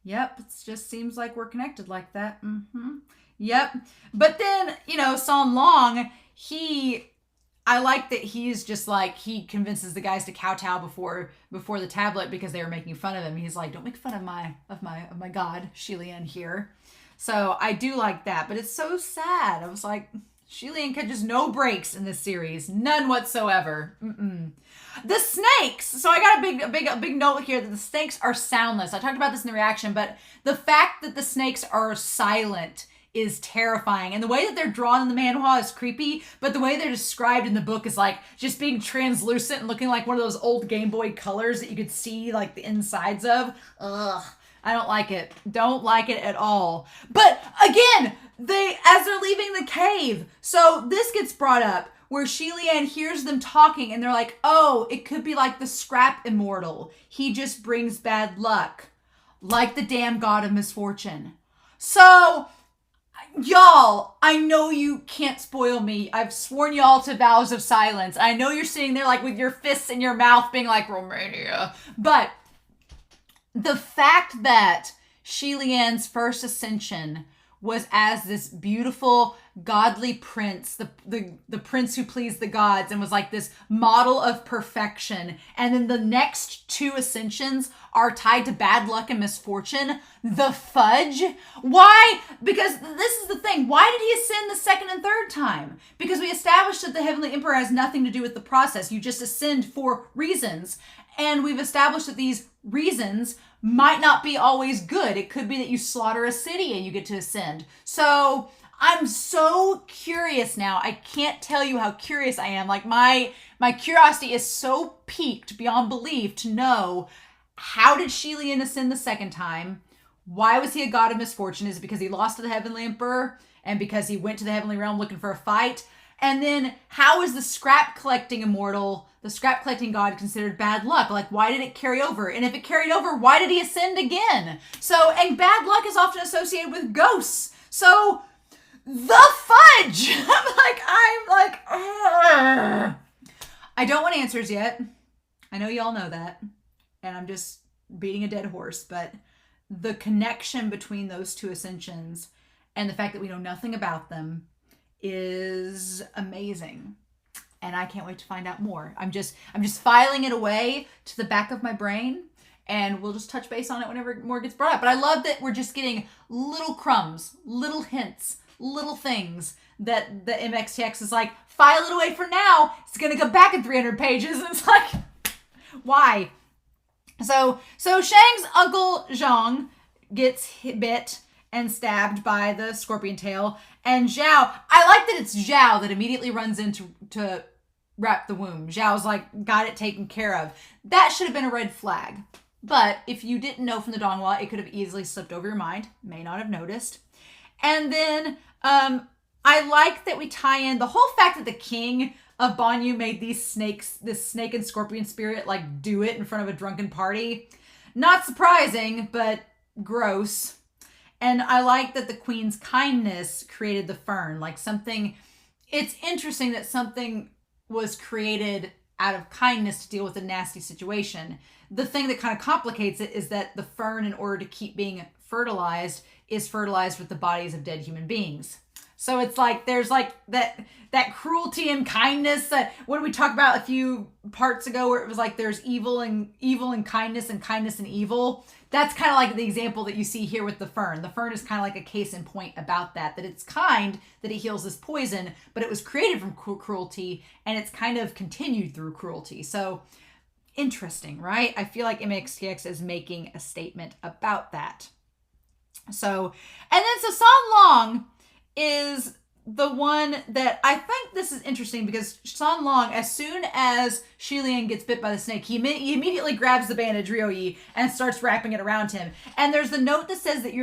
yep, it just seems like we're connected like that. Yep. But then, San Long, I like that he's just like, he convinces the guys to kowtow before the tablet because they were making fun of him. He's like, don't make fun of my god, Xie Lian here. So I do like that, but it's so sad. I was like, Xie Lian had just no breaks in this series. None whatsoever. The snakes. So I got a big note here that the snakes are soundless. I talked about this in the reaction, but the fact that the snakes are silent is terrifying. And the way that they're drawn in the manhwa is creepy, but the way they're described in the book is like just being translucent and looking like one of those old Game Boy colors that you could see like the insides of. Ugh. I don't like it. Don't like it at all. But again, as they're leaving the cave, so this gets brought up where Xie Lian hears them talking and they're like, oh, it could be like the scrap immortal. He just brings bad luck. Like the damn god of misfortune. So, y'all, I know you can't spoil me. I've sworn y'all to vows of silence. I know you're sitting there like with your fists in your mouth being like, Romania. But the fact that Xie Lian's first ascension was as this beautiful, godly prince, the prince who pleased the gods and was like this model of perfection. And then the next two ascensions are tied to bad luck and misfortune. The fudge. Why? Because this is the thing. Why did he ascend the second and third time? Because we established that the Heavenly Emperor has nothing to do with the process. You just ascend for reasons. And we've established that these reasons might not be always good. It could be that you slaughter a city and you get to ascend. So I'm so curious now. I can't tell you how curious I am. Like my curiosity is so piqued beyond belief to know, how did Xie Lian ascend the second time? Why was he a god of misfortune? Is it because he lost to the Heavenly Emperor and because he went to the Heavenly Realm looking for a fight? And then how is the scrap collecting immortal, the scrap collecting god, considered bad luck? Like, why did it carry over? And if it carried over, why did he ascend again? So, and bad luck is often associated with ghosts. So, the fudge! I'm like, ugh. I don't want answers yet. I know y'all know that. And I'm just beating a dead horse. But the connection between those two ascensions and the fact that we know nothing about them is amazing. And I can't wait to find out more. I'm just filing it away to the back of my brain, and we'll just touch base on it whenever more gets brought up. But I love that we're just getting little crumbs, little hints, little things that the MXTX is like, file it away for now. It's going to go back in 300 pages. And it's like, why? So Shang's uncle Zhang gets bit and stabbed by the scorpion tail. And Zhao, I like that it's Zhao that immediately runs in to wrap the wound. Zhao's like, got it taken care of. That should have been a red flag. But if you didn't know from the Donghua, it could have easily slipped over your mind. May not have noticed. And then I like that we tie in the whole fact that the king of Ban Yue made this snake and scorpion spirit like do it in front of a drunken party. Not surprising, but gross. And I like that the queen's kindness created the fern. Like something, it's interesting that something was created out of kindness to deal with a nasty situation. The thing that kind of complicates it is that the fern, in order to keep being fertilized, is fertilized with the bodies of dead human beings. So it's like, there's like that cruelty and kindness that, what did we talk about a few parts ago where it was like there's evil and kindness and evil. That's kind of like the example that you see here with the fern. The fern is kind of like a case in point about that it's kind that it heals this poison, but it was created from cruelty and it's kind of continued through cruelty. So interesting, right? I feel like MXTX is making a statement about that. So, and then San Long is the one that I think this is interesting because San Long, as soon as Xie Lian gets bit by the snake, he immediately grabs the bandage Ryoyi and starts wrapping it around him. And there's the note that says that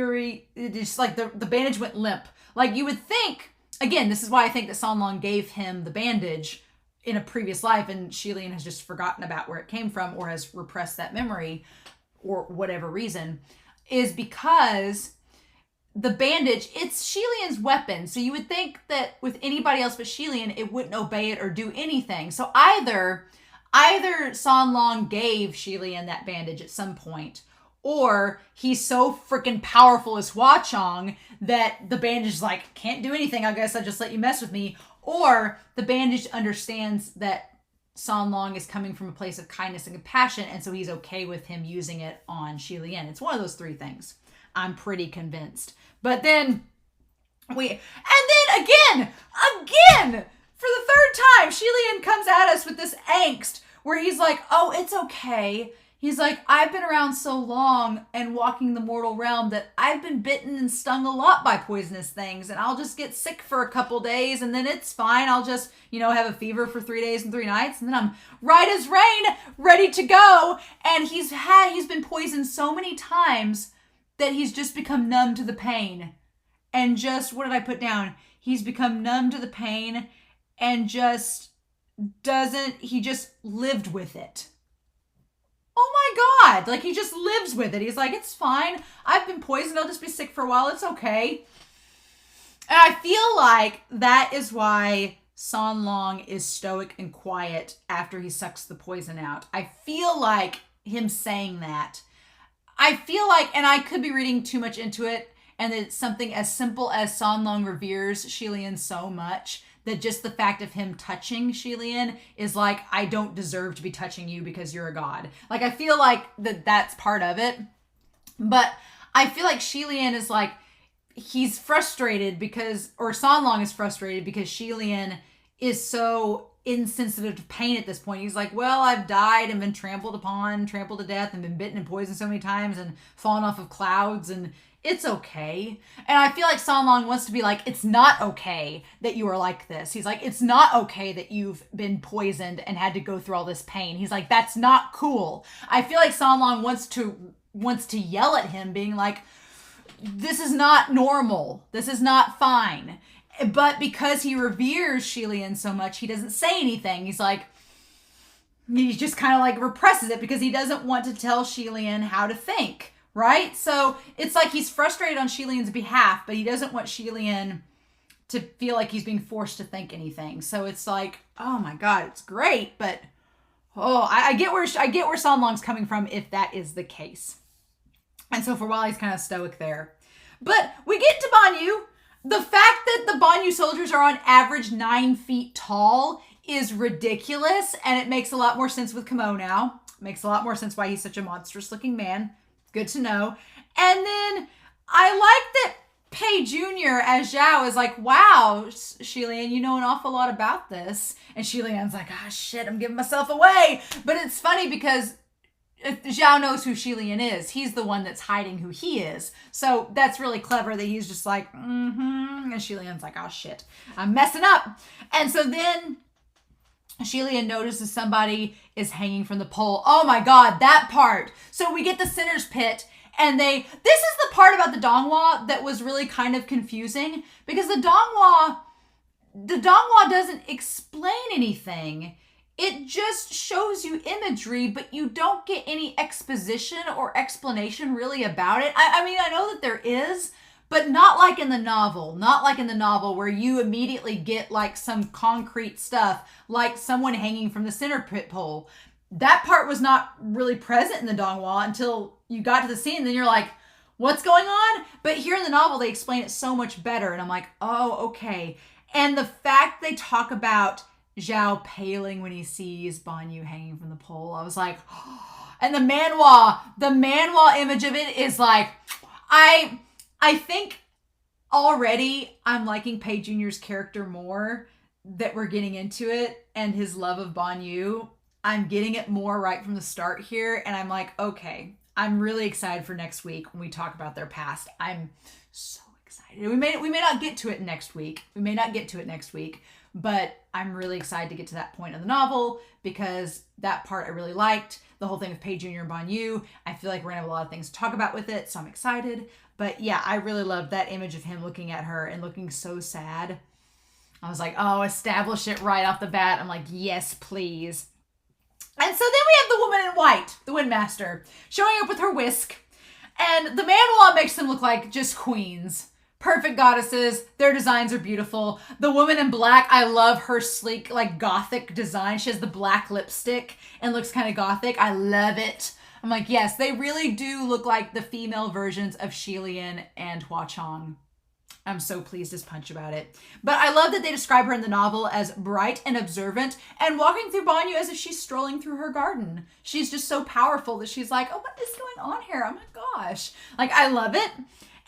just like the bandage went limp. Like you would think, again, this is why I think that San Long gave him the bandage in a previous life and Xie Lian has just forgotten about where it came from or has repressed that memory or whatever reason, is because the bandage, it's Xie Lian's weapon. So you would think that with anybody else but Xie Lian, it wouldn't obey it or do anything. So either San Long gave Xie Lian that bandage at some point, or he's so freaking powerful as Hua Chong that the bandage is like, can't do anything. I guess I'll just let you mess with me. Or the bandage understands that San Long is coming from a place of kindness and compassion, and so he's okay with him using it on Xie Lian. It's one of those three things. I'm pretty convinced. But then again, for the third time, Xie Lian comes at us with this angst where he's like, oh, it's okay. He's like, I've been around so long and walking the mortal realm that I've been bitten and stung a lot by poisonous things, and I'll just get sick for a couple days and then it's fine. I'll just, have a fever for 3 days and 3 nights and then I'm right as rain, ready to go. And he's been poisoned so many times that he's just become numb to the pain. And just, what did I put down? He's become numb to the pain and just lived with it. Oh my God. Like, he just lives with it. He's like, it's fine. I've been poisoned. I'll just be sick for a while. It's okay. And I feel like that is why San Long is stoic and quiet after he sucks the poison out. I feel like him saying that. I feel like, and I could be reading too much into it, and it's something as simple as San Long reveres Xie Lian so much that just the fact of him touching Xie Lian is like, I don't deserve to be touching you because you're a god. Like, I feel like that's part of it. But I feel like Xie Lian is like, he's frustrated or San Long is frustrated because Xie Lian is so insensitive to pain at this point. He's like, well, I've died and been trampled to death and been bitten and poisoned so many times and fallen off of clouds, and it's okay. And I feel like San Long wants to be like, it's not okay that you are like this. He's like, it's not okay that you've been poisoned and had to go through all this pain. He's like, that's not cool. I feel like San Long wants to yell at him, being like, this is not normal. This is not fine. But because he reveres Xie Lian so much, he doesn't say anything. He's like, he just kind of like represses it because he doesn't want to tell Xie Lian how to think. Right? So it's like he's frustrated on Xie Lian's behalf, but he doesn't want Xie Lian to feel like he's being forced to think anything. So it's like, oh my God, it's great, but I get where San Long's coming from if that is the case. And so for a while he's kind of stoic there. But we get to Ban Yue. The fact that the Ban Yue soldiers are on average 9 feet tall is ridiculous, and it makes a lot more sense with Kamo now. It makes a lot more sense why he's such a monstrous looking man. Good to know. And then I like that Pei Jr. as Zhao is like, wow, Xie Lian, you know an awful lot about this. And Xie Lian's like, ah, shit, I'm giving myself away. But it's funny because Zhao knows who Xie Lian is. He's the one that's hiding who he is. So that's really clever that he's just like, And Xie Lian's like, oh, shit, I'm messing up. And so then Xie Lian notices somebody is hanging from the pole. Oh my God, that part. So we get the Sinner's Pit, and this is the part about the Donghua that was really kind of confusing, because the Donghua doesn't explain anything. It just shows you imagery, but you don't get any exposition or explanation really about it. I mean, I know that there is, but not like in the novel. Not like in the novel where you immediately get like some concrete stuff, like someone hanging from the center pit pole. That part was not really present in the Donghua until you got to the scene. Then you're like, what's going on? But here in the novel, they explain it so much better. And I'm like, oh, okay. And the fact they talk about Zhao paling when he sees Ban Yue hanging from the pole, I was like, oh. And the manhwa image of it is like, I think already I'm liking Pei Jr.'s character more, that we're getting into it, and his love of Ban Yue. I'm getting it more right from the start here, and I'm like, okay, I'm really excited for next week when we talk about their past. I'm so excited. We may not get to it next week. But I'm really excited to get to that point of the novel, because that part I really liked. The whole thing with Pei Jr. and Ban Yue, I feel like we're gonna have a lot of things to talk about with it, so I'm excited. But yeah, I really loved that image of him looking at her and looking so sad. I was like, oh, establish it right off the bat. I'm like, yes, please. And so then we have the woman in white, the Windmaster, showing up with her whisk. And the manhwa makes them look like just queens. Perfect goddesses. Their designs are beautiful. The woman in black, I love her sleek, like gothic design. She has the black lipstick and looks kind of gothic. I love it. I'm like, yes, they really do look like the female versions of Xie Lian and Hua Chong. I'm so pleased as punch about it. But I love that they describe her in the novel as bright and observant and walking through Ban Yue as if she's strolling through her garden. She's just so powerful that she's like, oh, what is going on here? Oh my gosh. Like, I love it.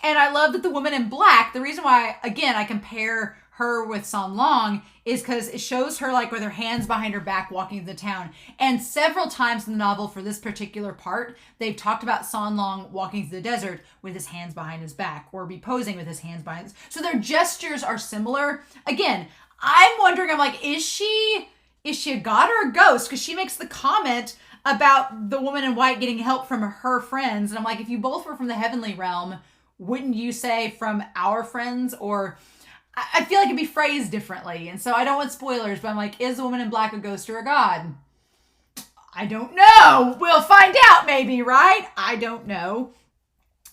And I love that the woman in black, the reason why, again, I compare her with San Long is because it shows her like with her hands behind her back walking through the town. And several times in the novel for this particular part, they've talked about San Long walking through the desert with his hands behind his back or be posing with his hands behind his. So their gestures are similar. Again, I'm wondering, I'm like, is she a god or a ghost? Because she makes the comment about the woman in white getting help from her friends. And I'm like, if you both were from the heavenly realm, wouldn't you say from our friends? Or I feel like it'd be phrased differently. And so I don't want spoilers, but I'm like, is the woman in black a ghost or a god? I don't know. We'll find out maybe, right? I don't know.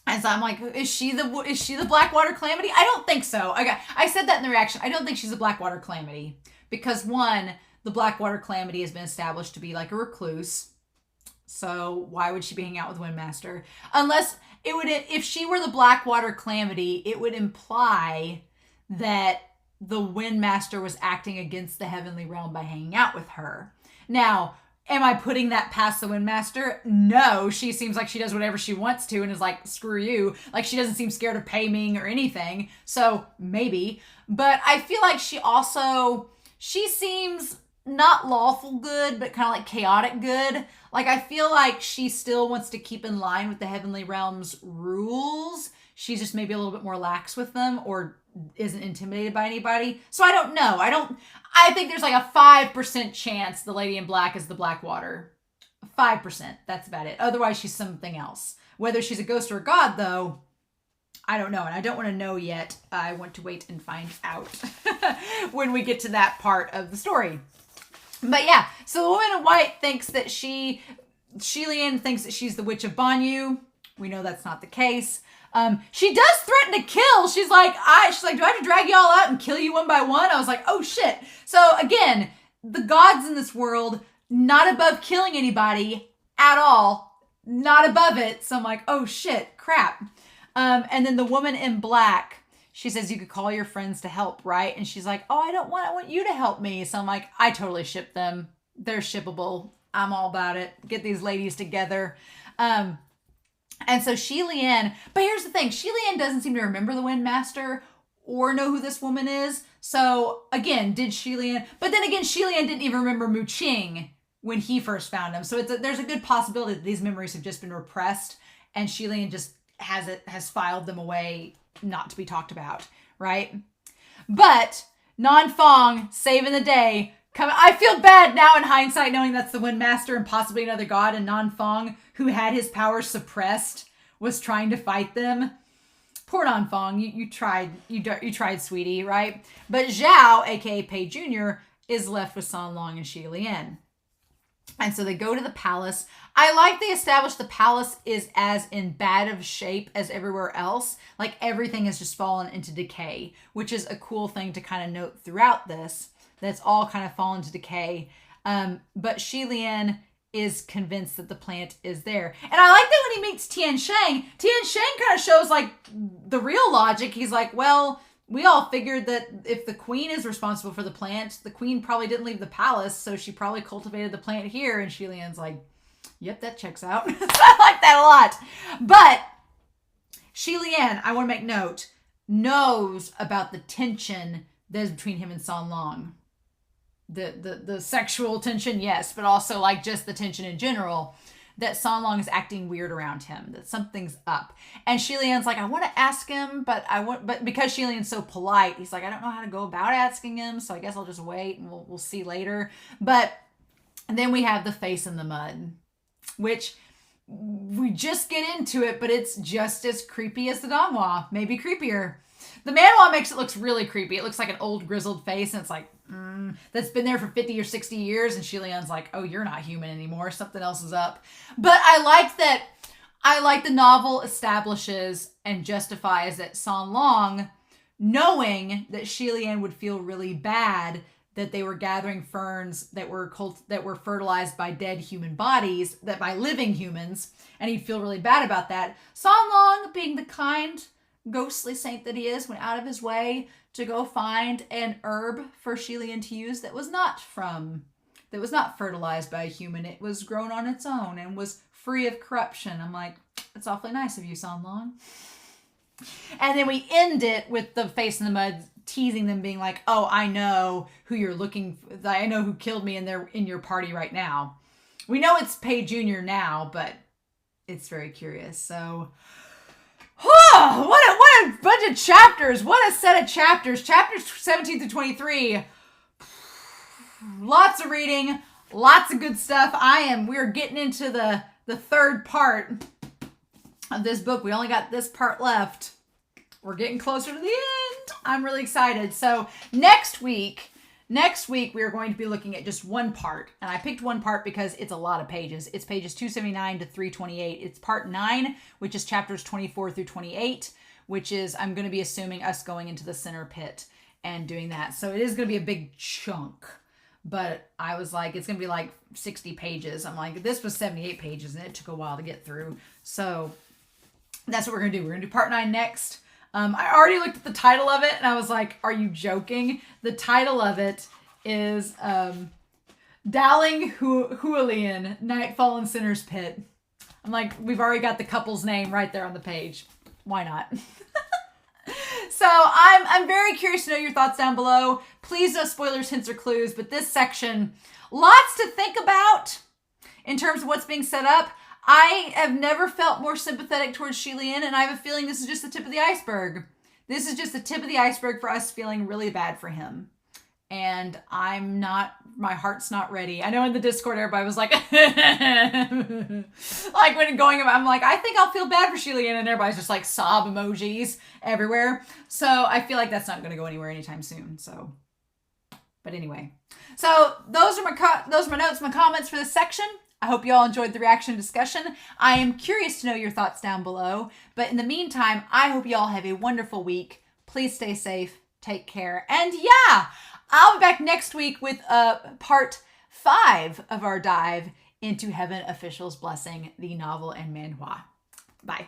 And so I'm like, is she the Blackwater Calamity? I don't think so. I said that in the reaction. I don't think she's a Blackwater Calamity. Because one, the Blackwater Calamity has been established to be like a recluse. So why would she be hanging out with Windmaster? Unless it would, if she were the Blackwater Calamity, it would imply that the Windmaster was acting against the heavenly realm by hanging out with her. Now, am I putting that past the Windmaster? No, she seems like she does whatever she wants to and is like, screw you. Like, she doesn't seem scared of Pei-Ming or anything. So, maybe. But I feel like she seems not lawful good, but kind of like chaotic good. Like, I feel like she still wants to keep in line with the heavenly realm's rules. She's just maybe a little bit more lax with them or isn't intimidated by anybody. So I don't know. I think there's like a 5% chance the lady in black is the Blackwater. 5%. That's about it. Otherwise, she's something else. Whether she's a ghost or a god, though, I don't know. And I don't want to know yet. I want to wait and find out when we get to that part of the story. But yeah, so the woman in white thinks that Xie Lian thinks that she's the witch of Ban Yue. We know that's not the case. She does threaten to kill. She's like, do I have to drag y'all out and kill you one by one? I was like, oh shit. So again, the gods in this world, not above killing anybody at all. Not above it. So I'm like, oh shit, crap. And then the woman in black, she says, you could call your friends to help, right? And she's like, oh, I want you to help me. So I'm like, I totally ship them. They're shippable. I'm all about it. Get these ladies together. And so Xie Lian, but here's the thing, Xie Lian doesn't seem to remember the Windmaster or know who this woman is. So again, Xie Lian didn't even remember Mu Qing when he first found him. So there's a good possibility that these memories have just been repressed and Xie Lian just has filed them away not to be talked about, right? But Nan Fong saving the day. I feel bad now in hindsight knowing that's the Windmaster and possibly another god, and Nan Fong, who had his powers suppressed, was trying to fight them. Poor Nan Fong, you tried, sweetie, right? But Zhao, aka Pei Jr., is left with San Long and Xie Lian. And so they go to the palace. I like they established the palace is as in bad of shape as everywhere else. Like everything has just fallen into decay, which is a cool thing to kind of note throughout this. That's all kind of fallen to decay. But Xie Lian is convinced that the plant is there. And I like that when he meets Tian Shang kind of shows like the real logic. He's like, well, we all figured that if the queen is responsible for the plant, the queen probably didn't leave the palace, so she probably cultivated the plant here. And Xie Lian's like, yep, that checks out. I like that a lot. But Xie Lian, I want to make note, knows about the tension there's between him and San Long. The sexual tension, yes, but also like just the tension in general, that San Long is acting weird around him, that something's up. And Xie Lian's like, I want to ask him, but because Xie Lian's so polite, he's like, I don't know how to go about asking him, so I guess I'll just wait and we'll see later. But then we have the face in the mud, which we just get into it, but it's just as creepy as the Donghua, maybe creepier. The Manhua makes it look really creepy. It looks like an old grizzled face, and it's like, that's been there for 50 or 60 years, and Xie Lian's like, oh, you're not human anymore. Something else is up. But I like the novel establishes and justifies that San Long, knowing that Xie Lian would feel really bad that they were gathering ferns that were fertilized by dead human bodies, that by living humans, and he'd feel really bad about that. San Long, being the kind, ghostly saint that he is, went out of his way to go find an herb for Xie Lian to use that was not fertilized by a human. It was grown on its own and was free of corruption. I'm like, it's awfully nice of you, San Long. And then we end it with the face in the mud teasing them, being like, oh, I know who you're looking for. I know who killed me, and they're in your party right now. We know it's Pei Jr. now, but it's very curious. So, oh, what a bunch of chapters. What a set of chapters. Chapters 17 through 23. Lots of reading. Lots of good stuff. We're getting into the third part of this book. We only got this part left. We're getting closer to the end. I'm really excited. So next week we are going to be looking at just one part. And I picked one part because it's a lot of pages. It's pages 279 to 328. It's part 9, which is chapters 24 through 28, which is, I'm going to be assuming, us going into the center pit and doing that. So it is going to be a big chunk. But I was like, it's going to be like 60 pages. I'm like, this was 78 pages and it took a while to get through. So that's what we're going to do. We're going to do part 9 next. I already looked at the title of it and I was like, are you joking? The title of it is Dowling Xie Lian, Nightfall in Sinner's Pit. I'm like, we've already got the couple's name right there on the page. Why not? So I'm very curious to know your thoughts down below. Please no spoilers, hints, or clues, but this section, lots to think about in terms of what's being set up. I have never felt more sympathetic towards Xie Lian, and I have a feeling this is just the tip of the iceberg. This is just the tip of the iceberg for us feeling really bad for him. And my heart's not ready. I know in the Discord everybody was like, like when going about, I'm like, I think I'll feel bad for Xie Lian, and everybody's just like sob emojis everywhere. So I feel like that's not going to go anywhere anytime soon. So, but anyway, so those are my notes, my comments for this section. I hope you all enjoyed the reaction discussion. I am curious to know your thoughts down below. But in the meantime, I hope you all have a wonderful week. Please stay safe. Take care. And yeah, I'll be back next week with part 5 of our dive into Heaven Official's Blessing, the novel and manhua. Bye.